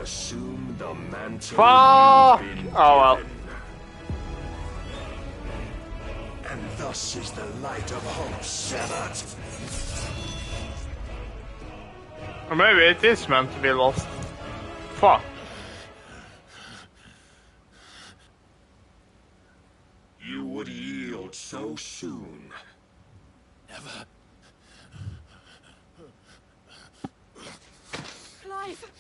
Speaker 18: Assume the mantle.
Speaker 1: Fuck! Oh well.
Speaker 18: And thus is the light of hope severed.
Speaker 1: Or maybe it is meant to be lost. Fuck.
Speaker 18: You would yield so soon.
Speaker 12: Never.
Speaker 6: Clive!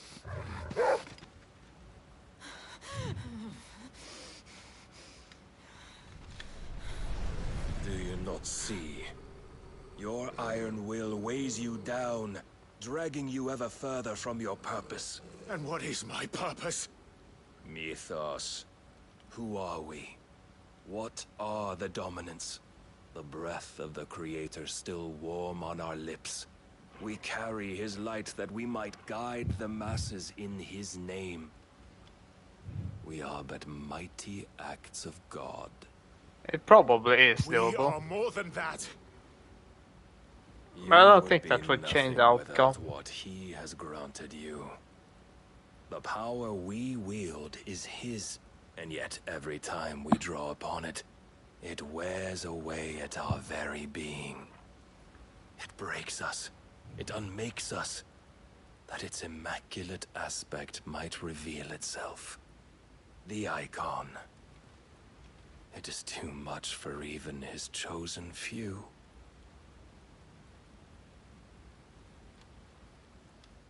Speaker 14: Do you not see? Your iron will weighs you down, dragging you ever further from your purpose.
Speaker 12: And what is my purpose?
Speaker 14: Mythos.
Speaker 20: Who are we? What are the dominants? The breath of the Creator still warm on our lips. We carry his light that we might guide the masses in his name. We are but mighty acts of God.
Speaker 1: It probably is
Speaker 2: We
Speaker 1: doable.
Speaker 2: are more than that.
Speaker 1: But I don't
Speaker 20: would
Speaker 1: think
Speaker 20: be
Speaker 1: that would change the
Speaker 20: nothing
Speaker 1: outcome.
Speaker 20: without what he has granted you. The power we wield is his, and yet every time we draw upon it, it wears away at our very being. It breaks us. It unmakes us, that its immaculate aspect might reveal itself. The icon. It is too much for even his chosen few.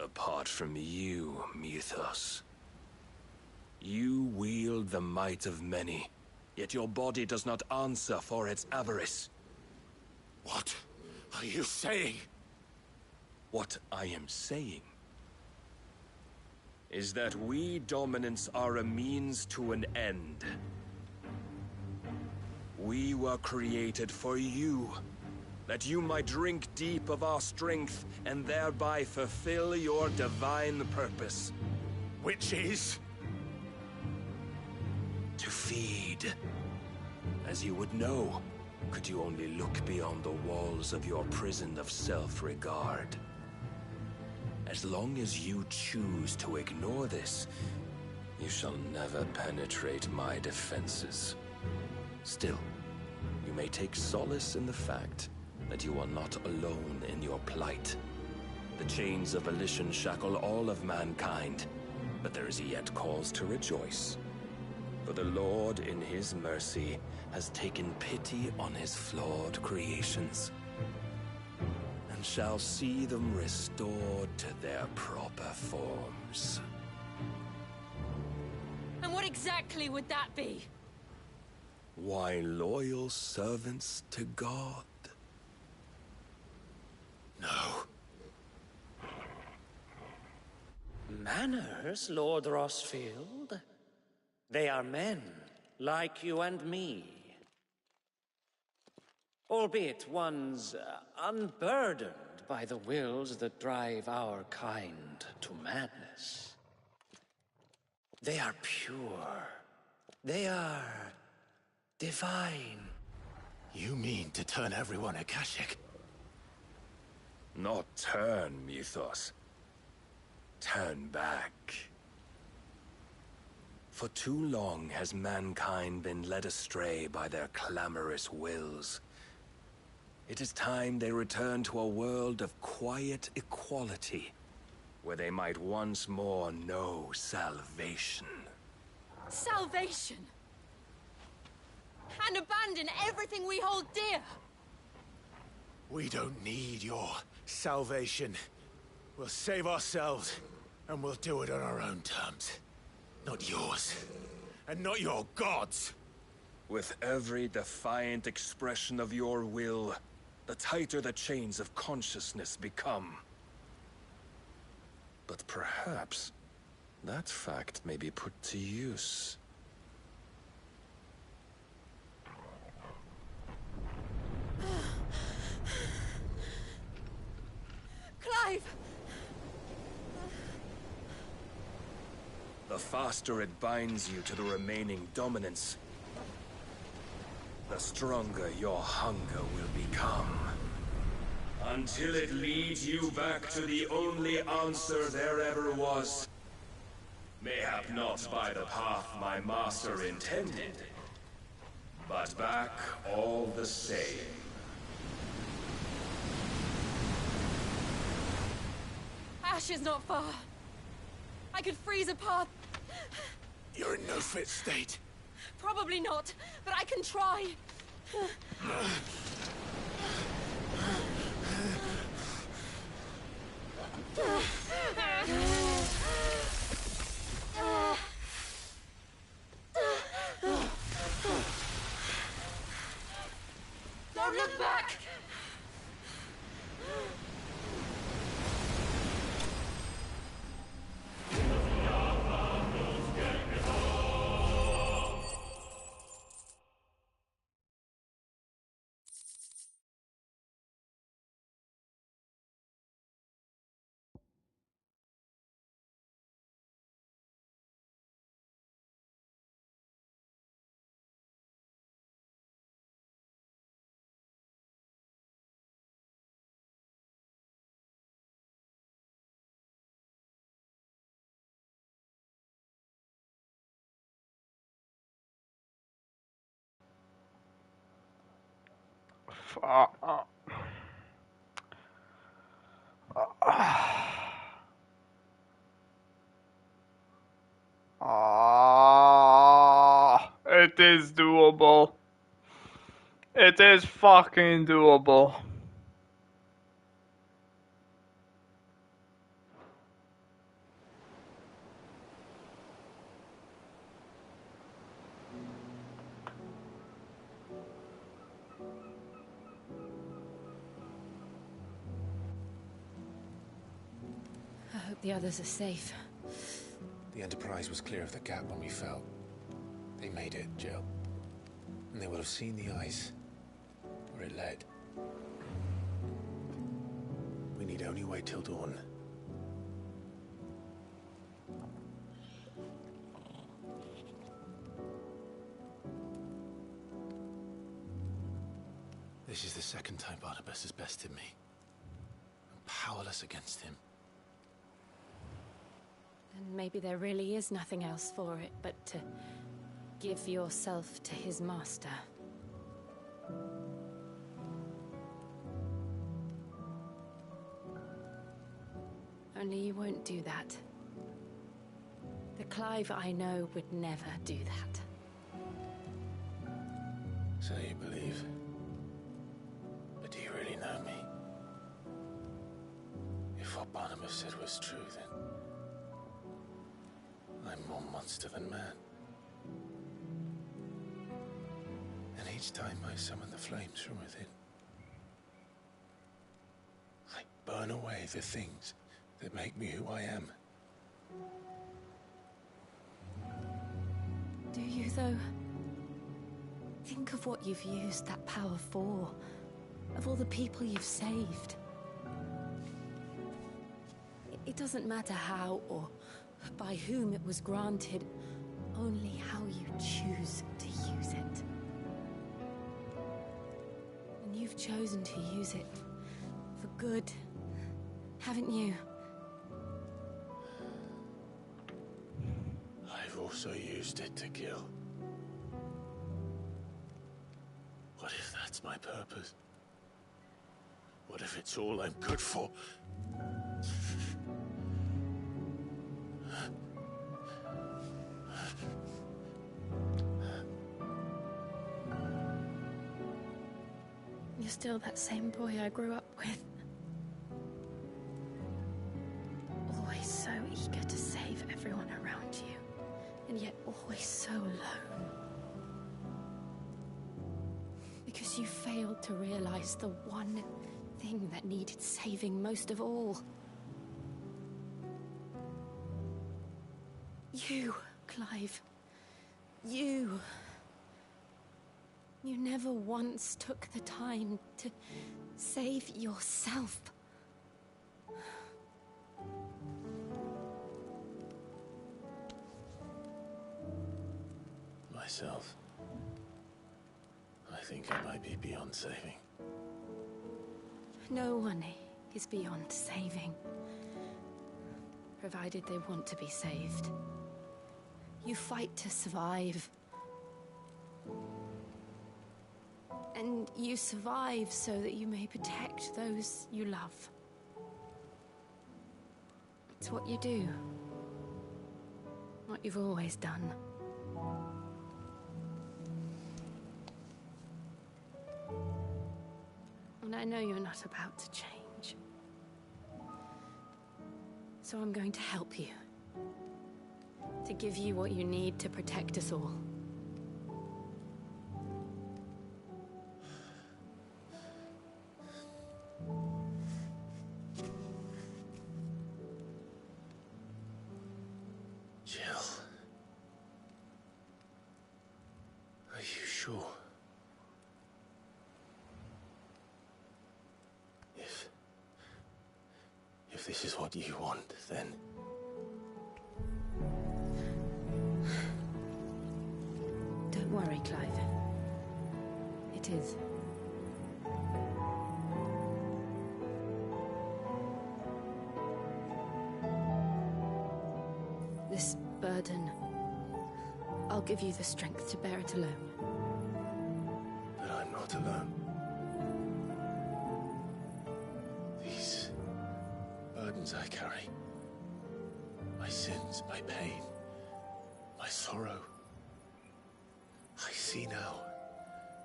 Speaker 20: Apart from you, Mythos, you wield the might of many, yet your body does not answer for its avarice.
Speaker 2: What are you saying?
Speaker 20: What I am saying is that we dominants are a means to an end. We were created for you, that you might drink deep of our strength and thereby fulfill your divine purpose.
Speaker 2: Which is?
Speaker 20: To feed. As you would know, could you only look beyond the walls of your prison of self-regard. As long as you choose to ignore this, you shall never penetrate my defenses. Still, you may take solace in the fact that you are not alone in your plight. The chains of volition shackle all of mankind, but there is yet cause to rejoice. For the Lord, in his mercy, has taken pity on his flawed creations, and shall see them restored to their proper forms.
Speaker 6: And what exactly would that be?
Speaker 20: Why, loyal servants to God.
Speaker 2: No.
Speaker 21: Manners, Lord Rossfield? They are men, like you and me. Albeit ones unburdened by the wills that drive our kind to madness. They are pure. They are divine.
Speaker 2: You mean to turn everyone Akashic?
Speaker 20: Not turn, Mythos. Turn back. For too long has mankind been led astray by their clamorous wills. It is time they return to a world of quiet equality, where they might once more know salvation.
Speaker 6: Salvation? And abandon everything we hold dear?
Speaker 2: We don't need your salvation. We'll save ourselves, and we'll do it on our own terms. Not yours, and not your gods.
Speaker 20: With every defiant expression of your will, the tighter the chains of consciousness become. But perhaps that fact may be put to use.
Speaker 6: Clive!
Speaker 20: The faster it binds you to the remaining dominance, the stronger your hunger will become. Until it leads you back to the only answer there ever was. Mayhap not by the path my master intended, but back all the same.
Speaker 6: Ash is not far. I could freeze a path.
Speaker 2: You're in no fit state.
Speaker 6: Probably not, but I can try. Don't look back!
Speaker 1: It is doable. It is fucking doable.
Speaker 16: I hope the others are safe.
Speaker 10: The Enterprise was clear of the gap when we fell. They made it, Jill. And they will have seen the ice where it led. We need only wait till dawn. This is the second time Barnabas has bested me. I'm powerless against him.
Speaker 16: And maybe there really is nothing else for it but to give yourself to his master. Only you won't do that. The Clive I know would never do that.
Speaker 10: So you believe? But do you really know me? If what Barnabas said was true, then I'm more monster than man. And each time I summon the flames from within, I burn away the things that make me who I am.
Speaker 16: Do you, though? Think of what you've used that power for. Of all the people you've saved. It doesn't matter how or by whom it was granted, only how you choose to use it. And you've chosen to use it for good, haven't you?
Speaker 10: I've also used it to kill. What if that's my purpose? What if it's all I'm good for?
Speaker 16: You're still that same boy I grew up with. Always so eager to save everyone around you, and yet always so alone. Because you failed to realize the one thing that needed saving most of all. You, Clive. You. You never once took the time to save yourself.
Speaker 10: Myself. I think I might be beyond saving.
Speaker 16: No one is beyond saving. Provided they want to be saved. You fight to survive. And you survive so that you may protect those you love. It's what you do. What you've always done. And I know you're not about to change. So I'm going to help you. To give you what you need to protect us all.
Speaker 10: Jill. Are you sure? If this is what you want, then...
Speaker 16: Don't worry, Clive. It is. This burden, I'll give you the strength to bear it alone.
Speaker 10: But I'm not alone. burdens I carry. My sins, my pain, my sorrow. I see now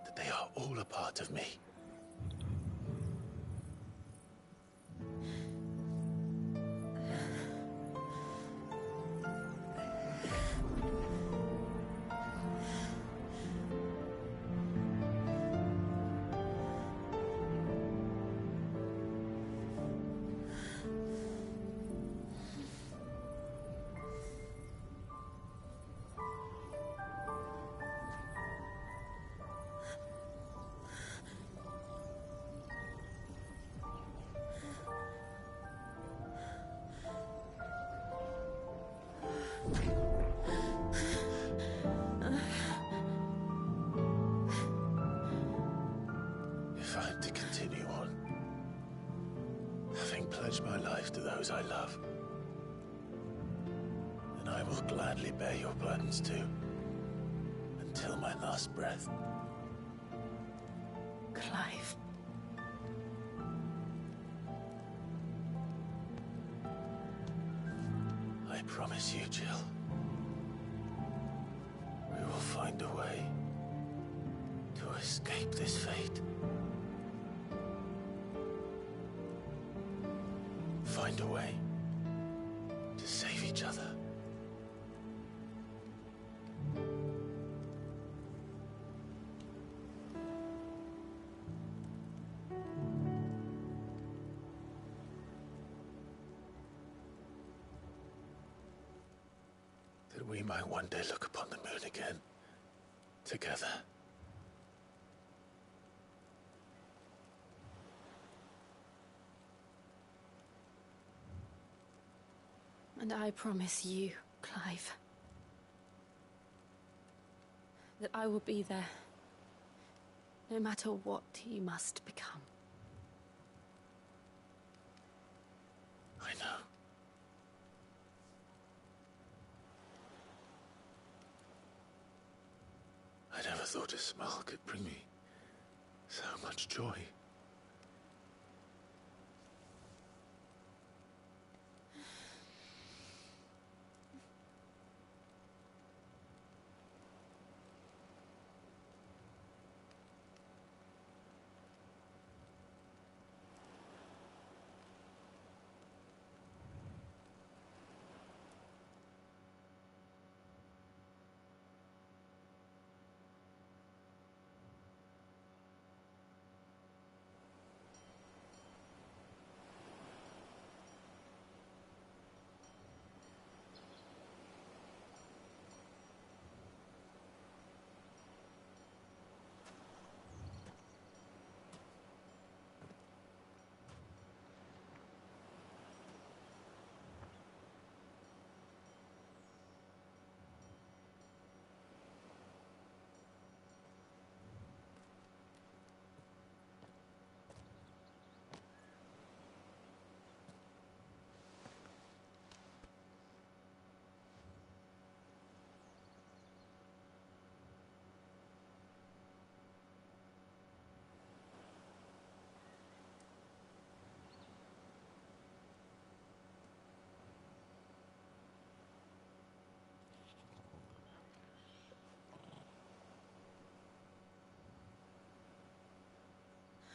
Speaker 10: that they are all a part of me. If I'm to continue on, having pledged my life to those I love, then I will gladly bear your burdens too, until my last breath.
Speaker 16: Clive.
Speaker 10: I promise you, Jill, we will find a way to escape this fate. Find a way to save each other. That we might one day look upon the moon again, together.
Speaker 16: And I promise you, Clive, that I will be there, no matter what you must become.
Speaker 10: I know. I never thought a smile could bring me so much joy.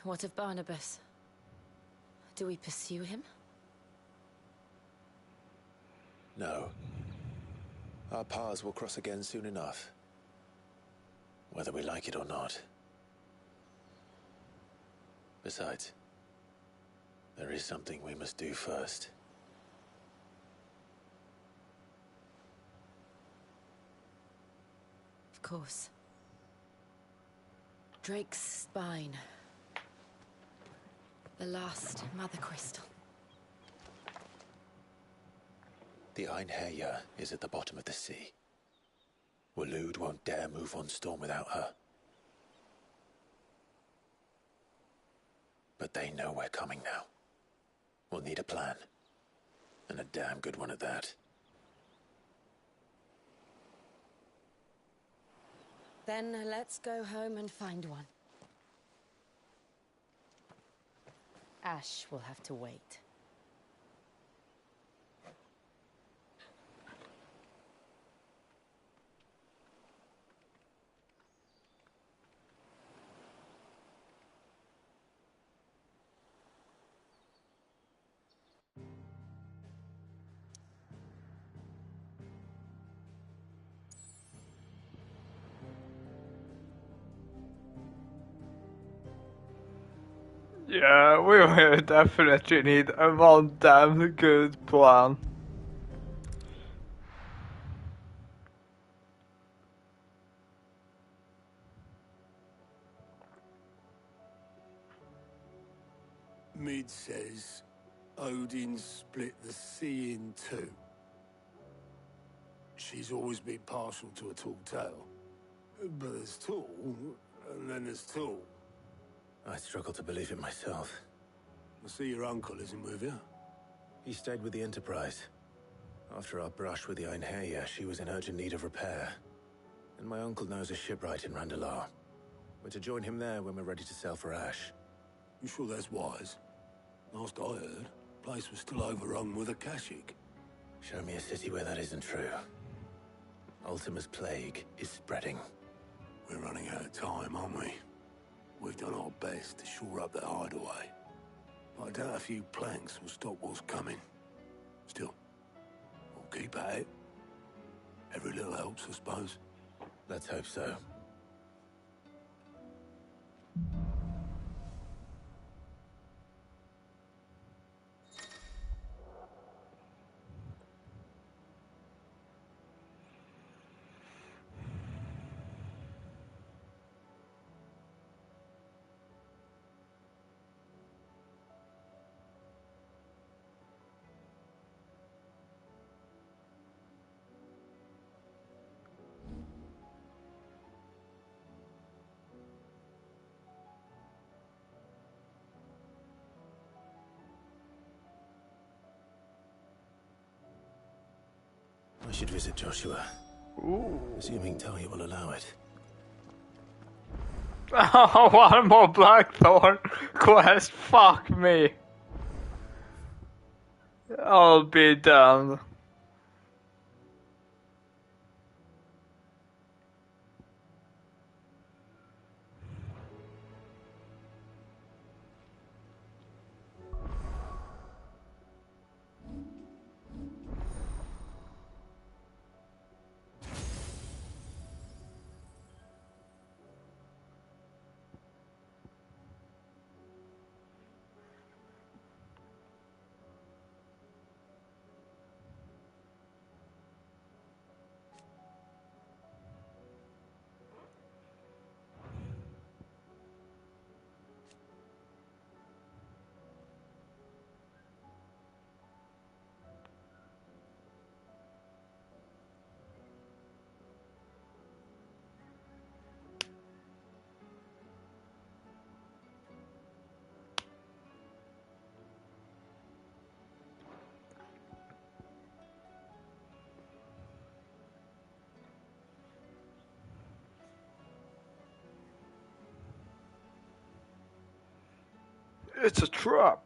Speaker 16: What of Barnabas? Do we pursue him?
Speaker 10: No. Our paths will cross again soon enough. Whether we like it or not. Besides, there is something we must do first.
Speaker 16: Of course. Drake's spine. The last Mother Crystal.
Speaker 10: The Einherjar is at the bottom of the sea. Waloed won't dare move on Storm without her. But they know we're coming now. We'll need a plan. And a damn good one at that.
Speaker 16: Then let's go home and find one. Ash will have to wait.
Speaker 1: Yeah, we will definitely need a one damn good plan.
Speaker 5: Mid says Odin split the sea in two. She's always been partial to a tall tale. But there's tall, and then there's tall.
Speaker 10: I struggle to believe it myself.
Speaker 5: I see your uncle isn't with you.
Speaker 10: He stayed with the Enterprise. After our brush with the Einherja, she was in urgent need of repair. And my uncle knows a shipwright in Randalar. We're to join him there when we're ready to sail for Ash.
Speaker 5: You sure that's wise? Last I heard, the place was still overrun with Akashic.
Speaker 10: Show me a city where that isn't true. Ultima's plague is spreading.
Speaker 5: We're running out of time, aren't we? We've done our best to shore up that hideaway. But I doubt a few planks will stop what's coming. Still, we'll keep at it. Every little helps, I suppose.
Speaker 10: Let's hope so. I should visit Joshua.
Speaker 1: Ooh.
Speaker 10: Assuming Talia will allow it.
Speaker 1: Oh, one more Blackthorn quest. Fuck me. I'll be damned. It's a trap.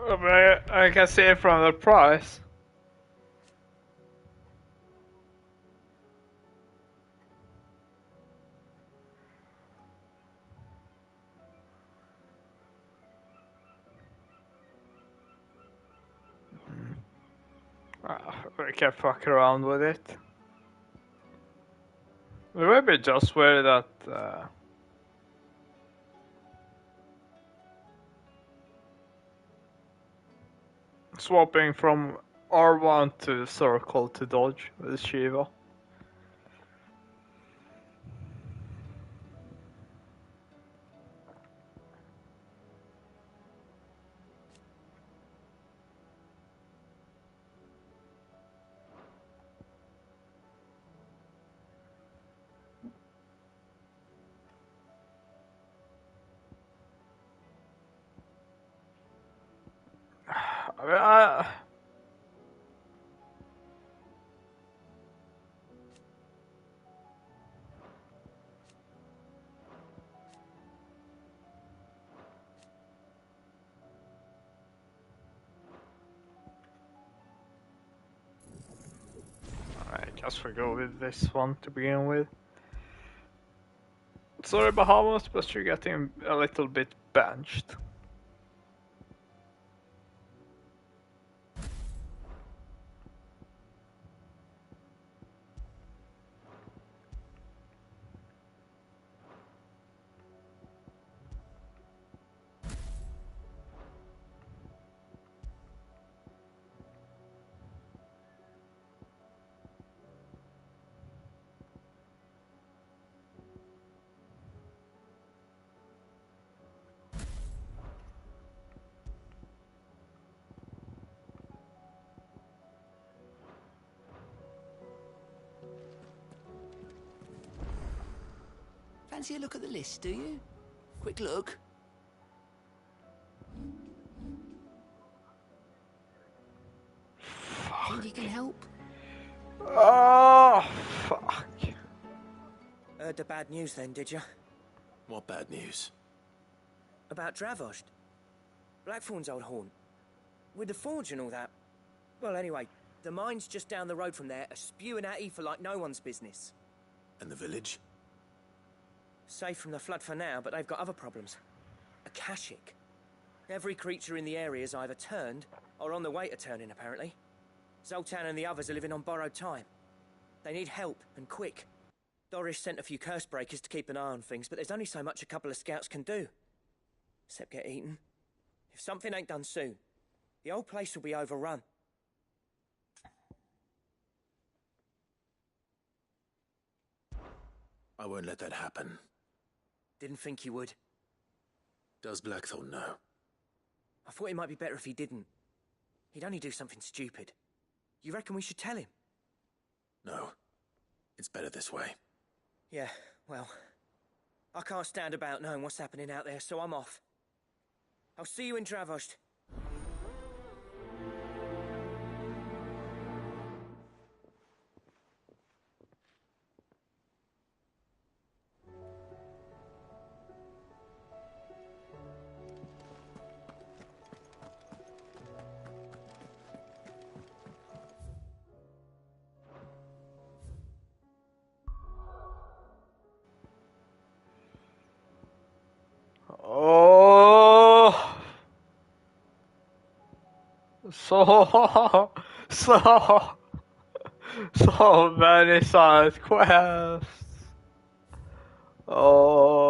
Speaker 1: But I can see it from the price. We can fuck around with it. Maybe just where that swapping from R1 to circle to dodge with Shiva. I mean, I guess we go with this one to begin with. Sorry Bahamas, but you're getting a little bit benched.
Speaker 13: Fancy a look at the list, do you? Quick look. Think you can help?
Speaker 1: Oh, fuck.
Speaker 15: Heard the bad news then, did you?
Speaker 10: What bad news?
Speaker 15: About Dravost. Blackthorn's old haunt. With the forge and all that. Well, anyway, the mines just down the road from there are spewing out ether like no one's business.
Speaker 10: And the village?
Speaker 15: Safe from the flood for now, but they've got other problems. Akashic. Every creature in the area is either turned or on the way to turning, apparently. Zoltan and the others are living on borrowed time. They need help, and quick. Doris sent a few curse breakers to keep an eye on things, but there's only so much a couple of scouts can do. Except get eaten. If something ain't done soon, the old place will be overrun.
Speaker 10: I won't let that happen.
Speaker 15: Didn't think you would.
Speaker 10: Does Blackthorn know?
Speaker 15: I thought it might be better if he didn't. He'd only do something stupid. You reckon we should tell him?
Speaker 10: No. It's better this way.
Speaker 15: Yeah, well, I can't stand about knowing what's happening out there, so I'm off. I'll see you in Dravost.
Speaker 1: Oh, so many side quests. Oh,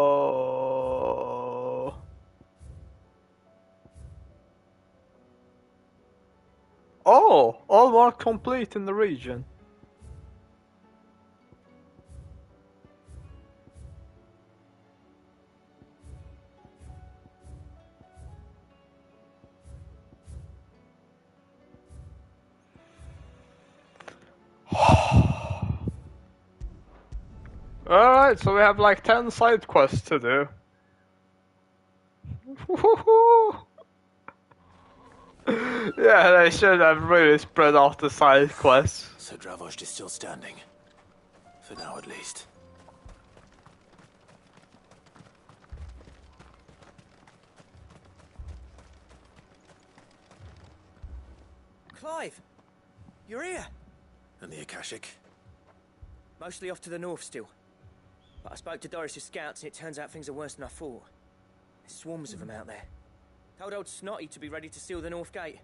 Speaker 1: all work complete in the region. Alright, so we have like 10 side quests to do. Yeah, they should have really spread out the side quests.
Speaker 10: So Dravost is still standing. For now, at least.
Speaker 15: Clive! You're here!
Speaker 10: And the Akashic?
Speaker 15: Mostly off to the north still. But I spoke to Doris' scouts and it turns out things are worse than I thought. There's swarms of them out there. Told old Snotty to be ready to seal the north gate.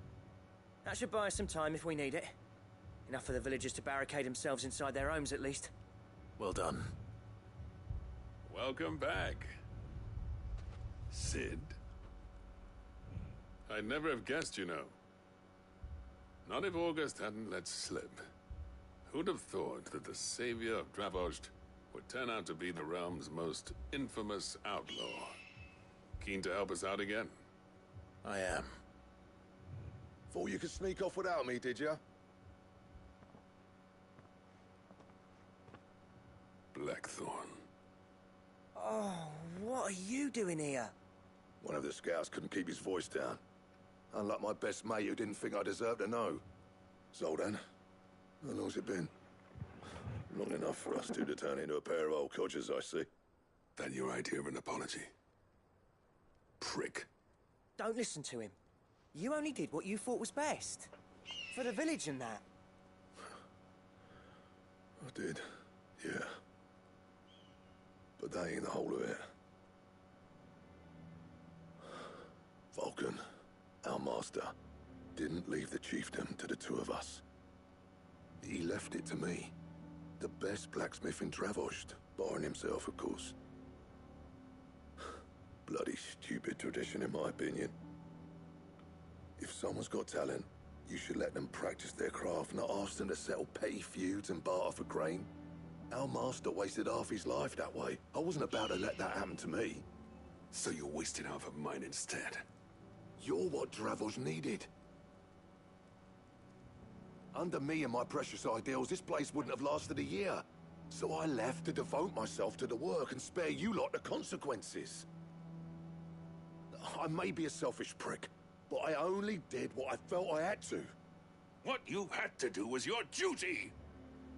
Speaker 15: That should buy us some time if we need it. Enough for the villagers to barricade themselves inside their homes at least.
Speaker 10: Well done.
Speaker 11: Welcome back, Sid. I'd never have guessed, you know. Not if August hadn't let slip. Who'd have thought that the savior of Dravozd would turn out to be the realm's most infamous outlaw? Keen to help us out again?
Speaker 12: I am. Thought you could sneak off without me, did you?
Speaker 11: Blackthorn.
Speaker 15: Oh, what are you doing here?
Speaker 12: One of the scouts couldn't keep his voice down. Unlike my best mate who didn't think I deserved to know. Zoldan, how long's it been? Long enough for us two to turn into a pair of old codgers, I see.
Speaker 11: That your idea of an apology? Prick.
Speaker 15: Don't listen to him. You only did what you thought was best. For the village and that.
Speaker 12: I did, yeah. But that ain't the whole of it. Vulcan, our master, didn't leave the chiefdom to the two of us. He left it to me. The best blacksmith in Dravozd, barring himself, of course. Bloody stupid tradition, in my opinion. If someone's got talent, you should let them practice their craft, not ask them to settle petty feuds and barter for grain. Our master wasted half his life that way. I wasn't about to let that happen to me.
Speaker 11: So you wasted half of mine instead?
Speaker 12: You're what Dravozd needed. Under me and my precious ideals, this place wouldn't have lasted a year. So I left to devote myself to the work and spare you lot the consequences. I may be a selfish prick, but I only did what I felt I had to.
Speaker 11: What you had to do was your duty!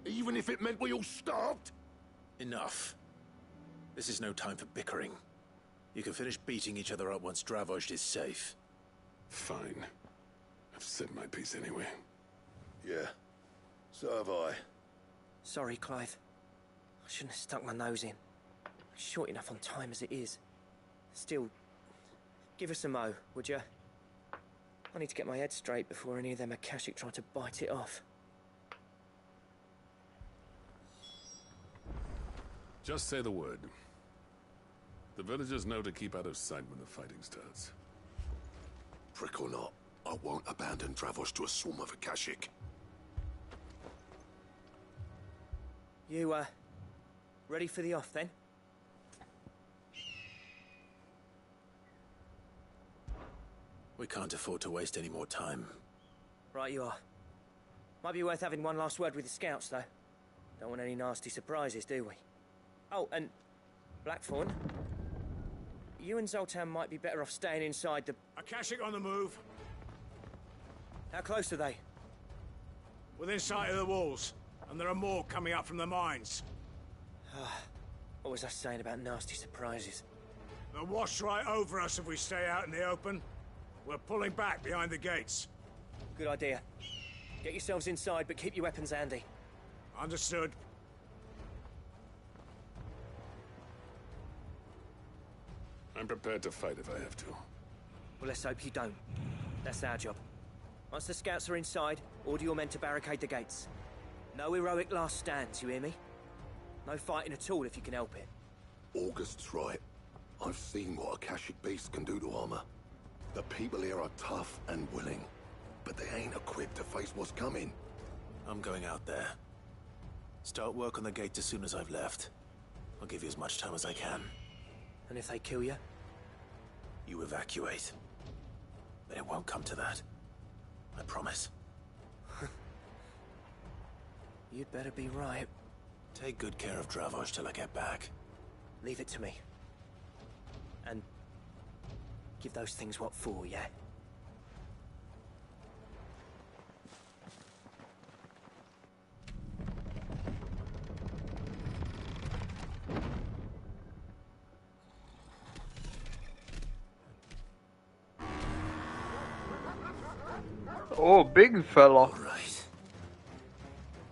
Speaker 12: Even if it meant we all starved?
Speaker 2: Enough. This is no time for bickering. You can finish beating each other up once Dravozd is safe.
Speaker 11: Fine. I've said my piece anyway.
Speaker 12: Yeah. So have I.
Speaker 15: Sorry, Clive. I shouldn't have stuck my nose in. I'm short enough on time as it is. Still, give us a mo, would you? I need to get my head straight before any of them Akashic try to bite it off.
Speaker 11: Just say the word. The villagers know to keep out of sight when the fighting starts.
Speaker 12: Prick or not, I won't abandon Dravozd to a swarm of Akashic.
Speaker 15: You, ready for the off, then?
Speaker 2: We can't afford to waste any more time.
Speaker 15: Right you are. Might be worth having one last word with the scouts, though. Don't want any nasty surprises, do we? Oh, and Blackthorn, you and Zoltan might be better off staying inside the...
Speaker 19: Akashic on the move.
Speaker 15: How close are they?
Speaker 19: Within sight of the walls, and there are more coming up from the mines.
Speaker 15: What was I saying about nasty surprises?
Speaker 19: They'll wash right over us if we stay out in the open. We're pulling back behind the gates.
Speaker 15: Good idea. Get yourselves inside, but keep your weapons handy.
Speaker 19: Understood.
Speaker 11: I'm prepared to fight if I have to.
Speaker 15: Well, let's hope you don't. That's our job. Once the scouts are inside, order your men to barricade the gates. No heroic last stands, you hear me? No fighting at all if you can help it.
Speaker 12: August's right. I've seen what Akashic beasts can do to armor. The people here are tough and willing, but they ain't equipped to face what's coming.
Speaker 2: I'm going out there. Start work on the gate as soon as I've left. I'll give you as much time as I can.
Speaker 15: And if they kill you?
Speaker 2: You evacuate. But it won't come to that. I promise.
Speaker 15: You'd better be right.
Speaker 2: Take good care of Dravozd till I get back.
Speaker 15: Leave it to me. And give those things what for, yeah?
Speaker 1: Oh, big fella.
Speaker 2: All right.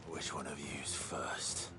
Speaker 2: Which one of you's first?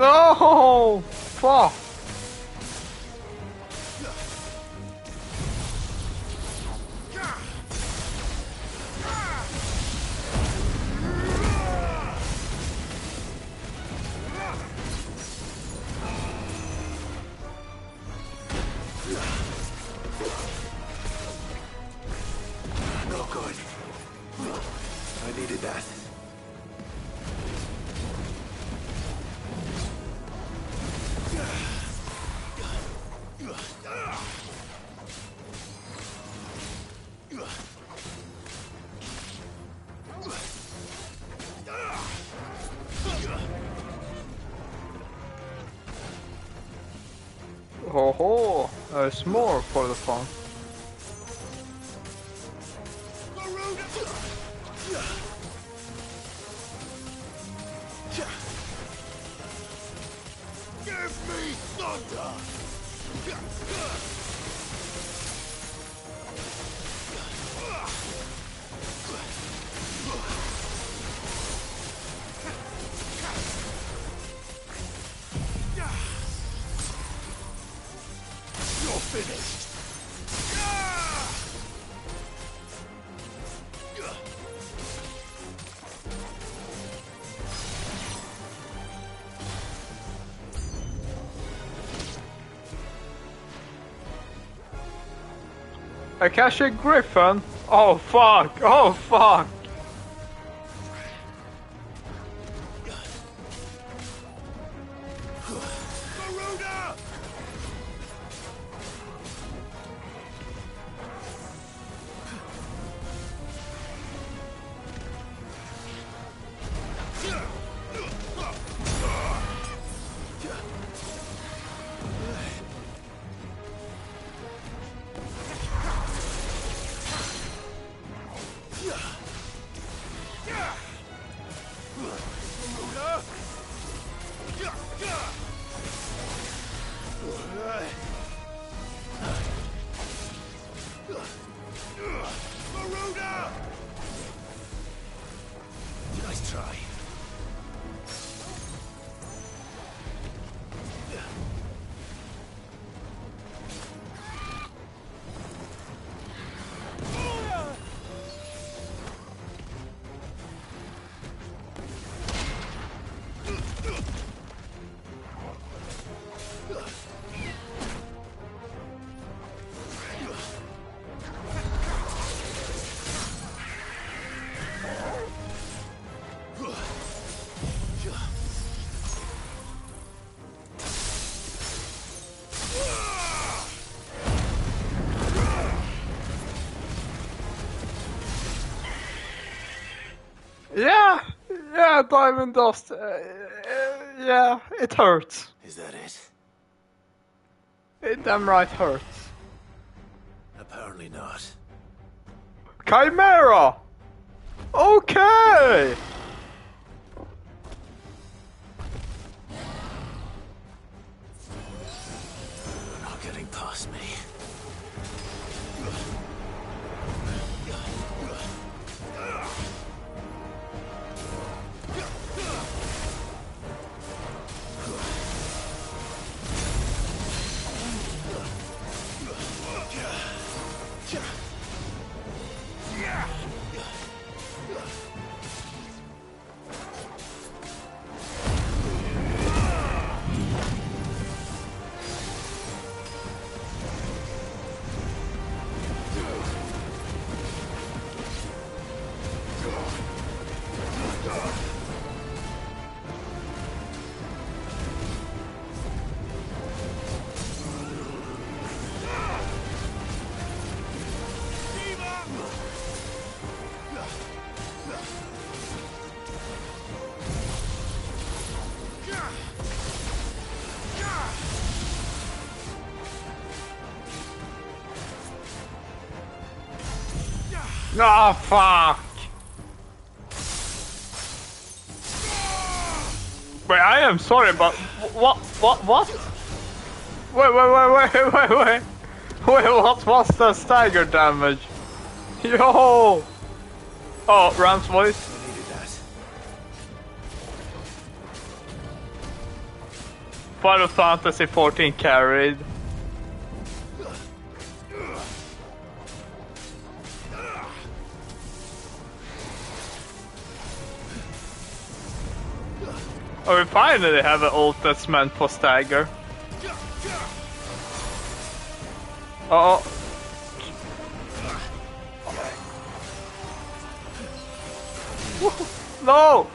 Speaker 1: No! Fuck!
Speaker 10: No good. I needed that.
Speaker 1: Ho ho! There's more for the fun.
Speaker 2: Give me thunder! You're finished!
Speaker 1: Akasha Griffin? Oh fuck! Oh fuck! Nice try. Yeah, Diamond Dust. Yeah, it hurts.
Speaker 10: Is that it?
Speaker 1: It damn right hurts.
Speaker 10: Apparently not.
Speaker 1: Chimera! Okay!
Speaker 10: You're not getting past me.
Speaker 1: Ah, fuck! Wait, I am sorry, but what? Wait! Wait, what was the stagger damage? Yo! Oh, Ram's voice.
Speaker 10: I needed that.
Speaker 1: Final Fantasy 14 carried. Oh, we finally have an ult that's meant for stagger. Uh oh. No!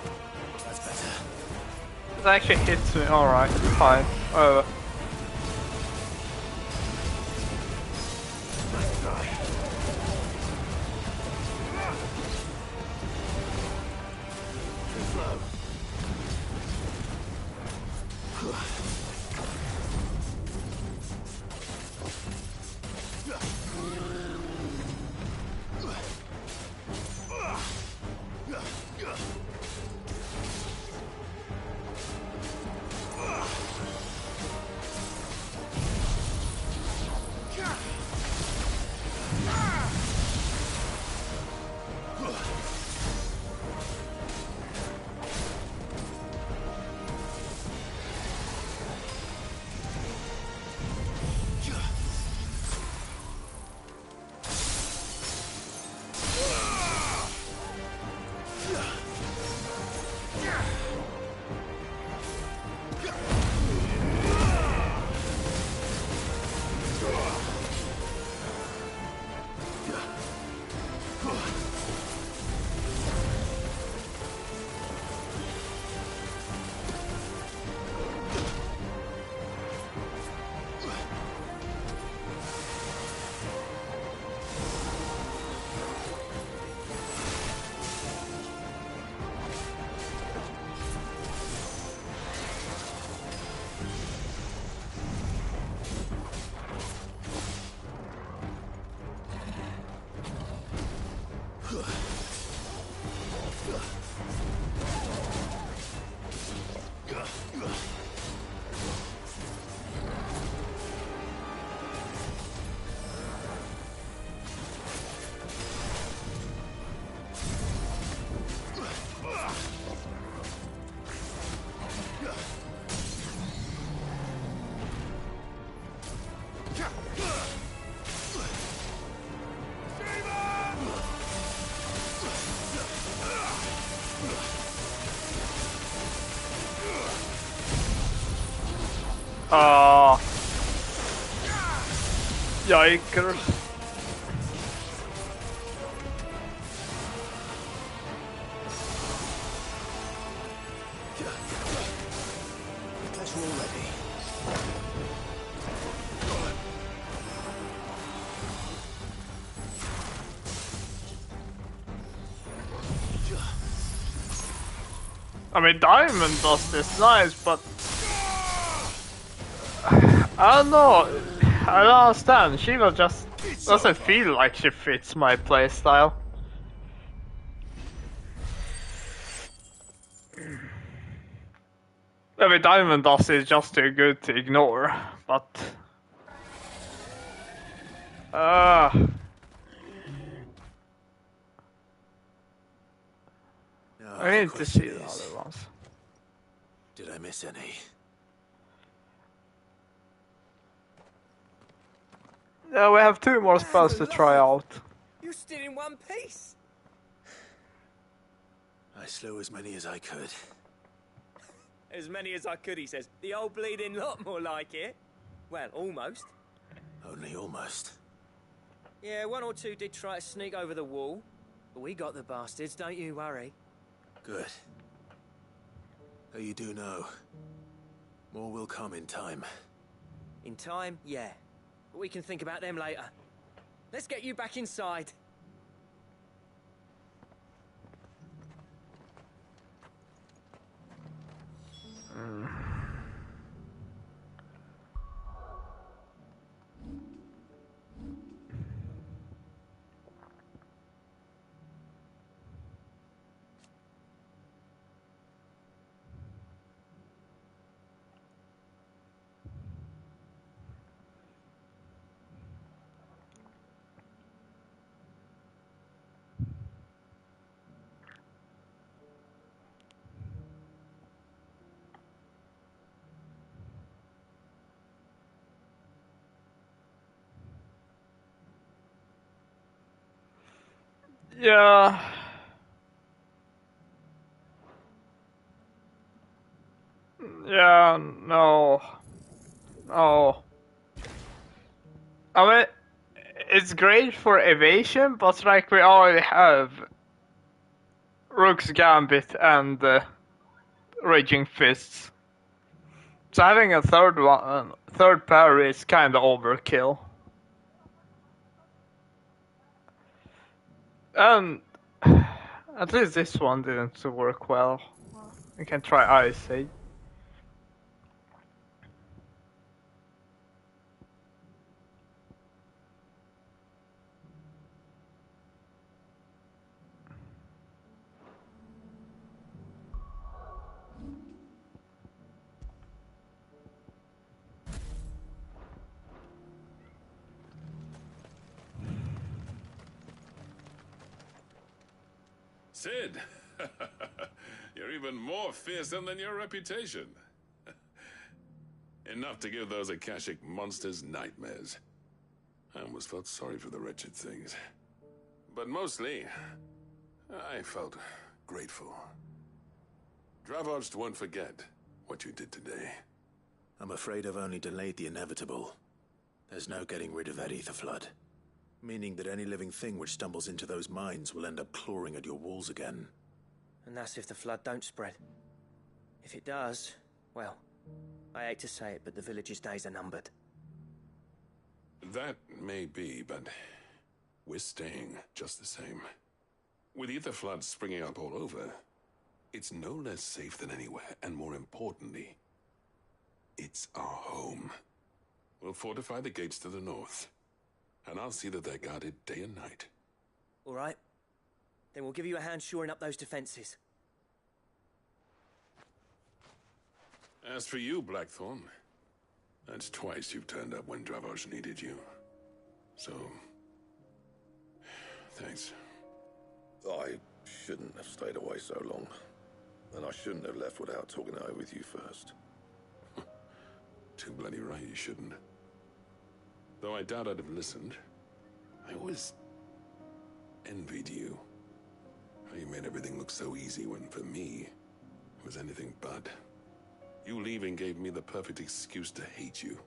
Speaker 10: That's better.
Speaker 1: It actually hits me. Alright, fine. Yikers.
Speaker 10: Guess we're all ready.
Speaker 1: I mean, Diamond does this nice, but I don't know. I don't understand. Shiva just doesn't feel like she fits my playstyle. I mean, Diamond does is just too good to ignore, but I need to see the other ones.
Speaker 10: Did I miss any?
Speaker 1: Yeah, we have 2 more spells to try out.
Speaker 15: You're still in one piece.
Speaker 10: I slew as many as I could.
Speaker 15: As many as I could, he says. The old bleeding lot, more like it. Well, almost.
Speaker 10: Only almost.
Speaker 15: Yeah, 1 or 2 did try to sneak over the wall. But we got the bastards, don't you worry.
Speaker 10: Good. Though you do know, more will come in time.
Speaker 15: In time, yeah. But we can think about them later. Let's get you back inside.
Speaker 1: Yeah. Yeah, no. Oh. I mean, it's great for evasion, but like we already have Rook's Gambit and Raging Fists. So having a third parry is kinda overkill. And at least this one didn't work well. We can try Ice Age.
Speaker 11: Sid! You're even more fearsome than your reputation. Enough to give those Akashic monsters nightmares. I almost felt sorry for the wretched things. But mostly, I felt grateful. Dravoged won't forget what you did today.
Speaker 10: I'm afraid I've only delayed the inevitable. There's no getting rid of that ether flood. Meaning that any living thing which stumbles into those mines will end up clawing at your walls again.
Speaker 15: And that's if the flood don't spread. If it does, well, I hate to say it, but the village's days are numbered.
Speaker 11: That may be, but we're staying just the same. With ether floods springing up all over, it's no less safe than anywhere, and more importantly, it's our home. We'll fortify the gates to the north, and I'll see that they're guarded day and night.
Speaker 15: All right. Then we'll give you a hand shoring up those defenses.
Speaker 11: As for you, Blackthorn, that's twice you've turned up when Dravos needed you. So, thanks.
Speaker 12: I shouldn't have stayed away so long. And I shouldn't have left without talking it over with you first.
Speaker 11: Too bloody right you shouldn't. Though I doubt I'd have listened. I always envied you. How you made everything look so easy when, for me, it was anything but. You leaving gave me the perfect excuse to hate you.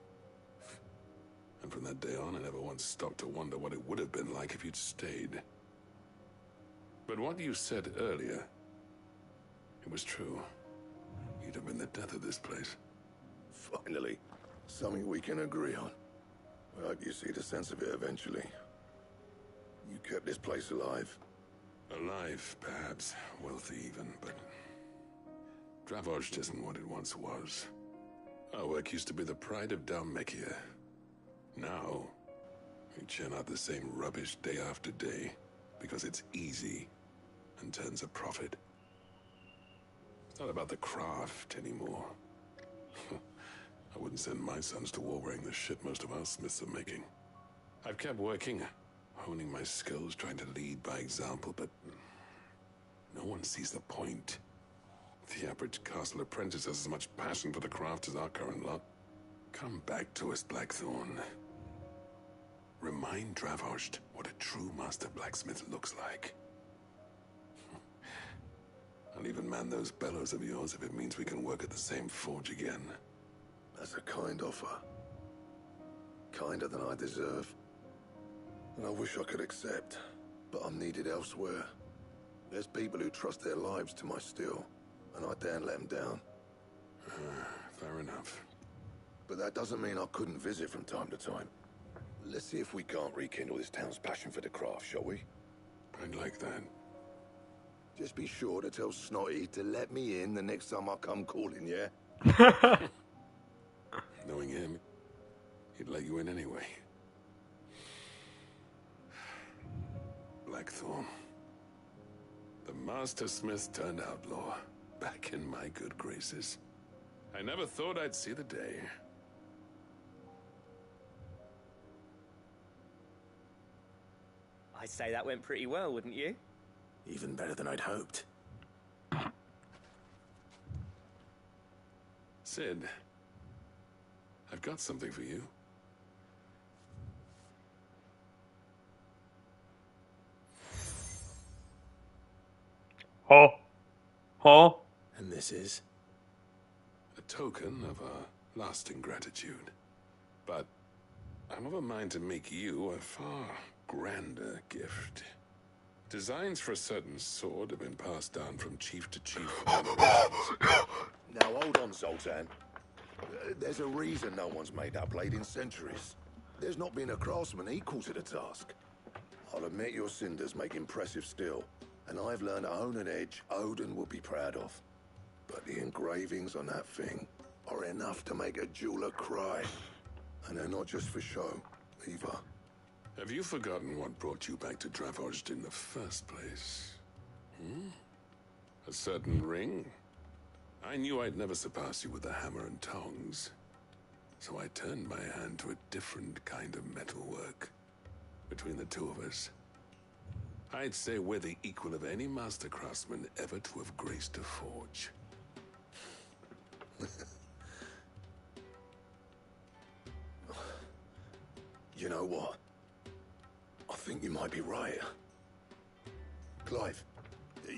Speaker 11: And from that day on, I never once stopped to wonder what it would have been like if you'd stayed. But what you said earlier, it was true. You'd have been the death of this place.
Speaker 12: Finally, something we can agree on. I hope you see the sense of it eventually. You kept this place alive.
Speaker 11: Alive, perhaps. Wealthy even, but... Dravoged isn't what it once was. Our work used to be the pride of Dalmekia. Now, we churn out the same rubbish day after day, because it's easy and turns a profit. It's not about the craft anymore. I wouldn't send my sons to war wearing the shit most of our smiths are making. I've kept working, honing my skills, trying to lead by example, but no one sees the point. The average castle apprentice has as much passion for the craft as our current lot. Come back to us, Blackthorn. Remind Dravoged what a true master blacksmith looks like. I'll even man those bellows of yours if it means we can work at the same forge again.
Speaker 12: That's a kind offer. Kinder than I deserve. And I wish I could accept, but I'm needed elsewhere. There's people who trust their lives to my steel, and I daren't let them down.
Speaker 11: Fair enough.
Speaker 12: But that doesn't mean I couldn't visit from time to time. Let's see if we can't rekindle this town's passion for the craft, shall we?
Speaker 11: I'd like that.
Speaker 12: Just be sure to tell Snotty to let me in the next time I come calling, yeah?
Speaker 11: Knowing him, he'd let you in anyway. Blackthorn. The Master Smith turned outlaw, back in my good graces. I never thought I'd see the day.
Speaker 15: I'd say that went pretty well, wouldn't you?
Speaker 10: Even better than I'd hoped.
Speaker 11: Sid, I've got something for you.
Speaker 1: Huh? Huh?
Speaker 10: And this is?
Speaker 11: A token of our lasting gratitude. But I'm of a mind to make you a far grander gift. Designs for a certain sword have been passed down from chief to chief for generations.
Speaker 12: Now hold on, Zoltan. There's a reason no one's made that blade in centuries. There's not been a craftsman equal to the task. I'll admit your cinders make impressive steel, and I've learned to own an edge Odin will be proud of. But the engravings on that thing are enough to make a jeweler cry. And they're not just for show, either.
Speaker 11: Have you forgotten what brought you back to Dravozd in the first place? A certain ring? I knew I'd never surpass you with the hammer and tongs. So I turned my hand to a different kind of metalwork. Between the two of us, I'd say we're the equal of any master craftsman ever to have graced a forge.
Speaker 12: You know what? I think you might be right. Clive,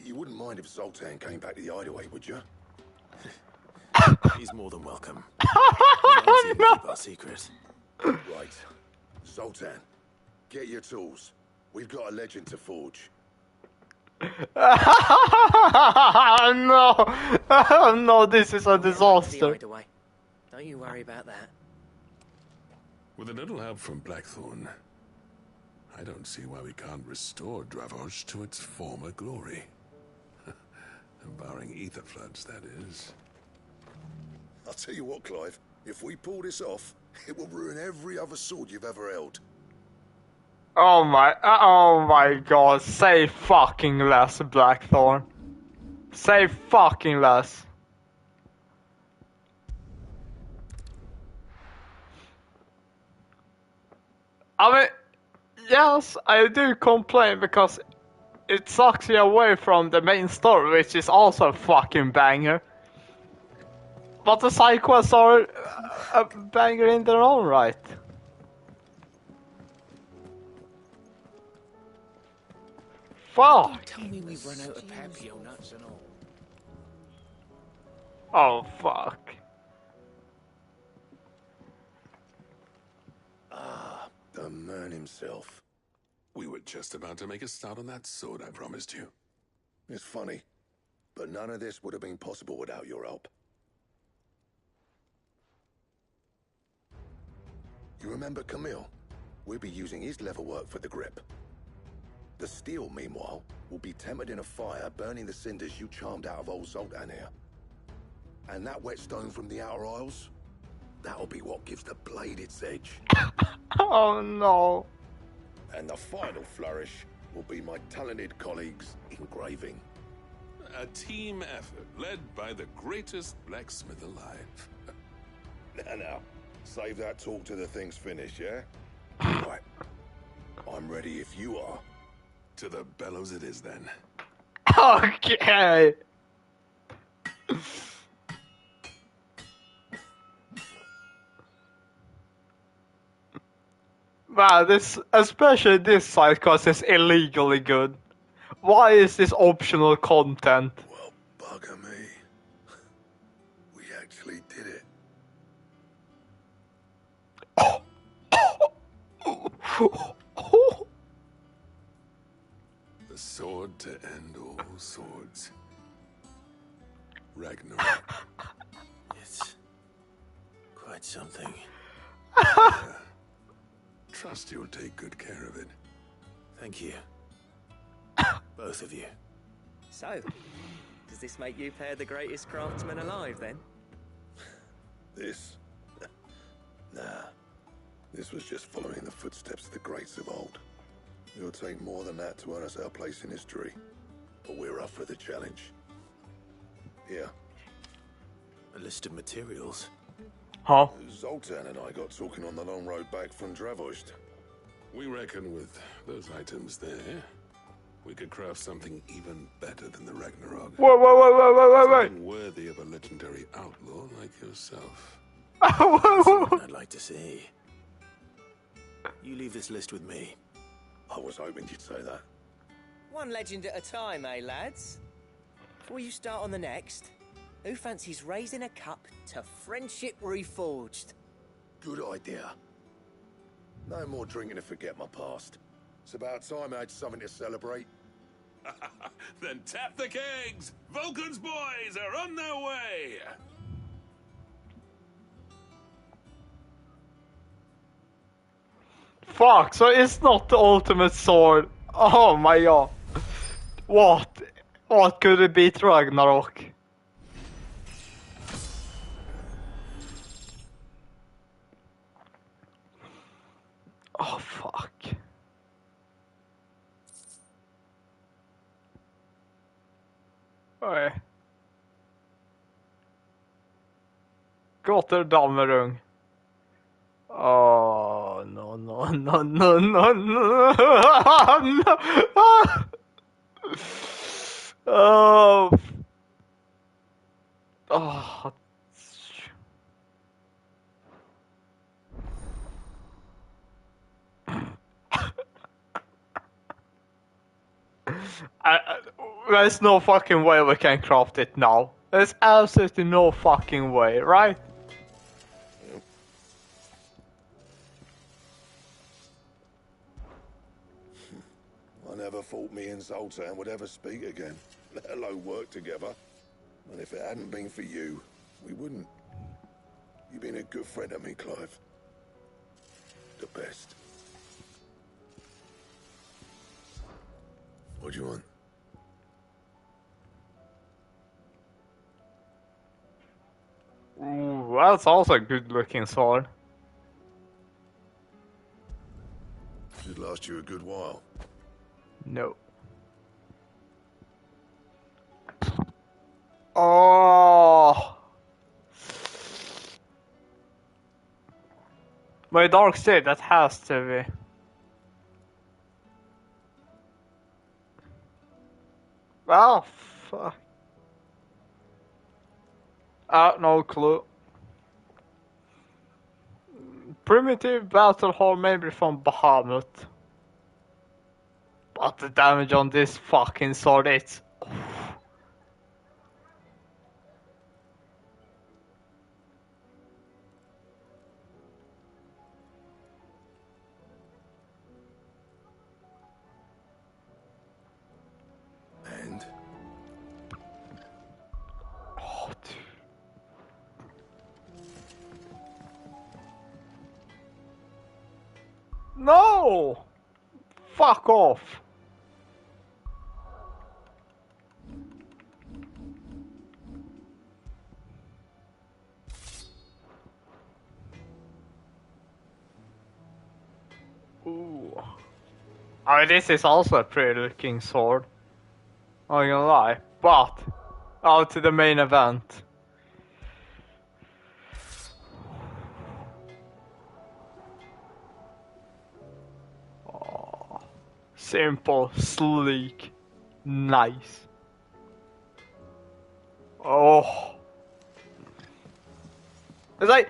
Speaker 12: you wouldn't mind if Zoltan came back to the hideaway, would you?
Speaker 10: He's more than welcome.
Speaker 1: Oh, no.
Speaker 10: Keep our secret.
Speaker 12: Right. Zoltan, get your tools. We've got a legend to forge.
Speaker 1: No! No, this is a disaster.
Speaker 15: Don't you worry about that.
Speaker 11: With a little help from Blackthorn, I don't see why we can't restore Dravozd to its former glory. Barring ether floods, that is.
Speaker 12: I'll tell you what, Clive. If we pull this off, it will ruin every other sword you've ever held.
Speaker 1: Oh my god, say fucking less, Blackthorn. Say fucking less. I mean, yes, I do complain because it sucks you away from the main story, which is also a fucking banger. But the side quests are a banger in their own right. Fuck!
Speaker 15: Tell me we've run out of papio nuts and all.
Speaker 1: Oh, fuck.
Speaker 12: Ah, the man himself.
Speaker 11: We were just about to make a start on that sword I promised you.
Speaker 12: It's funny, but none of this would have been possible without your help. You remember Camille? We'll be using his leather work for the grip. The steel, meanwhile, will be tempered in a fire, burning the cinders you charmed out of old Zoltan here. And that whetstone from the Outer Isles, that'll be what gives the blade its edge.
Speaker 1: Oh no.
Speaker 12: And the final flourish will be my talented colleagues' engraving.
Speaker 11: A team effort led by the greatest blacksmith alive.
Speaker 12: Now, save that talk till the thing's finished, yeah? Right. I'm ready if you are.
Speaker 11: To the bellows it is then.
Speaker 1: Okay. Wow, this, especially this side quest is illegally good. Why is this optional content?
Speaker 12: Well, bugger me. We actually did it.
Speaker 11: The sword to end all swords. Ragnarok.
Speaker 10: It's quite something.
Speaker 11: Trust you'll take good care of it.
Speaker 10: Thank you. Both of you.
Speaker 15: So, does this make you pair the greatest craftsman alive, then?
Speaker 12: This? Nah. This was just following the footsteps of the greats of old. It'll take more than that to earn us our place in history. But we're up for the challenge. Here.
Speaker 10: A list of materials.
Speaker 1: Huh?
Speaker 12: Zoltan and I got talking on the long road back from Dravozd.
Speaker 11: We reckon with those items there, we could craft something even better than the Ragnarok.
Speaker 1: Wait.
Speaker 11: Something worthy of a legendary outlaw like yourself.
Speaker 10: Something I'd like to see. You leave this list with me.
Speaker 12: I was hoping you'd say that.
Speaker 15: One legend at a time, eh, lads? Before you start on the next, who fancies raising a cup to friendship reforged?
Speaker 12: Good idea. No more drinking to forget my past. It's about time I had something to celebrate.
Speaker 11: Then tap the kegs! Vulcan's boys are on their way!
Speaker 1: Fuck, so it's not the ultimate sword. Oh my god. What could it beat Ragnarok? Oh fuck. Oj. Gotterdammerung. Oh no. Oh. Oh. There's no fucking way we can craft it now. There's absolutely no fucking way, right?
Speaker 12: I never thought me and Zoltan would ever speak again, let alone work together. And if it hadn't been for you, we wouldn't. You've been a good friend to me, Clive. The best. What do you want?
Speaker 1: Ooh, that's also a good looking sword.
Speaker 12: Should last you a good while.
Speaker 1: No. Oh. My dark state, that has to be. Oh, fuck. No clue. Primitive battle hall maybe from Bahamut. But the damage on this fucking sword, it's...
Speaker 12: And?
Speaker 1: Oh, dude. No! Fuck off! Ooh. I mean, this is also a pretty looking sword. I'm not gonna lie. But, out to the main event. Oh, simple, sleek, nice. Oh. It's like...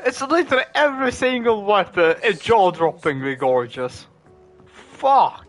Speaker 1: It's literally every single weapon is jaw-droppingly gorgeous. Fuck!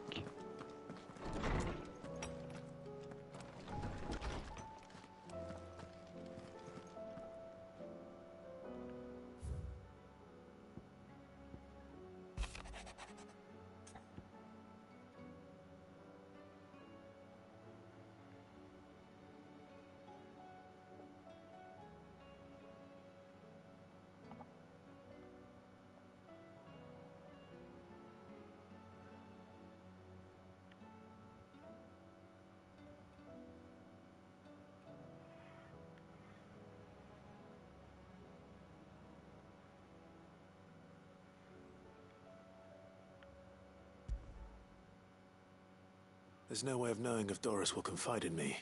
Speaker 10: There's no way of knowing if Doris will confide in me,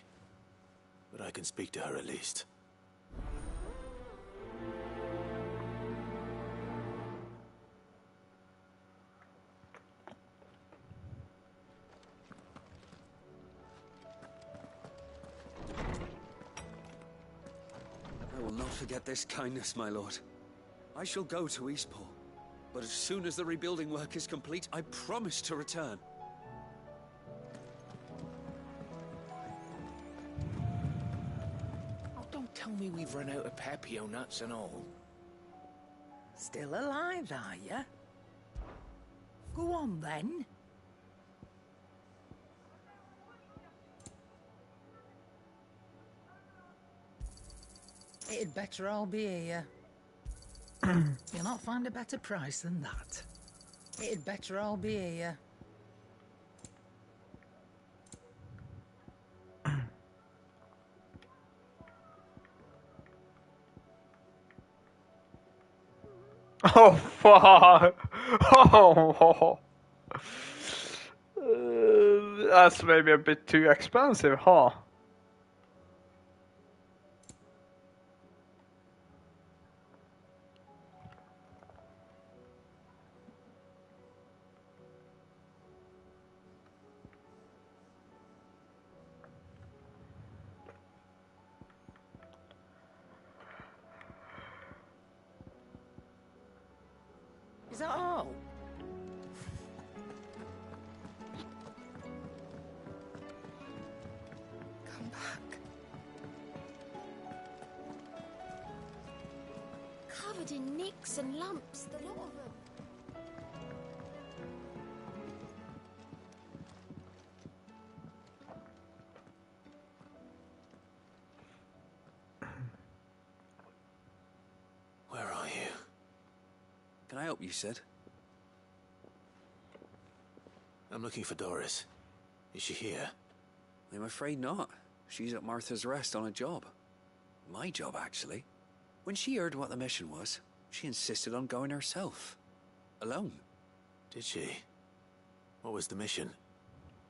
Speaker 10: but I can speak to her at least.
Speaker 4: I will not forget this kindness, my lord. I shall go to Eastport, but as soon as the rebuilding work is complete, I promise to return.
Speaker 13: Tapio nuts and all.
Speaker 3: Still alive, are ya? Go on, then. It'd better all be here. You'll not find a better price than that. It'd better all be here.
Speaker 1: Oh fuck! Oh, that's maybe a bit too expensive, huh?
Speaker 3: Is that all?
Speaker 16: Come back. Covered in nicks and lumps, the lot of them.
Speaker 10: Where are you?
Speaker 4: Can I help you, Sid?
Speaker 10: I'm looking for Doris. Is she here?
Speaker 4: I'm afraid not. She's at Martha's Rest on a job. My job, actually. When she heard what the mission was, she insisted on going herself. Alone.
Speaker 10: Did she? What was the mission?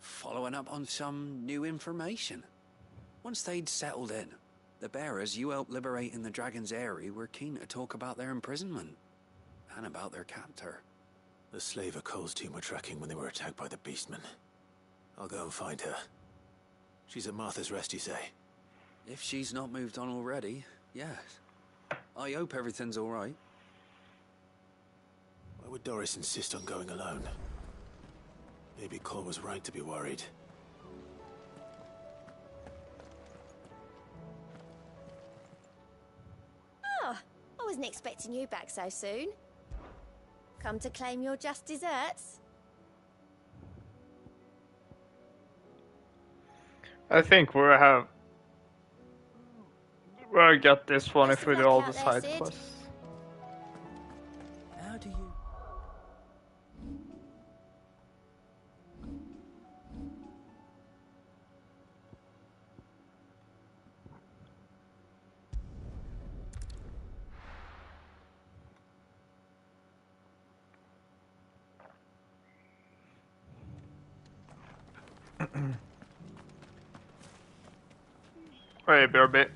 Speaker 4: Following up on some new information. Once they'd settled in, the bearers you helped liberate in the Dragon's Eyrie were keen to talk about their imprisonment. And about their captor.
Speaker 10: The slaver Cole's team were tracking when they were attacked by the Beastmen. I'll go and find her. She's at Martha's Rest, you say?
Speaker 4: If she's not moved on already, yes. I hope everything's all right.
Speaker 10: Why would Doris insist on going alone? Maybe Cole was right to be worried.
Speaker 17: Oh, I wasn't expecting you back so soon. Come to claim your just desserts?
Speaker 1: I think we'll get this one if we do all the side quests.
Speaker 3: How do you...
Speaker 1: Wait a bit.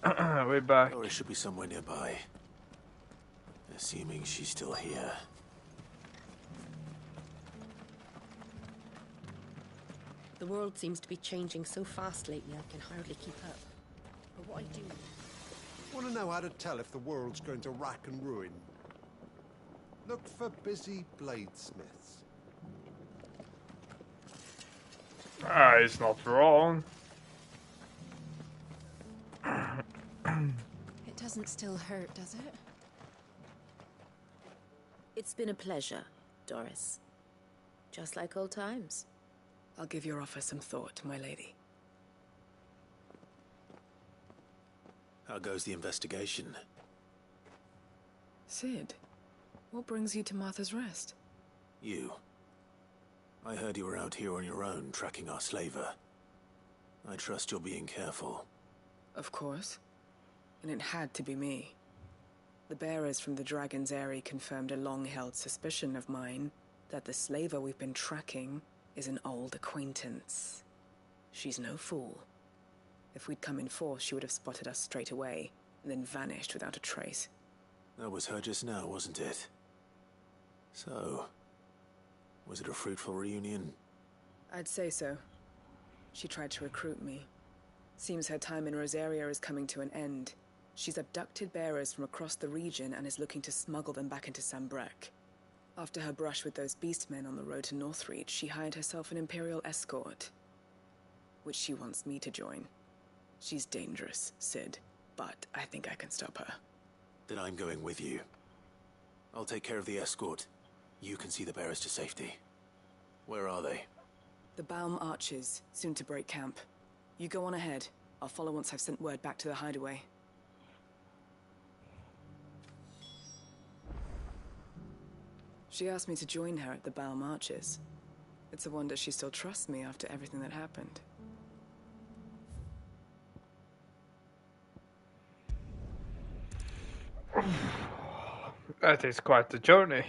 Speaker 1: Alright, we're back.
Speaker 10: Laura should be somewhere nearby. Assuming she's still here.
Speaker 8: The world seems to be changing so fast lately, I can hardly keep up. But what I do...
Speaker 22: Want to know how to tell if the world's going to rack and ruin? Look for busy bladesmiths.
Speaker 1: He's not wrong.
Speaker 6: It doesn't still hurt, does it?
Speaker 23: It's been a pleasure, Doris. Just like old times.
Speaker 24: I'll give your offer some thought, my lady.
Speaker 10: How goes the investigation?
Speaker 24: Sid, what brings you to Martha's Rest?
Speaker 10: You. I heard you were out here on your own, tracking our slaver. I trust you're being careful.
Speaker 24: Of course. And it had to be me. The bearers from the Dragon's Eyrie confirmed a long-held suspicion of mine that the slaver we've been tracking is an old acquaintance. She's no fool. If we'd come in force, she would have spotted us straight away, and then vanished without a trace.
Speaker 10: That was her just now, wasn't it? So, was it a fruitful reunion?
Speaker 24: I'd say so. She tried to recruit me. Seems her time in Rosaria is coming to an end. She's abducted bearers from across the region and is looking to smuggle them back into Sambrek. After her brush with those beastmen on the road to Northreach, she hired herself an Imperial escort, which she wants me to join. She's dangerous, Sid, but I think I can stop her.
Speaker 10: Then I'm going with you. I'll take care of the escort. You can see the bearers to safety. Where are they?
Speaker 24: The Baum Archers, soon to break camp. You go on ahead. I'll follow once I've sent word back to the hideaway. She asked me to join her at the Baum Archers. It's a wonder she still trusts me after everything that happened.
Speaker 1: That is quite the journey.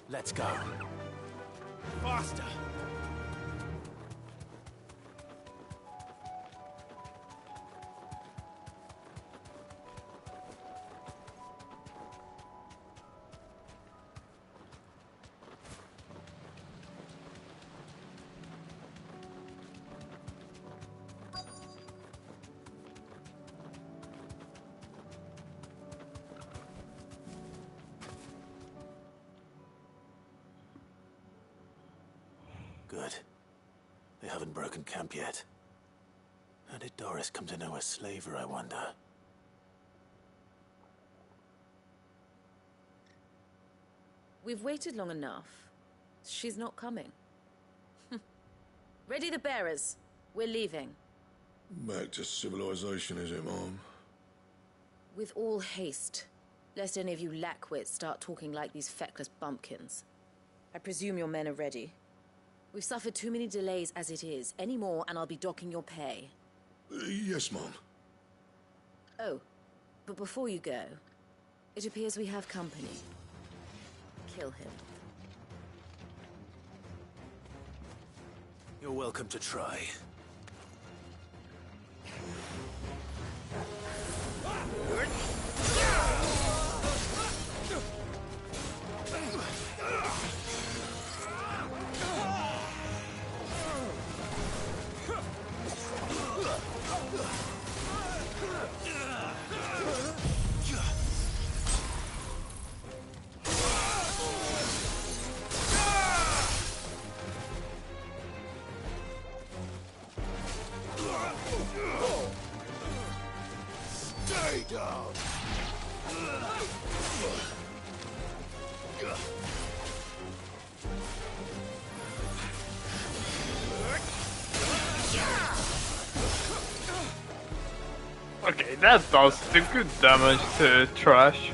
Speaker 10: Let's go. Faster! Good. They haven't broken camp yet. How did Doris come to know a slaver, I wonder?
Speaker 23: We've waited long enough. She's not coming. Ready the bearers. We're leaving.
Speaker 12: Back to civilization, is it, Mom?
Speaker 23: With all haste. Lest any of you lackwits start talking like these feckless bumpkins. I presume your men are ready. We've suffered too many delays as it is. Any more and I'll be docking your pay.
Speaker 12: Yes, Mom.
Speaker 23: Oh, but before you go, it appears we have company. Kill him.
Speaker 10: You're welcome to try.
Speaker 12: Stay down!
Speaker 1: Okay, that does the good damage to trash.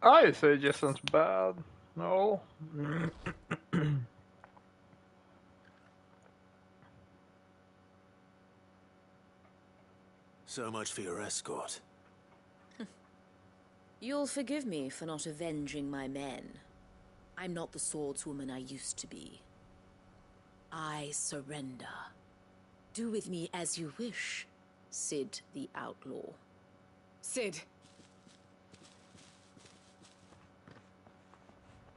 Speaker 1: I say it just sounds bad. No.
Speaker 10: So much for your escort.
Speaker 23: You'll forgive me for not avenging my men. I'm not the swordswoman I used to be. I surrender. Do with me as you wish, Sid the Outlaw.
Speaker 24: Sid!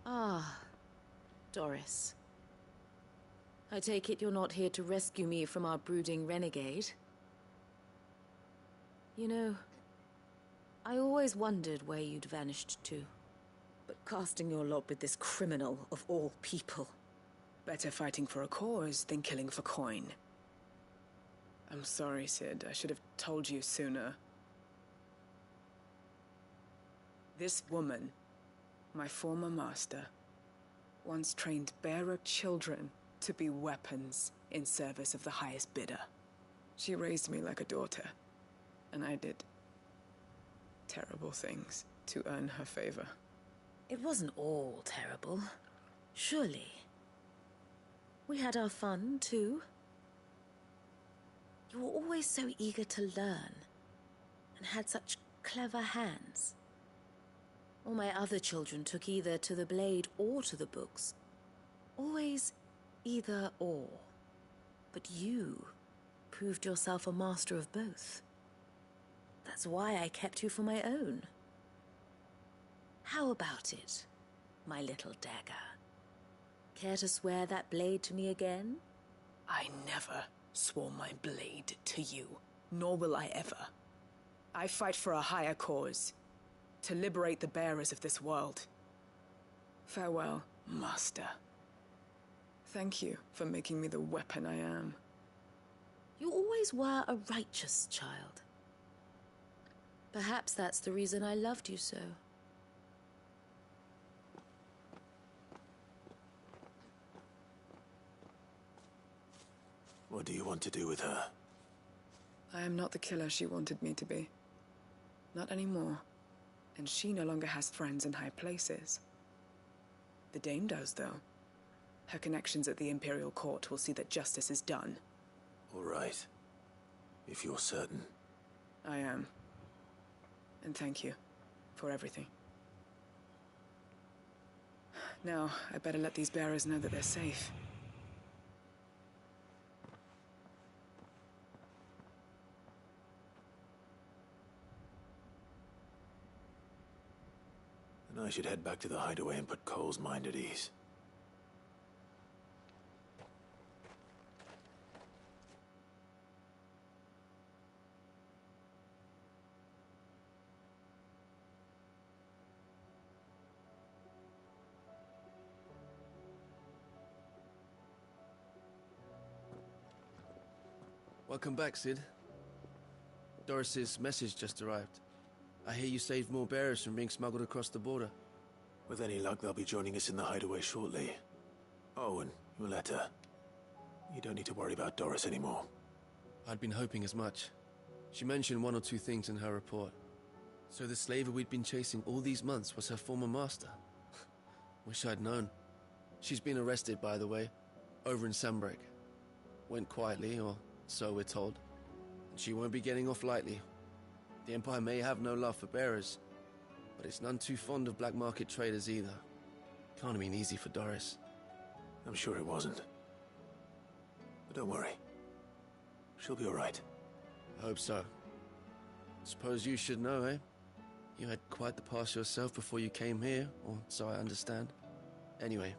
Speaker 23: Ah, Doris. I take it you're not here to rescue me from our brooding renegade? You know, I always wondered where you'd vanished to. But casting your lot with this criminal of all people.
Speaker 24: Better fighting for a cause than killing for coin. I'm sorry, Sid. I should have told you sooner. This woman, my former master, once trained bearer children to be weapons in service of the highest bidder. She raised me like a daughter, and I did terrible things to earn her favor.
Speaker 23: It wasn't all terrible, surely. We had our fun, too. You were always so eager to learn, and had such clever hands. All my other children took either to the blade or to the books. Always either or. But you proved yourself a master of both. That's why I kept you for my own. How about it, my little dagger? Care to swear that blade to me again?
Speaker 24: I never swore my blade to you, nor will I ever. I fight for a higher cause, to liberate the bearers of this world. Farewell, Master. Thank you for making me the weapon I am.
Speaker 23: You always were a righteous child. Perhaps that's the reason I loved you so.
Speaker 10: What do you want to do with her?
Speaker 24: I am not the killer she wanted me to be. Not anymore. And she no longer has friends in high places. The Dame does, though. Her connections at the Imperial Court will see that justice is done.
Speaker 10: All right. If you're certain.
Speaker 24: I am. And thank you for everything. Now, I better let these bearers know that they're safe.
Speaker 10: And I should head back to the hideaway and put Cole's mind at ease.
Speaker 7: Welcome back, Sid. Doris's message just arrived. I hear you saved more bearers from being smuggled across the border.
Speaker 10: With any luck, they'll be joining us in the hideaway shortly. Oh, and your letter. You don't need to worry about Doris anymore.
Speaker 7: I'd been hoping as much. She mentioned one or two things in her report. So the slaver we'd been chasing all these months was her former master. Wish I'd known. She's been arrested, by the way, over in Sandbreak. Went quietly, or so we're told. And she won't be getting off lightly. The Empire may have no love for bearers, but it's none too fond of black market traders either. Can't have been easy for Doris.
Speaker 10: I'm sure it wasn't. But don't worry. She'll be all right.
Speaker 7: I hope so. Suppose you should know, eh? You had quite the past yourself before you came here, or so I understand. Anyway,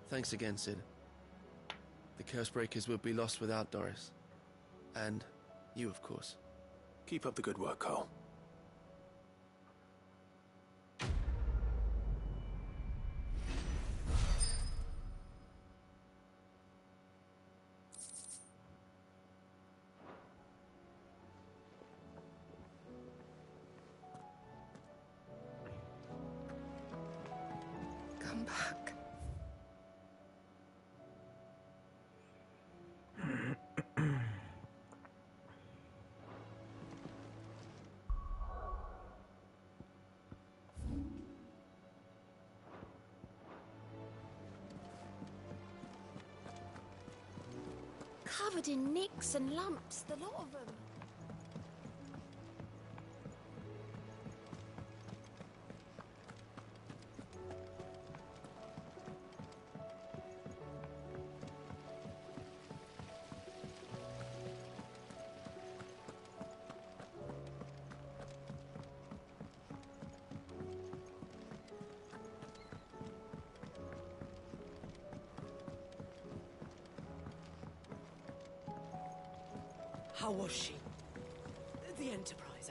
Speaker 7: thanks again, Sid. The Cursebreakers would be lost without Doris. And you, of course.
Speaker 10: Keep up the good work, Cole.
Speaker 24: Come back.
Speaker 17: covered in nicks and lumps, the lot of them.
Speaker 13: How was she? The Enterprise.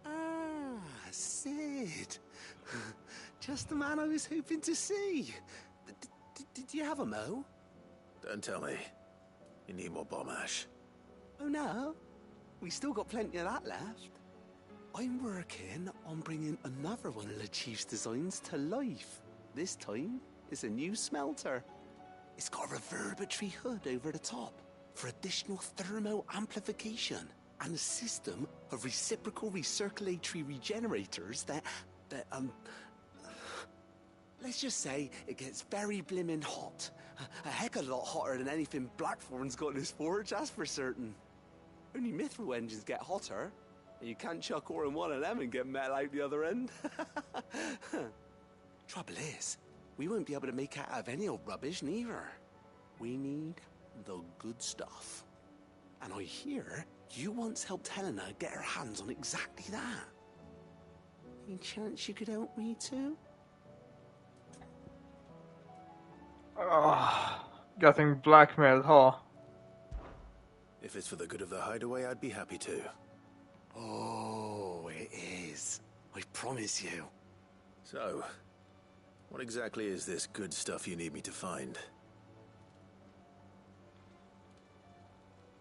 Speaker 9: Ah, Sid. Just the man I was hoping to see. Did you have a mo?
Speaker 10: Don't tell me. You need more bomb ash.
Speaker 9: Oh no, we still got plenty of that left. I'm working on bringing another one of the Chief's designs to life. This time, it's a new smelter. It's got a reverberatory hood over the top for additional thermo amplification and a system of reciprocal recirculatory regenerators that let's just say it gets very blimmin' hot. A heck of a lot hotter than anything Blackthorn's got in his forge, that's for certain. Only mithril engines get hotter, and you can't chuck ore in one of them and get metal out the other end. Trouble is, we won't be able to make it out of any old rubbish neither. We need the good stuff. And I hear you once helped Helena get her hands on exactly that. Any chance you could help me too?
Speaker 1: Getting blackmailed, huh?
Speaker 10: If it's for the good of the hideaway, I'd be happy to.
Speaker 9: Oh, it is. I promise you.
Speaker 10: So, what exactly is this good stuff you need me to find?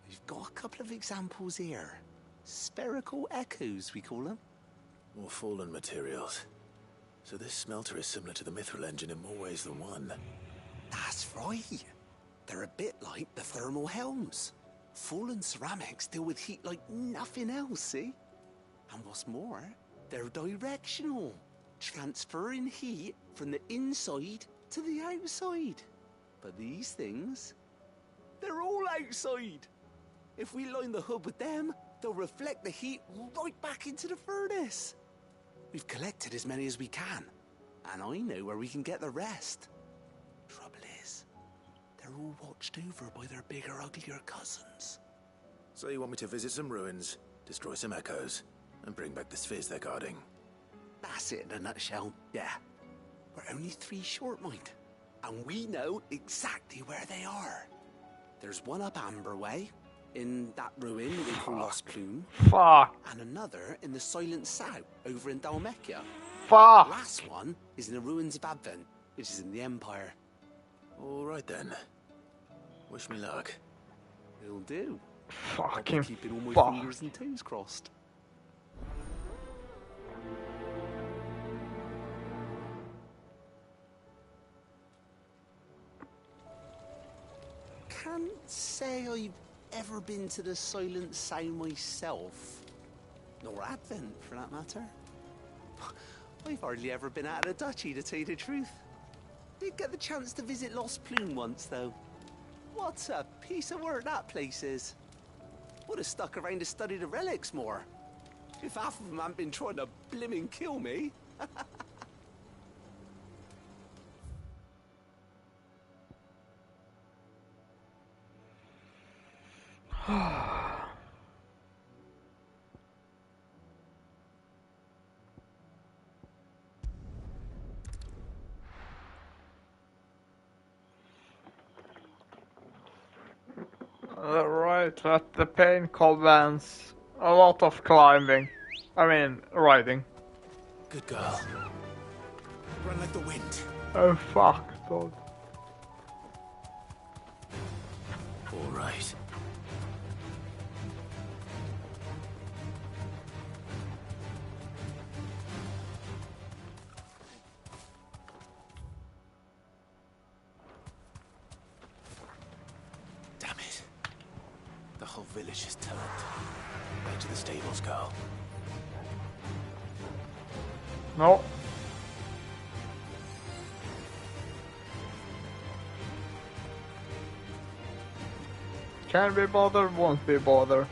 Speaker 9: We've got a couple of examples here. Spherical echoes, we call them.
Speaker 10: More fallen materials. So this smelter is similar to the mithril engine in more ways than one.
Speaker 9: That's right. They're a bit like the thermal helms. Fallen ceramics deal with heat like nothing else, see? And what's more, they're directional, transferring heat from the inside to the outside. But these things, they're all outside. If we line the hood with them, they'll reflect the heat right back into the furnace. We've collected as many as we can, and I know where we can get the rest. Trouble is, they're all watched over by their bigger, uglier cousins.
Speaker 10: So you want me to visit some ruins, destroy some echoes, and bring back the spheres they're guarding?
Speaker 9: That's it in a nutshell, yeah. We're only 3 short, mind, and we know exactly where they are. There's one up Amber Way, in that ruin they call Lost Plume.
Speaker 1: Fuck.
Speaker 9: And another in the Silent South, over in Dalmekia.
Speaker 1: Fuck.
Speaker 9: The last one is in the ruins of Advent, which is in the Empire.
Speaker 10: All right then. Wish me luck.
Speaker 9: It'll do.
Speaker 1: Fucking
Speaker 9: I'll be keeping all my
Speaker 1: fuck.
Speaker 9: fingers and toes crossed. Can't say I've ever been to the Silent South myself. Nor Advent, for that matter. I've hardly ever been out of the duchy, to tell you the truth. Did get the chance to visit Lost Plume once, though. What a piece of work that place is. Would have stuck around to study the relics more. If half of them hadn't been trying to blimmin' kill me.
Speaker 1: Right, let the pain commence. A lot of climbing. I mean, riding.
Speaker 10: Good girl. Run like the wind.
Speaker 1: Oh fuck, dog.
Speaker 10: All right. Damn it. The whole village is turned. Back to the stables, girl.
Speaker 1: No. Can't be bothered, won't be bothered.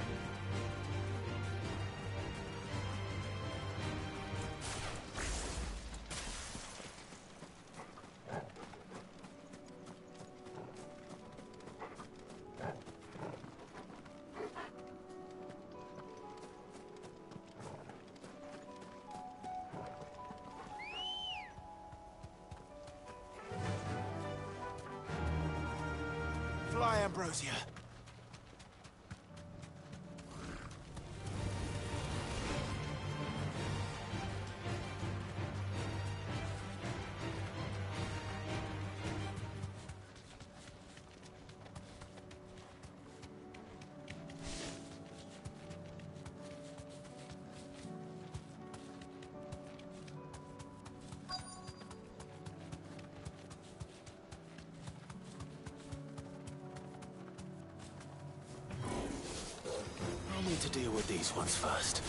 Speaker 2: Fly, Ambrosia. I'll need to deal with these ones first.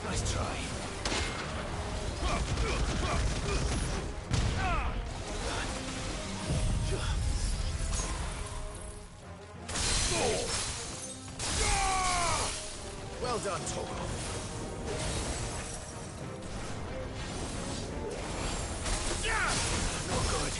Speaker 2: Nice try. Well done, Togo. Not good.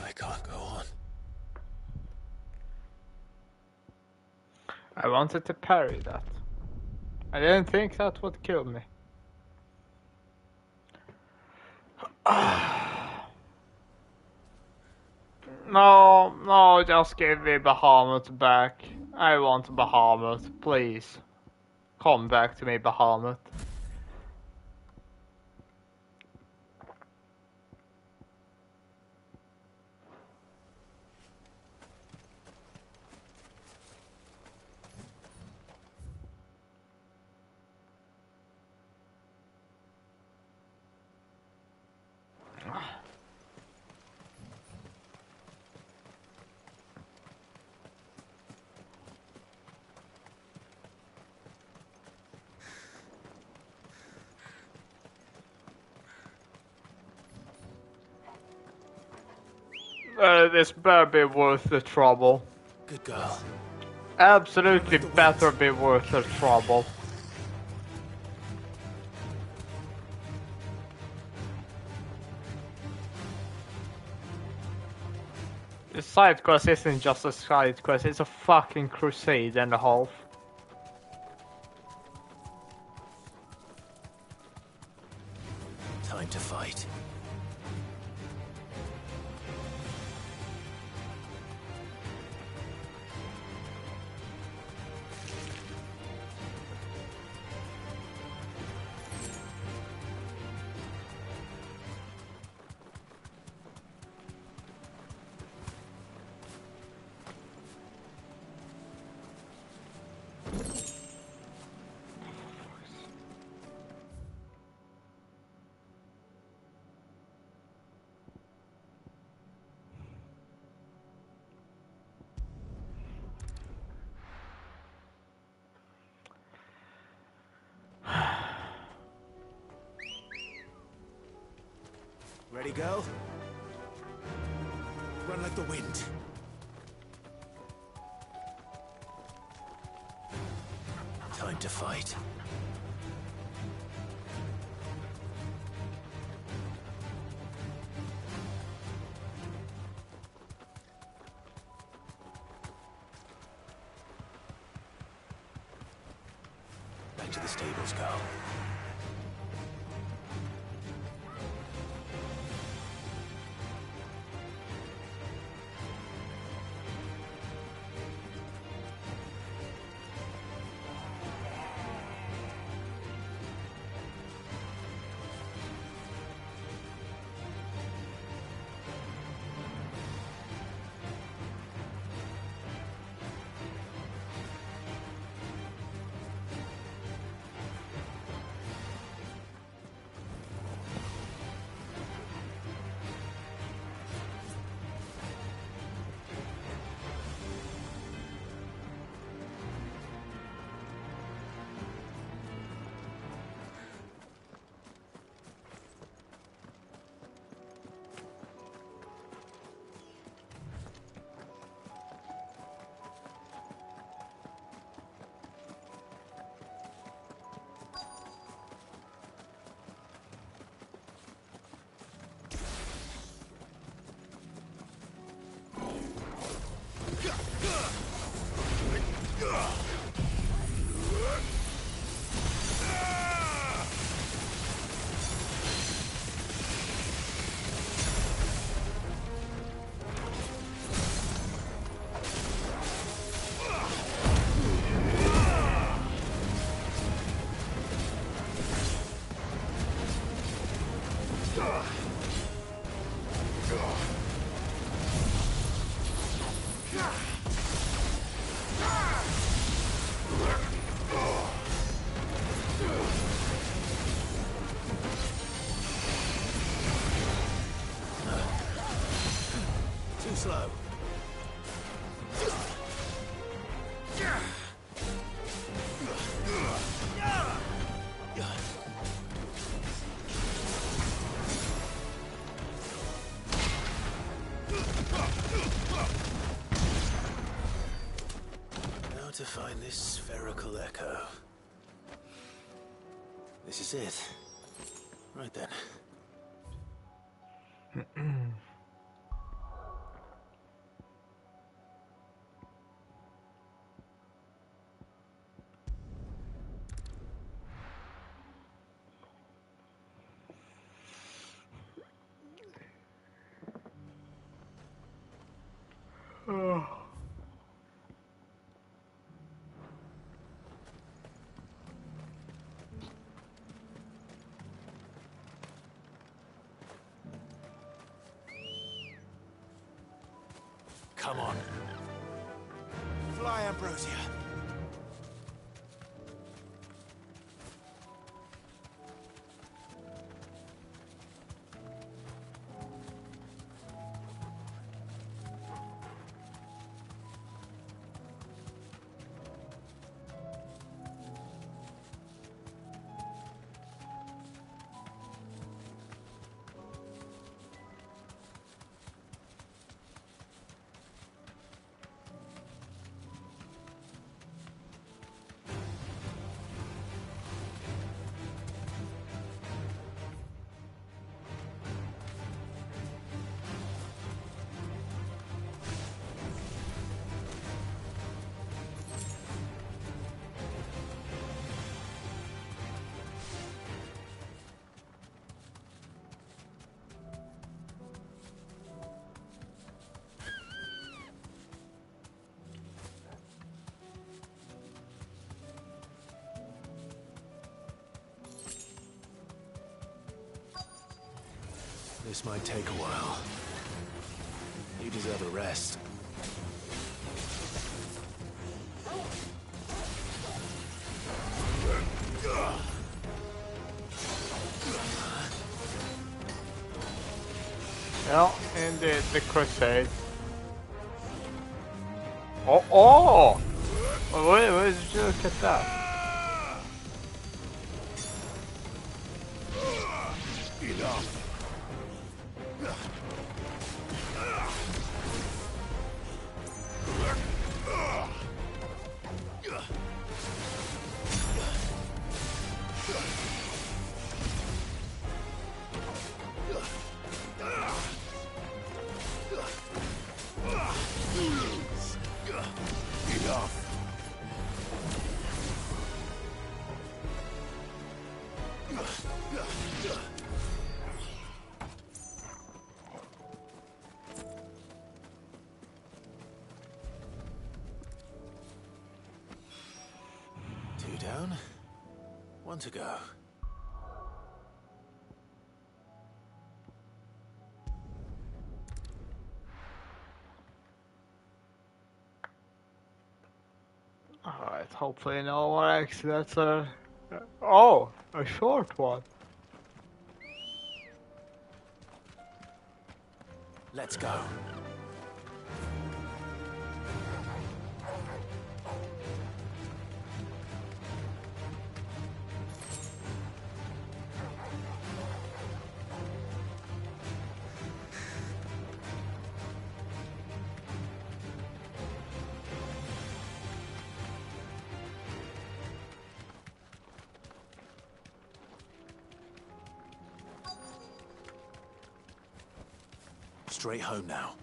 Speaker 2: I can't go on.
Speaker 1: I wanted to parry that. I didn't think that would kill me. No, just give me Bahamut back. I want Bahamut, please. Come back to me, Bahamut. This better be worth the trouble.
Speaker 2: Good girl.
Speaker 1: Absolutely better be worth the trouble. The side quest isn't just a side quest, it's a fucking crusade and a half.
Speaker 2: Time to fight. Ready, go? Run like the wind. Time to fight.
Speaker 10: Back to the stables, Carl. Too slow. Now to find this spherical echo. This is it. Right then. Come on. Fly, Ambrosia. This might take a while. You deserve a rest.
Speaker 1: Yeah, and the crusade. Oh! Wait, did you look at that?
Speaker 2: Enough. One to go.
Speaker 1: Alright, hopefully no more accidents are... Oh, a short one.
Speaker 2: Let's go. Straight home now.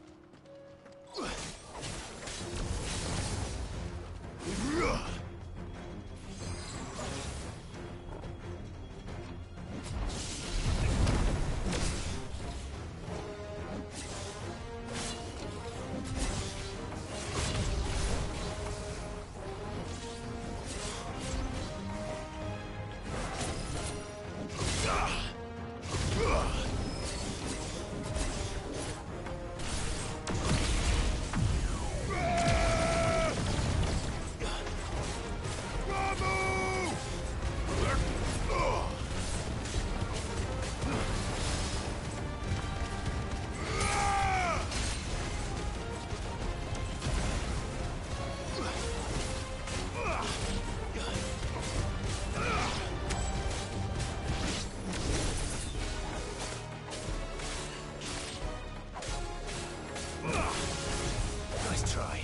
Speaker 2: Nice try.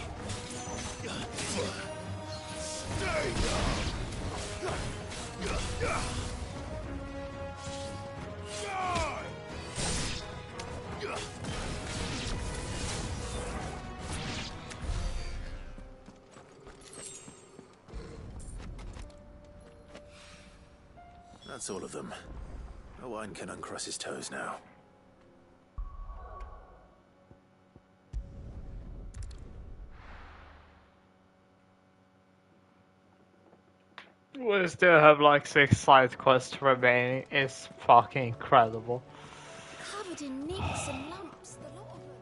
Speaker 2: That's all of them. Owen can uncross his toes now.
Speaker 1: We still have like 6 side quests remaining. It's fucking incredible.
Speaker 17: Covered in nicks and lumps, the lot of them.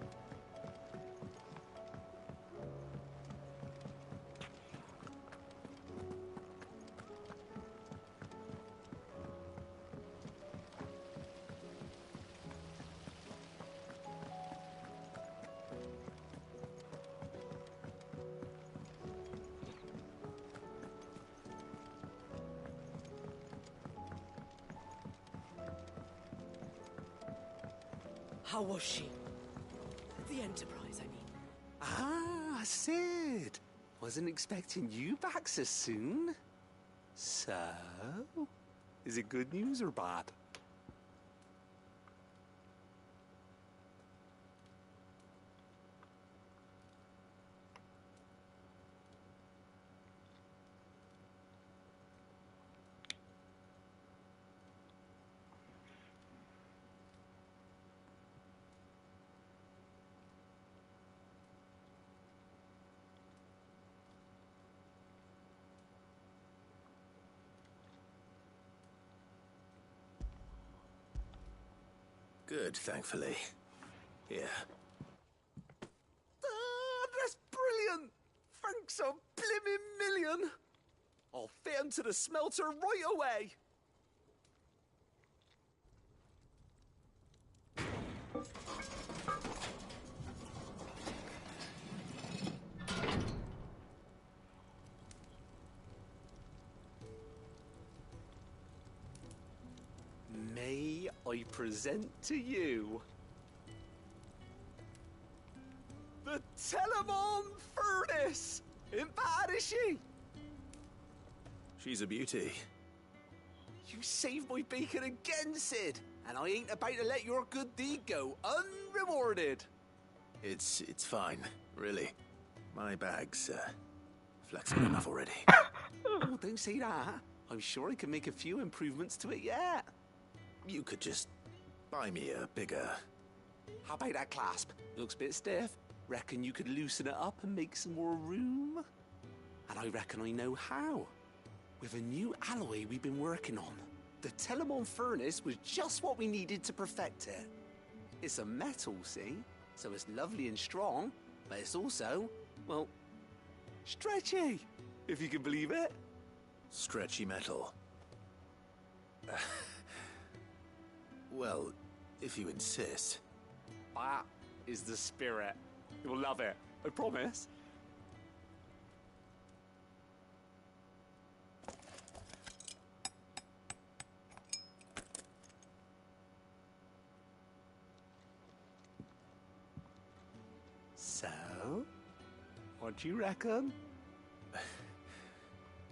Speaker 13: How was she? The Enterprise, I mean.
Speaker 9: Ah, Sid. Wasn't expecting you back so soon. So, is it good news or bad?
Speaker 2: Good, thankfully. Here.
Speaker 9: Ah, that's brilliant! Thanks a blimmin' million! I'll fit 'em to the smelter right away! May I present to you the Telemon Furnace! Ain't bad, is she?
Speaker 2: She's a beauty.
Speaker 9: You saved my bacon again, Sid, and I ain't about to let your good deed go unrewarded.
Speaker 2: It's fine, really. My bag's flexible enough already.
Speaker 9: Oh, don't say that. I'm sure I can make a few improvements to it yet.
Speaker 2: You could just buy me a bigger...
Speaker 9: How about that clasp? Looks a bit stiff. Reckon you could loosen it up and make some more room? And I reckon I know how. with a new alloy we've been working on. The Telemon furnace was just what we needed to perfect it. It's a metal, see? So it's lovely and strong, but it's also, well, stretchy, if you can believe it.
Speaker 10: Stretchy metal. Well, if you insist.
Speaker 9: That is the spirit. You'll love it, I promise. So, what do you reckon?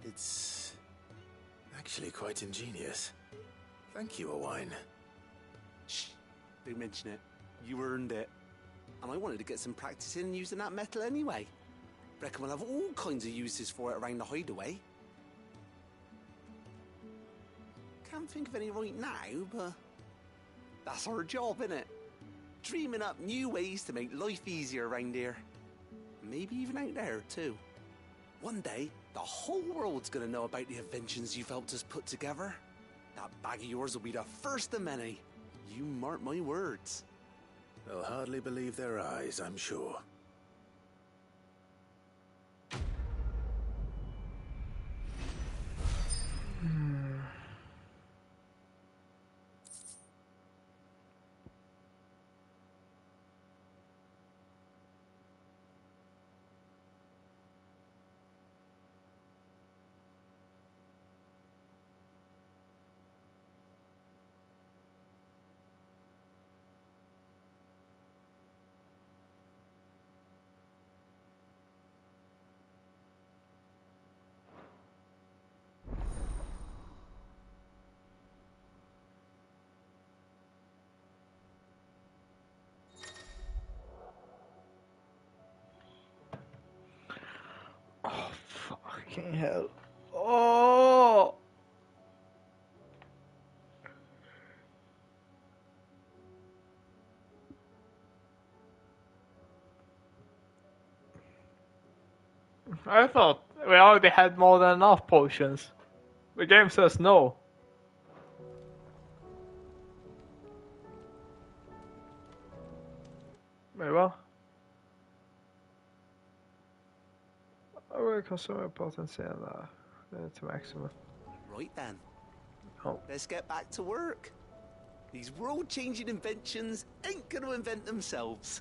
Speaker 10: It's actually quite ingenious. Thank you, Owain.
Speaker 9: Shh, don't mention it. You earned it. And I wanted to get some practice in using that metal anyway. Reckon we'll have all kinds of uses for it around the hideaway. Can't think of any right now, but that's our job, innit? Dreaming up new ways to make life easier around here. Maybe even out there, too. One day, the whole world's gonna know about the inventions you've helped us put together. That bag of yours will be the first of many. You mark my words.
Speaker 10: They'll hardly believe their eyes, I'm sure.
Speaker 1: Oh, fucking hell. Oh! I thought we already had more than enough potions. The game says no. Wait, what? I will consume a potency and to maximum.
Speaker 9: Right then.
Speaker 1: Oh.
Speaker 9: Let's get back to work. These world-changing inventions ain't gonna invent themselves.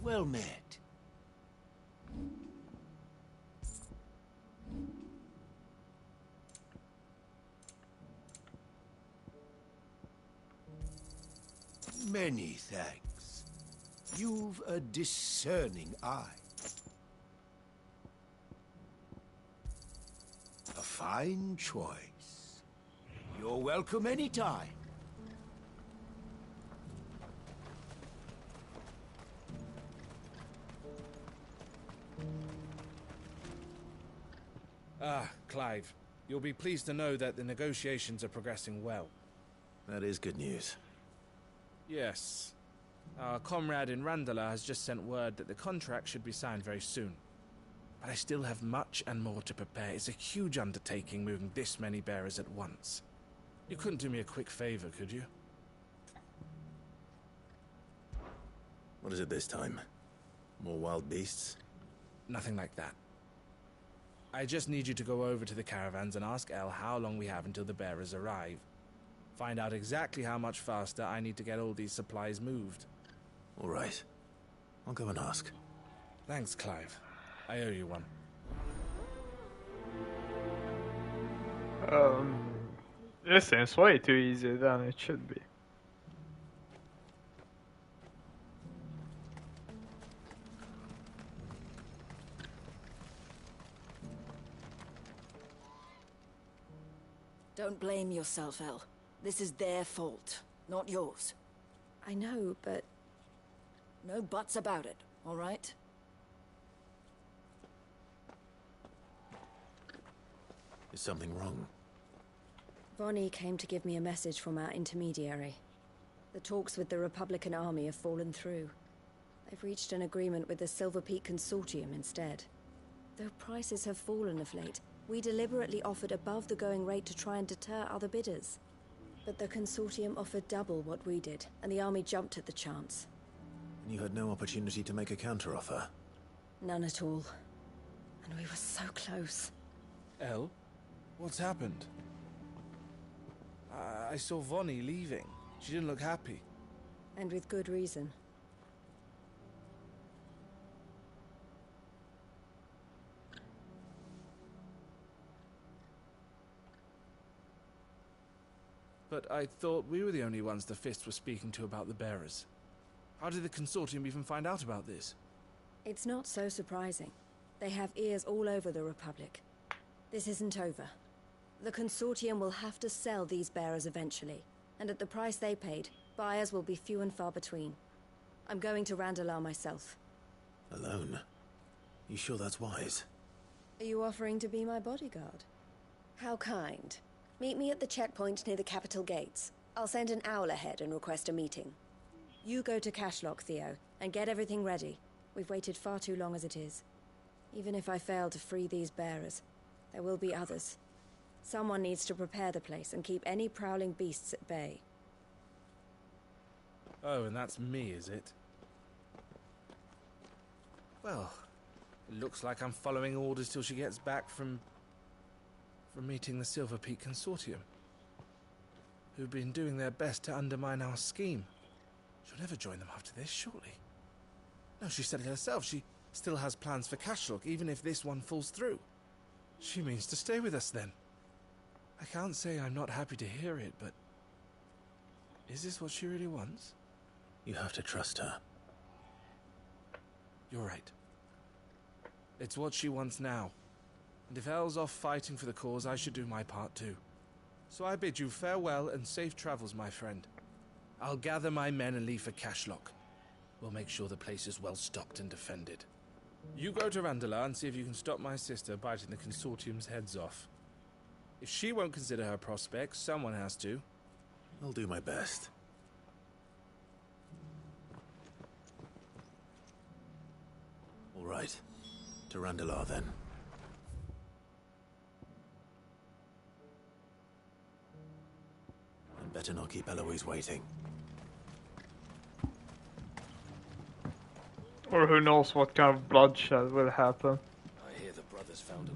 Speaker 2: Well met. Many thanks. You've a discerning eye. A fine choice. You're welcome anytime.
Speaker 14: Ah, Clive. You'll be pleased to know that the negotiations are progressing well.
Speaker 10: That is good news.
Speaker 14: Yes. Our comrade in Randala has just sent word that the contract should be signed very soon. But I still have much and more to prepare. It's a huge undertaking moving this many bearers at once. You couldn't do me a quick favor, could you?
Speaker 10: What is it this time? More wild beasts?
Speaker 14: Nothing like that. I just need you to go over to the caravans and ask El how long we have until the bearers arrive. Find out exactly how much faster I need to get all these supplies moved.
Speaker 10: All right. I'll go and ask.
Speaker 14: Thanks, Clive. I owe you one.
Speaker 1: This seems way too easy than it should be.
Speaker 6: Don't blame yourself, El. This is their fault, not yours.
Speaker 17: I know, but...
Speaker 6: No buts about it, all right?
Speaker 2: Is something wrong?
Speaker 17: Vonnie came to give me a message from our intermediary. The talks with the Republican Army have fallen through. They've reached an agreement with the Silver Peak Consortium instead. Though prices have fallen of late, we deliberately offered above the going rate to try and deter other bidders. But the Consortium offered double what we did, and the Army jumped at the chance.
Speaker 2: And you had no opportunity to make a counteroffer?
Speaker 17: None at all. And we were so close.
Speaker 14: El? What's happened? I saw Vonnie leaving. She didn't look happy.
Speaker 17: And with good reason.
Speaker 14: But I thought we were the only ones the Fist were speaking to about the bearers. How did the Consortium even find out about this?
Speaker 17: It's not so surprising. They have ears all over the Republic. This isn't over. The Consortium will have to sell these bearers eventually, and at the price they paid, buyers will be few and far between. I'm going to Randalar myself.
Speaker 2: Alone? You sure that's wise?
Speaker 17: Are you offering to be my bodyguard? How kind. Meet me at the checkpoint near the capital gates. I'll send an owl ahead and request a meeting. You go to Cashlock, Theo, and get everything ready. We've waited far too long as it is. Even if I fail to free these bearers, there will be others. Someone needs to prepare the place and keep any prowling beasts at bay.
Speaker 14: Oh, and that's me, is it? Well, it looks like I'm following orders till she gets back from meeting the Silver Peak Consortium, who've been doing their best to undermine our scheme. She'll never join them after this, surely. No, she said it herself. She still has plans for Cashlock, even if this one falls through. She means to stay with us, then. I can't say I'm not happy to hear it, but... is this what she really wants?
Speaker 2: You have to trust her.
Speaker 14: You're right. It's what she wants now. And if Elle's off fighting for the cause, I should do my part too. So I bid you farewell and safe travels, my friend. I'll gather my men and leave for Cashlock. We'll make sure the place is well stocked and defended. You go to Randalar and see if you can stop my sister biting the Consortium's heads off. If she won't consider her prospects, someone has to.
Speaker 2: I'll do my best. All right. To Randalar, then. And better not keep Eloise waiting.
Speaker 1: Or who knows what kind of bloodshed will happen.
Speaker 7: I hear the brothers found him.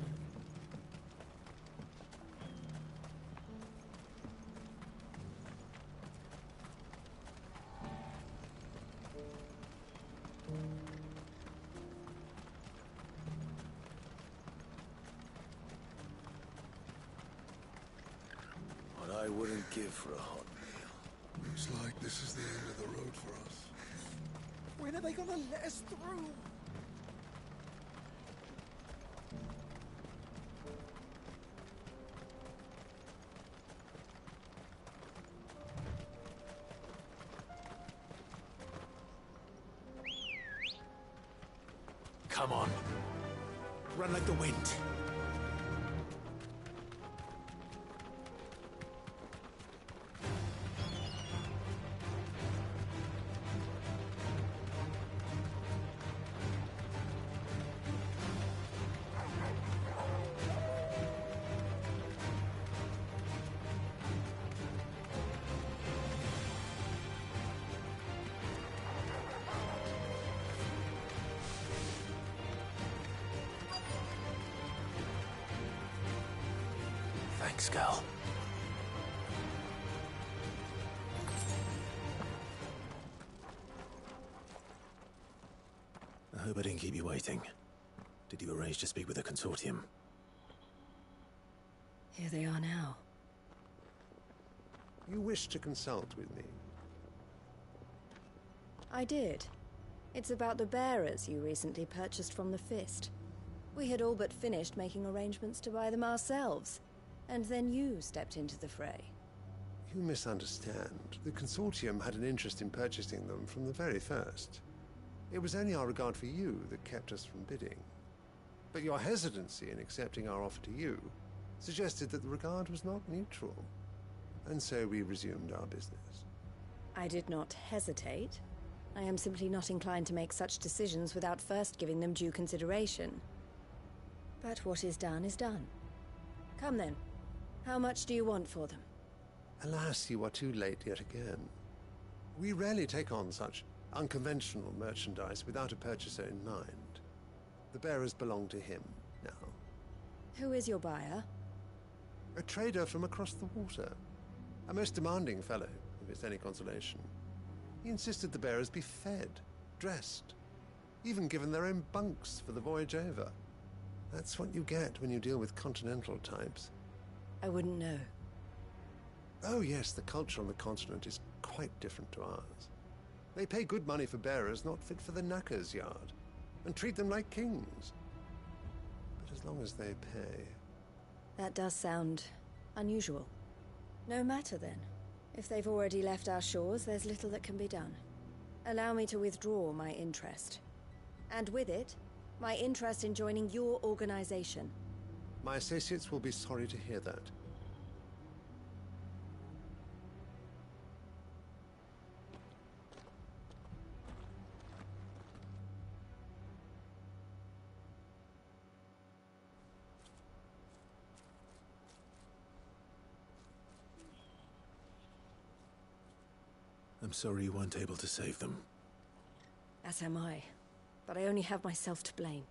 Speaker 12: What I wouldn't give for a hot meal. Looks like this is the end of the road for us.
Speaker 19: When are they gonna let us through?
Speaker 2: Come on. Run like the wind. Thanks, girl. I hope I didn't keep you waiting. Did you arrange to speak with the Consortium?
Speaker 17: Here they are now.
Speaker 22: You wish to consult with me?
Speaker 17: I did. It's about the bearers you recently purchased from the Fist. We had all but finished making arrangements to buy them ourselves. And then you stepped into the fray.
Speaker 22: You misunderstand. The Consortium had an interest in purchasing them from the very first. It was only our regard for you that kept us from bidding. But your hesitancy in accepting our offer to you suggested that the regard was not mutual. And so we resumed our business.
Speaker 17: I did not hesitate. I am simply not inclined to make such decisions without first giving them due consideration. But what is done is done. Come then. How much do you want for them?
Speaker 22: Alas, you are too late yet again. We rarely take on such unconventional merchandise without a purchaser in mind. The bearers belong to him now.
Speaker 17: Who is your buyer?
Speaker 22: A trader from across the water. A most demanding fellow, if it's any consolation. He insisted the bearers be fed, dressed, even given their own bunks for the voyage over. That's what you get when you deal with continental types.
Speaker 17: I wouldn't know.
Speaker 22: Oh yes, the culture on the continent is quite different to ours. They pay good money for bearers not fit for the knacker's yard, and treat them like kings. But as long as they pay...
Speaker 17: That does sound unusual. No matter then. If they've already left our shores, there's little that can be done. Allow me to withdraw my interest. And with it, my interest in joining your organization.
Speaker 22: My associates will be sorry to hear that.
Speaker 10: I'm sorry you weren't able to save them.
Speaker 17: As am I. But I only have myself to blame.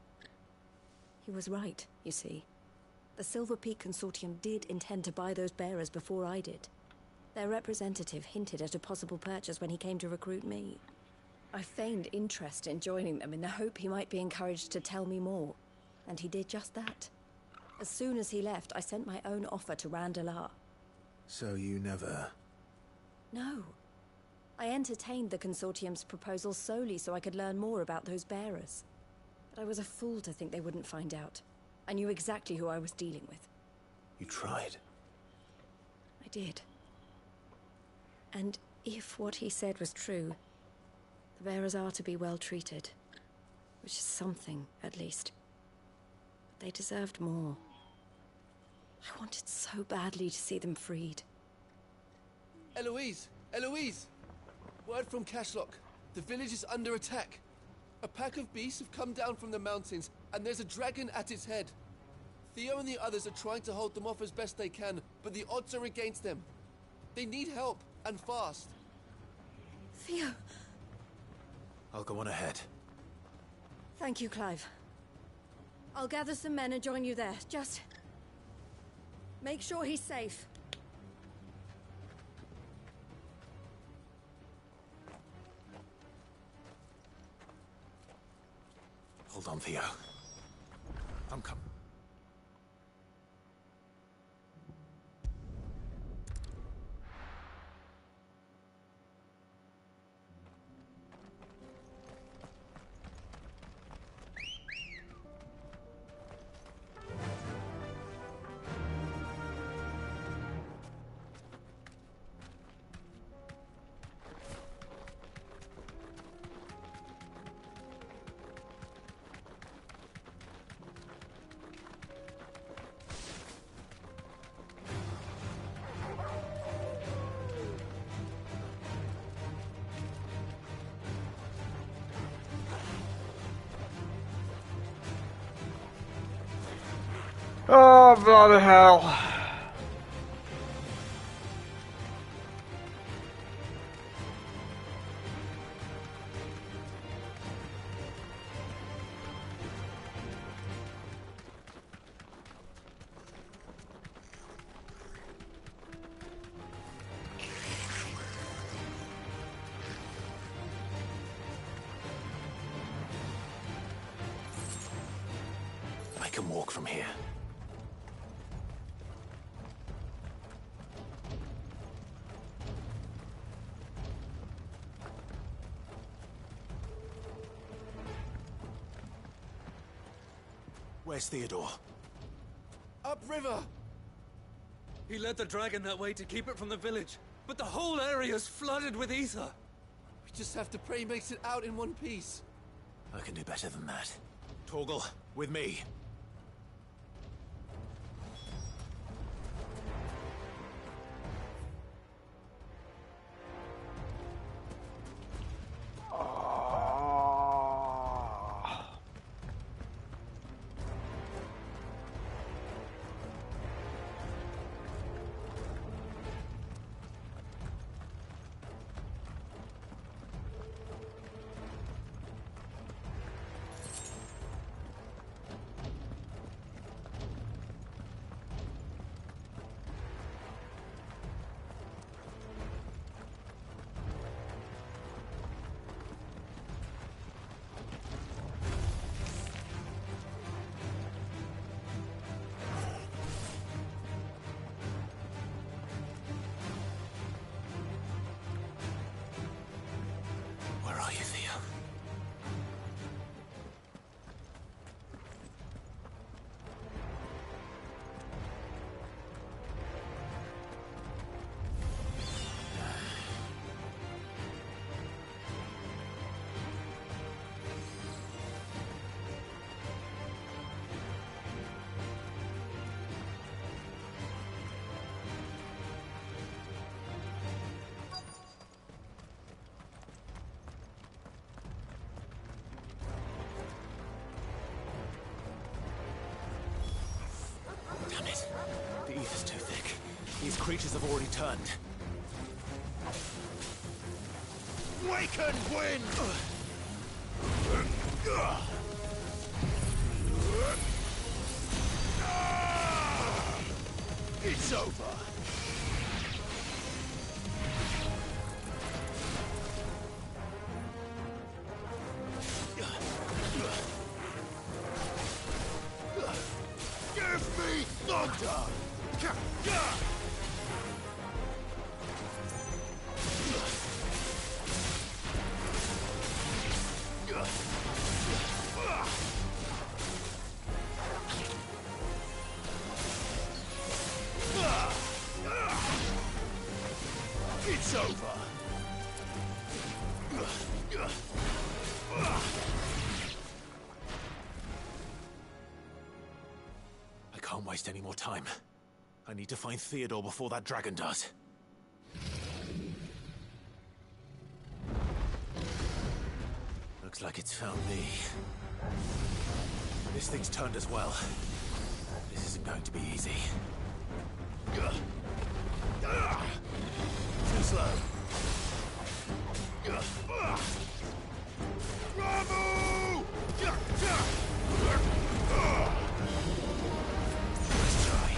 Speaker 17: He was right, you see. The Silver Peak Consortium did intend to buy those bearers before I did. Their representative hinted at a possible purchase when he came to recruit me. I feigned interest in joining them in the hope he might be encouraged to tell me more. And he did just that. As soon as he left, I sent my own offer to Randalar.
Speaker 10: So you never...
Speaker 17: No. I entertained the Consortium's proposal solely so I could learn more about those bearers. But I was a fool to think they wouldn't find out. I knew exactly who I was dealing with.
Speaker 10: You tried.
Speaker 17: I did. And if what he said was true, the bearers are to be well treated. Which is something, at least. But they deserved more. I wanted so badly to see them freed.
Speaker 7: Eloise! Eloise! Word from Cashlock. The village is under attack. A pack of beasts have come down from the mountains, and there's a dragon at its head. Theo and the others are trying to hold them off as best they can, but the odds are against them. They need help, and fast.
Speaker 17: Theo!
Speaker 10: I'll go on ahead.
Speaker 17: Thank you, Clive. I'll gather some men and join you there. Just... make sure he's safe.
Speaker 10: Hold on, Theo. I'm coming.
Speaker 1: Oh, bloody hell.
Speaker 10: I can walk from here. Where's Theodore?
Speaker 7: Upriver!
Speaker 5: He led the dragon that way to keep it from the village, but the whole area's flooded with ether.
Speaker 7: We just have to pray he makes it out in one piece.
Speaker 2: I can do better than that. Torgal, with me. Where are you, Theo? Damn it. The ether's too thick. These creatures have already turned. Waken wind! It's over. Give me thunder! It's over. I can't waste any more time. I need to find Theodore before that dragon does. Looks like it's found me. This thing's turned as well. This isn't going to be easy. Too slow. Ramu! Let's try.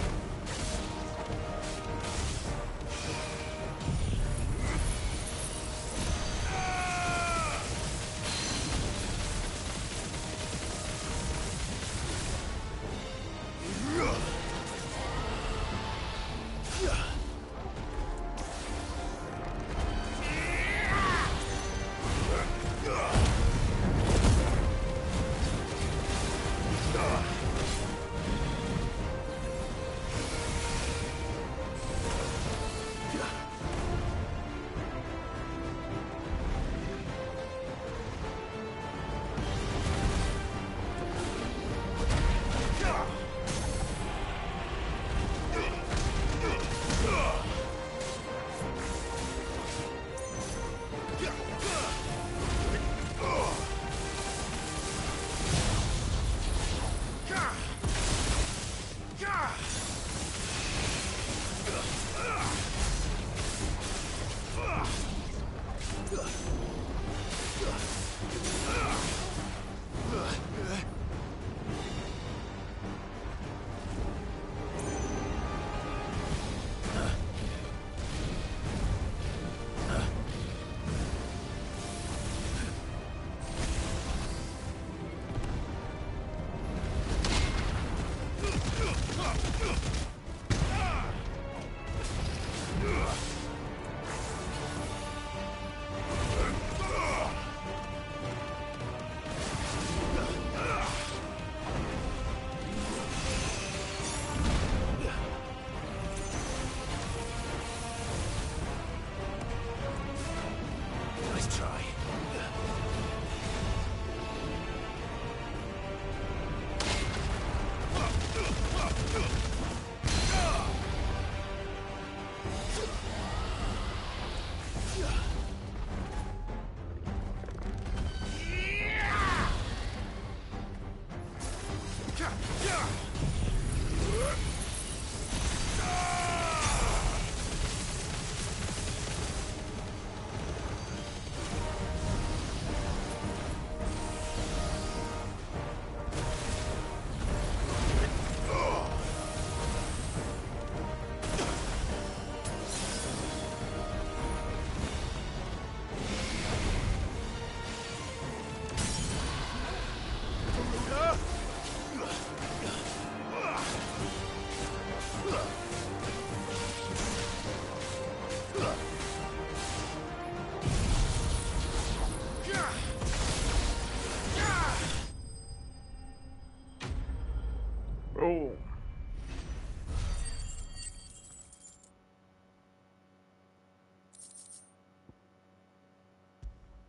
Speaker 1: Oh.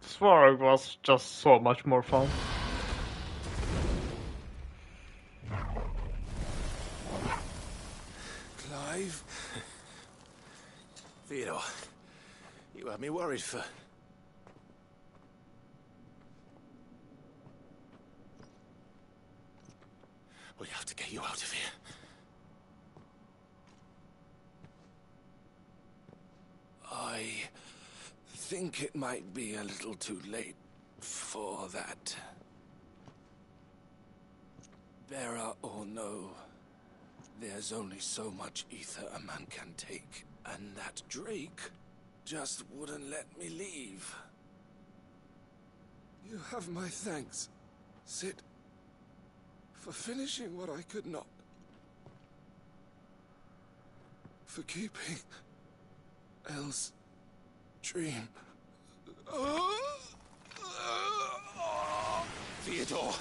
Speaker 1: Svarog was just so much more fun.
Speaker 2: Clive? Theodore, you had me worried for... We have to get you out of here.
Speaker 7: I think it might be a little too late for that. Bearer or no, there's only so much ether a man can take, and that Drake just wouldn't let me leave. You have my thanks, Sid, for finishing what I could not. For keeping Elle's dream.
Speaker 2: Theodore!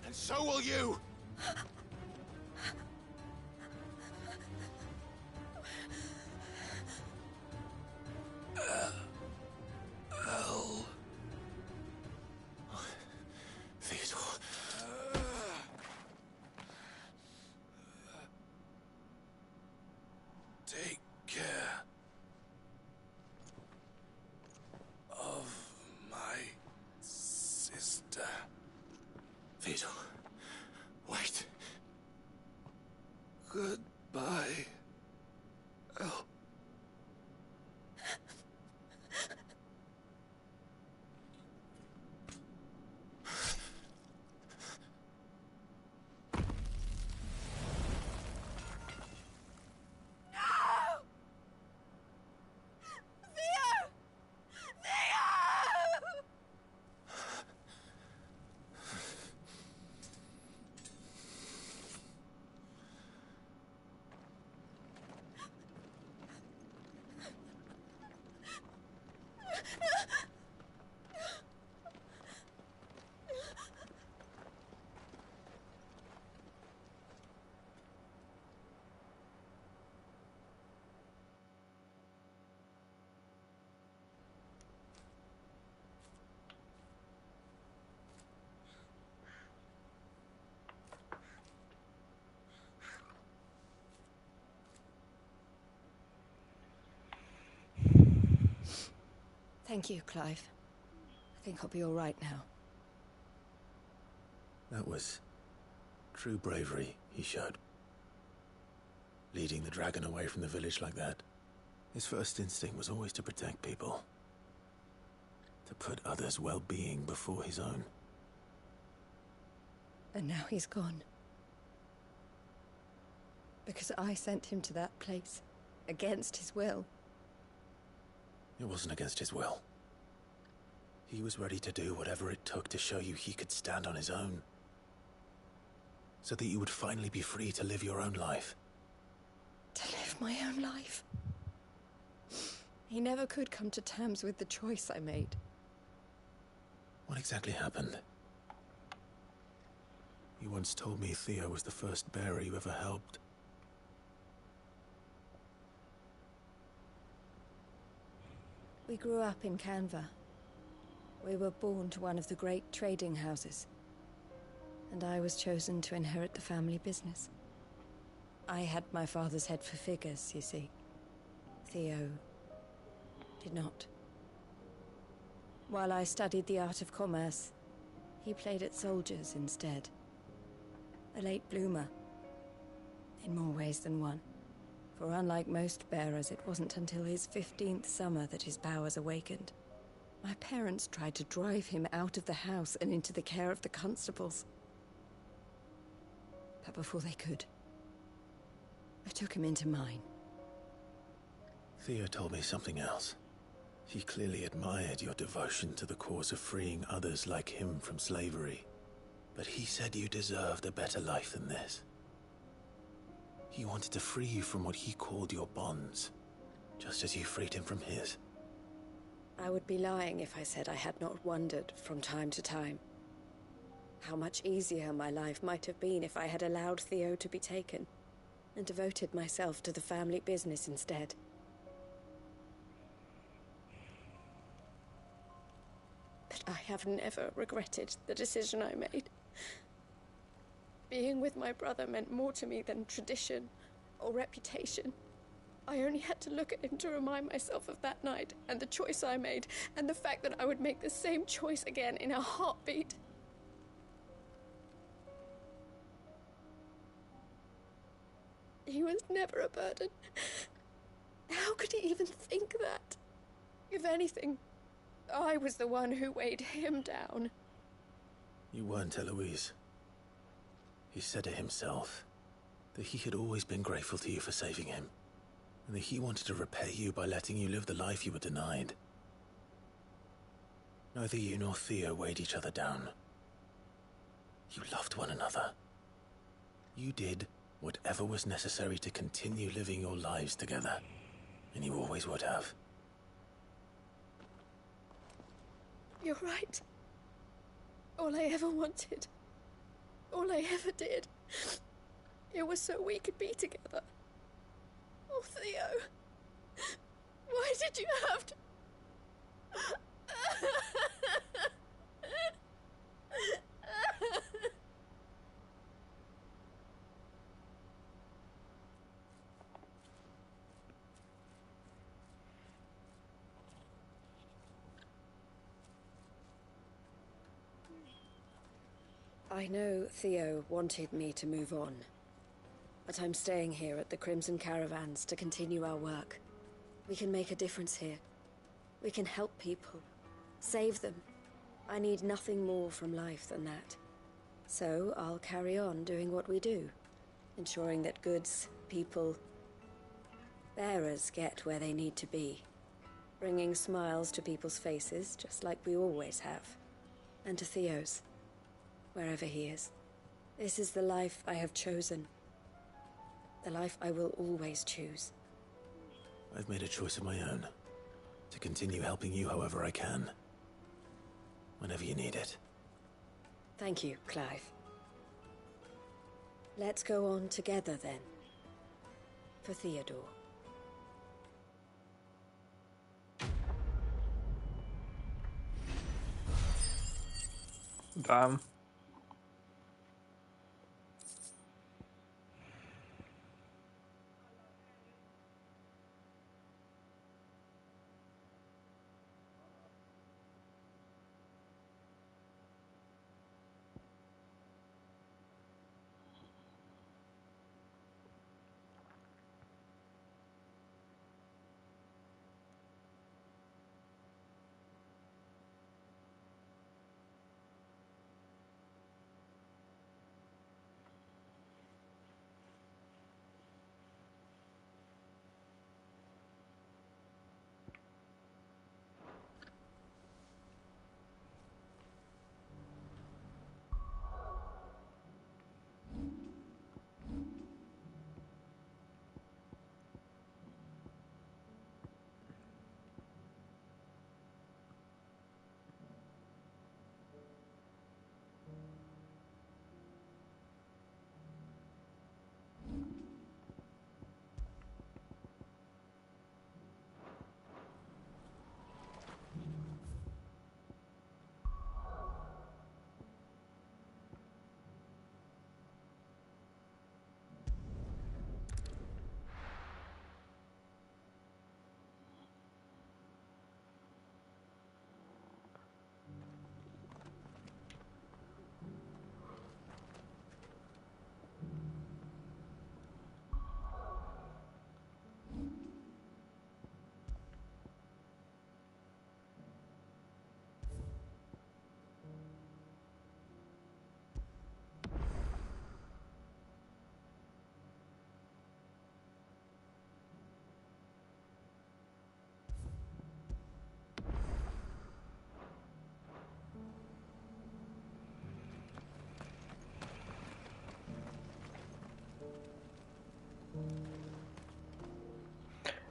Speaker 2: And so will you!
Speaker 7: Elle.
Speaker 2: Theodore.
Speaker 7: Take care of my sister.
Speaker 2: Theodore, wait.
Speaker 7: Goodbye, Elle.
Speaker 17: Thank you, Clive. I think I'll be all right now.
Speaker 10: That was true bravery he showed. Leading the dragon away from the village like that. His first instinct was always to protect people. To put others' well-being before his own.
Speaker 17: And now he's gone. Because I sent him to that place, against his will.
Speaker 10: It wasn't against his will. He was ready to do whatever it took to show you he could stand on his own. So that you would finally be free to live your own life.
Speaker 17: To live my own life? He never could come to terms with the choice I made.
Speaker 10: What exactly happened? You once told me Theo was the first bearer you ever helped.
Speaker 17: We grew up in Canva. We were born to one of the great trading houses. And I was chosen to inherit the family business. I had my father's head for figures, you see. Theo did not. While I studied the art of commerce, he played at soldiers instead. A late bloomer, in more ways than one. For unlike most bearers, it wasn't until his 15th summer that his powers awakened. My parents tried to drive him out of the house and into the care of the constables. But before they could, I took him into mine.
Speaker 10: Theo told me something else. He clearly admired your devotion to the cause of freeing others like him from slavery. But he said you deserved a better life than this. He wanted to free you from what he called your bonds, just as you freed him from his.
Speaker 17: I would be lying if I said I had not wondered from time to time how much easier my life might have been if I had allowed Theo to be taken and devoted myself to the family business instead. But I have never regretted the decision I made. Being with my brother meant more to me than tradition or reputation. I only had to look at him to remind myself of that night and the choice I made, and the fact that I would make the same choice again in a heartbeat. He was never a burden. How could he even think that? If anything, I was the one who weighed him down.
Speaker 10: You weren't, Eloise. He said it himself, that he had always been grateful to you for saving him, and that he wanted to repay you by letting you live the life you were denied. Neither you nor Theo weighed each other down. You loved one another. You did whatever was necessary to continue living your lives together, and you always would have.
Speaker 17: You're right. All I ever wanted, all I ever did, it was so we could be together. Oh, Theo, why did you have to... I know Theo wanted me to move on, but I'm staying here at the Crimson Caravans to continue our work. We can make a difference here. We can help people, save them. I need nothing more from life than that. So I'll carry on doing what we do, ensuring that goods, people, bearers get where they need to be, bringing smiles to people's faces just like we always have, and to Theo's, wherever he is. This is the life I have chosen. The life I will always choose.
Speaker 10: I've made a choice of my own, to continue helping you however I can, whenever you need it.
Speaker 17: Thank you, Clive. Let's go on together then. For Theodore.
Speaker 1: Damn.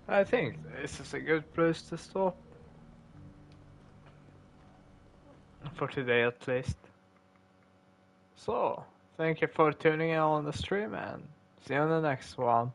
Speaker 1: I think this is a good place to stop. For today at least. So, thank you for tuning in on the stream and see you on the next one.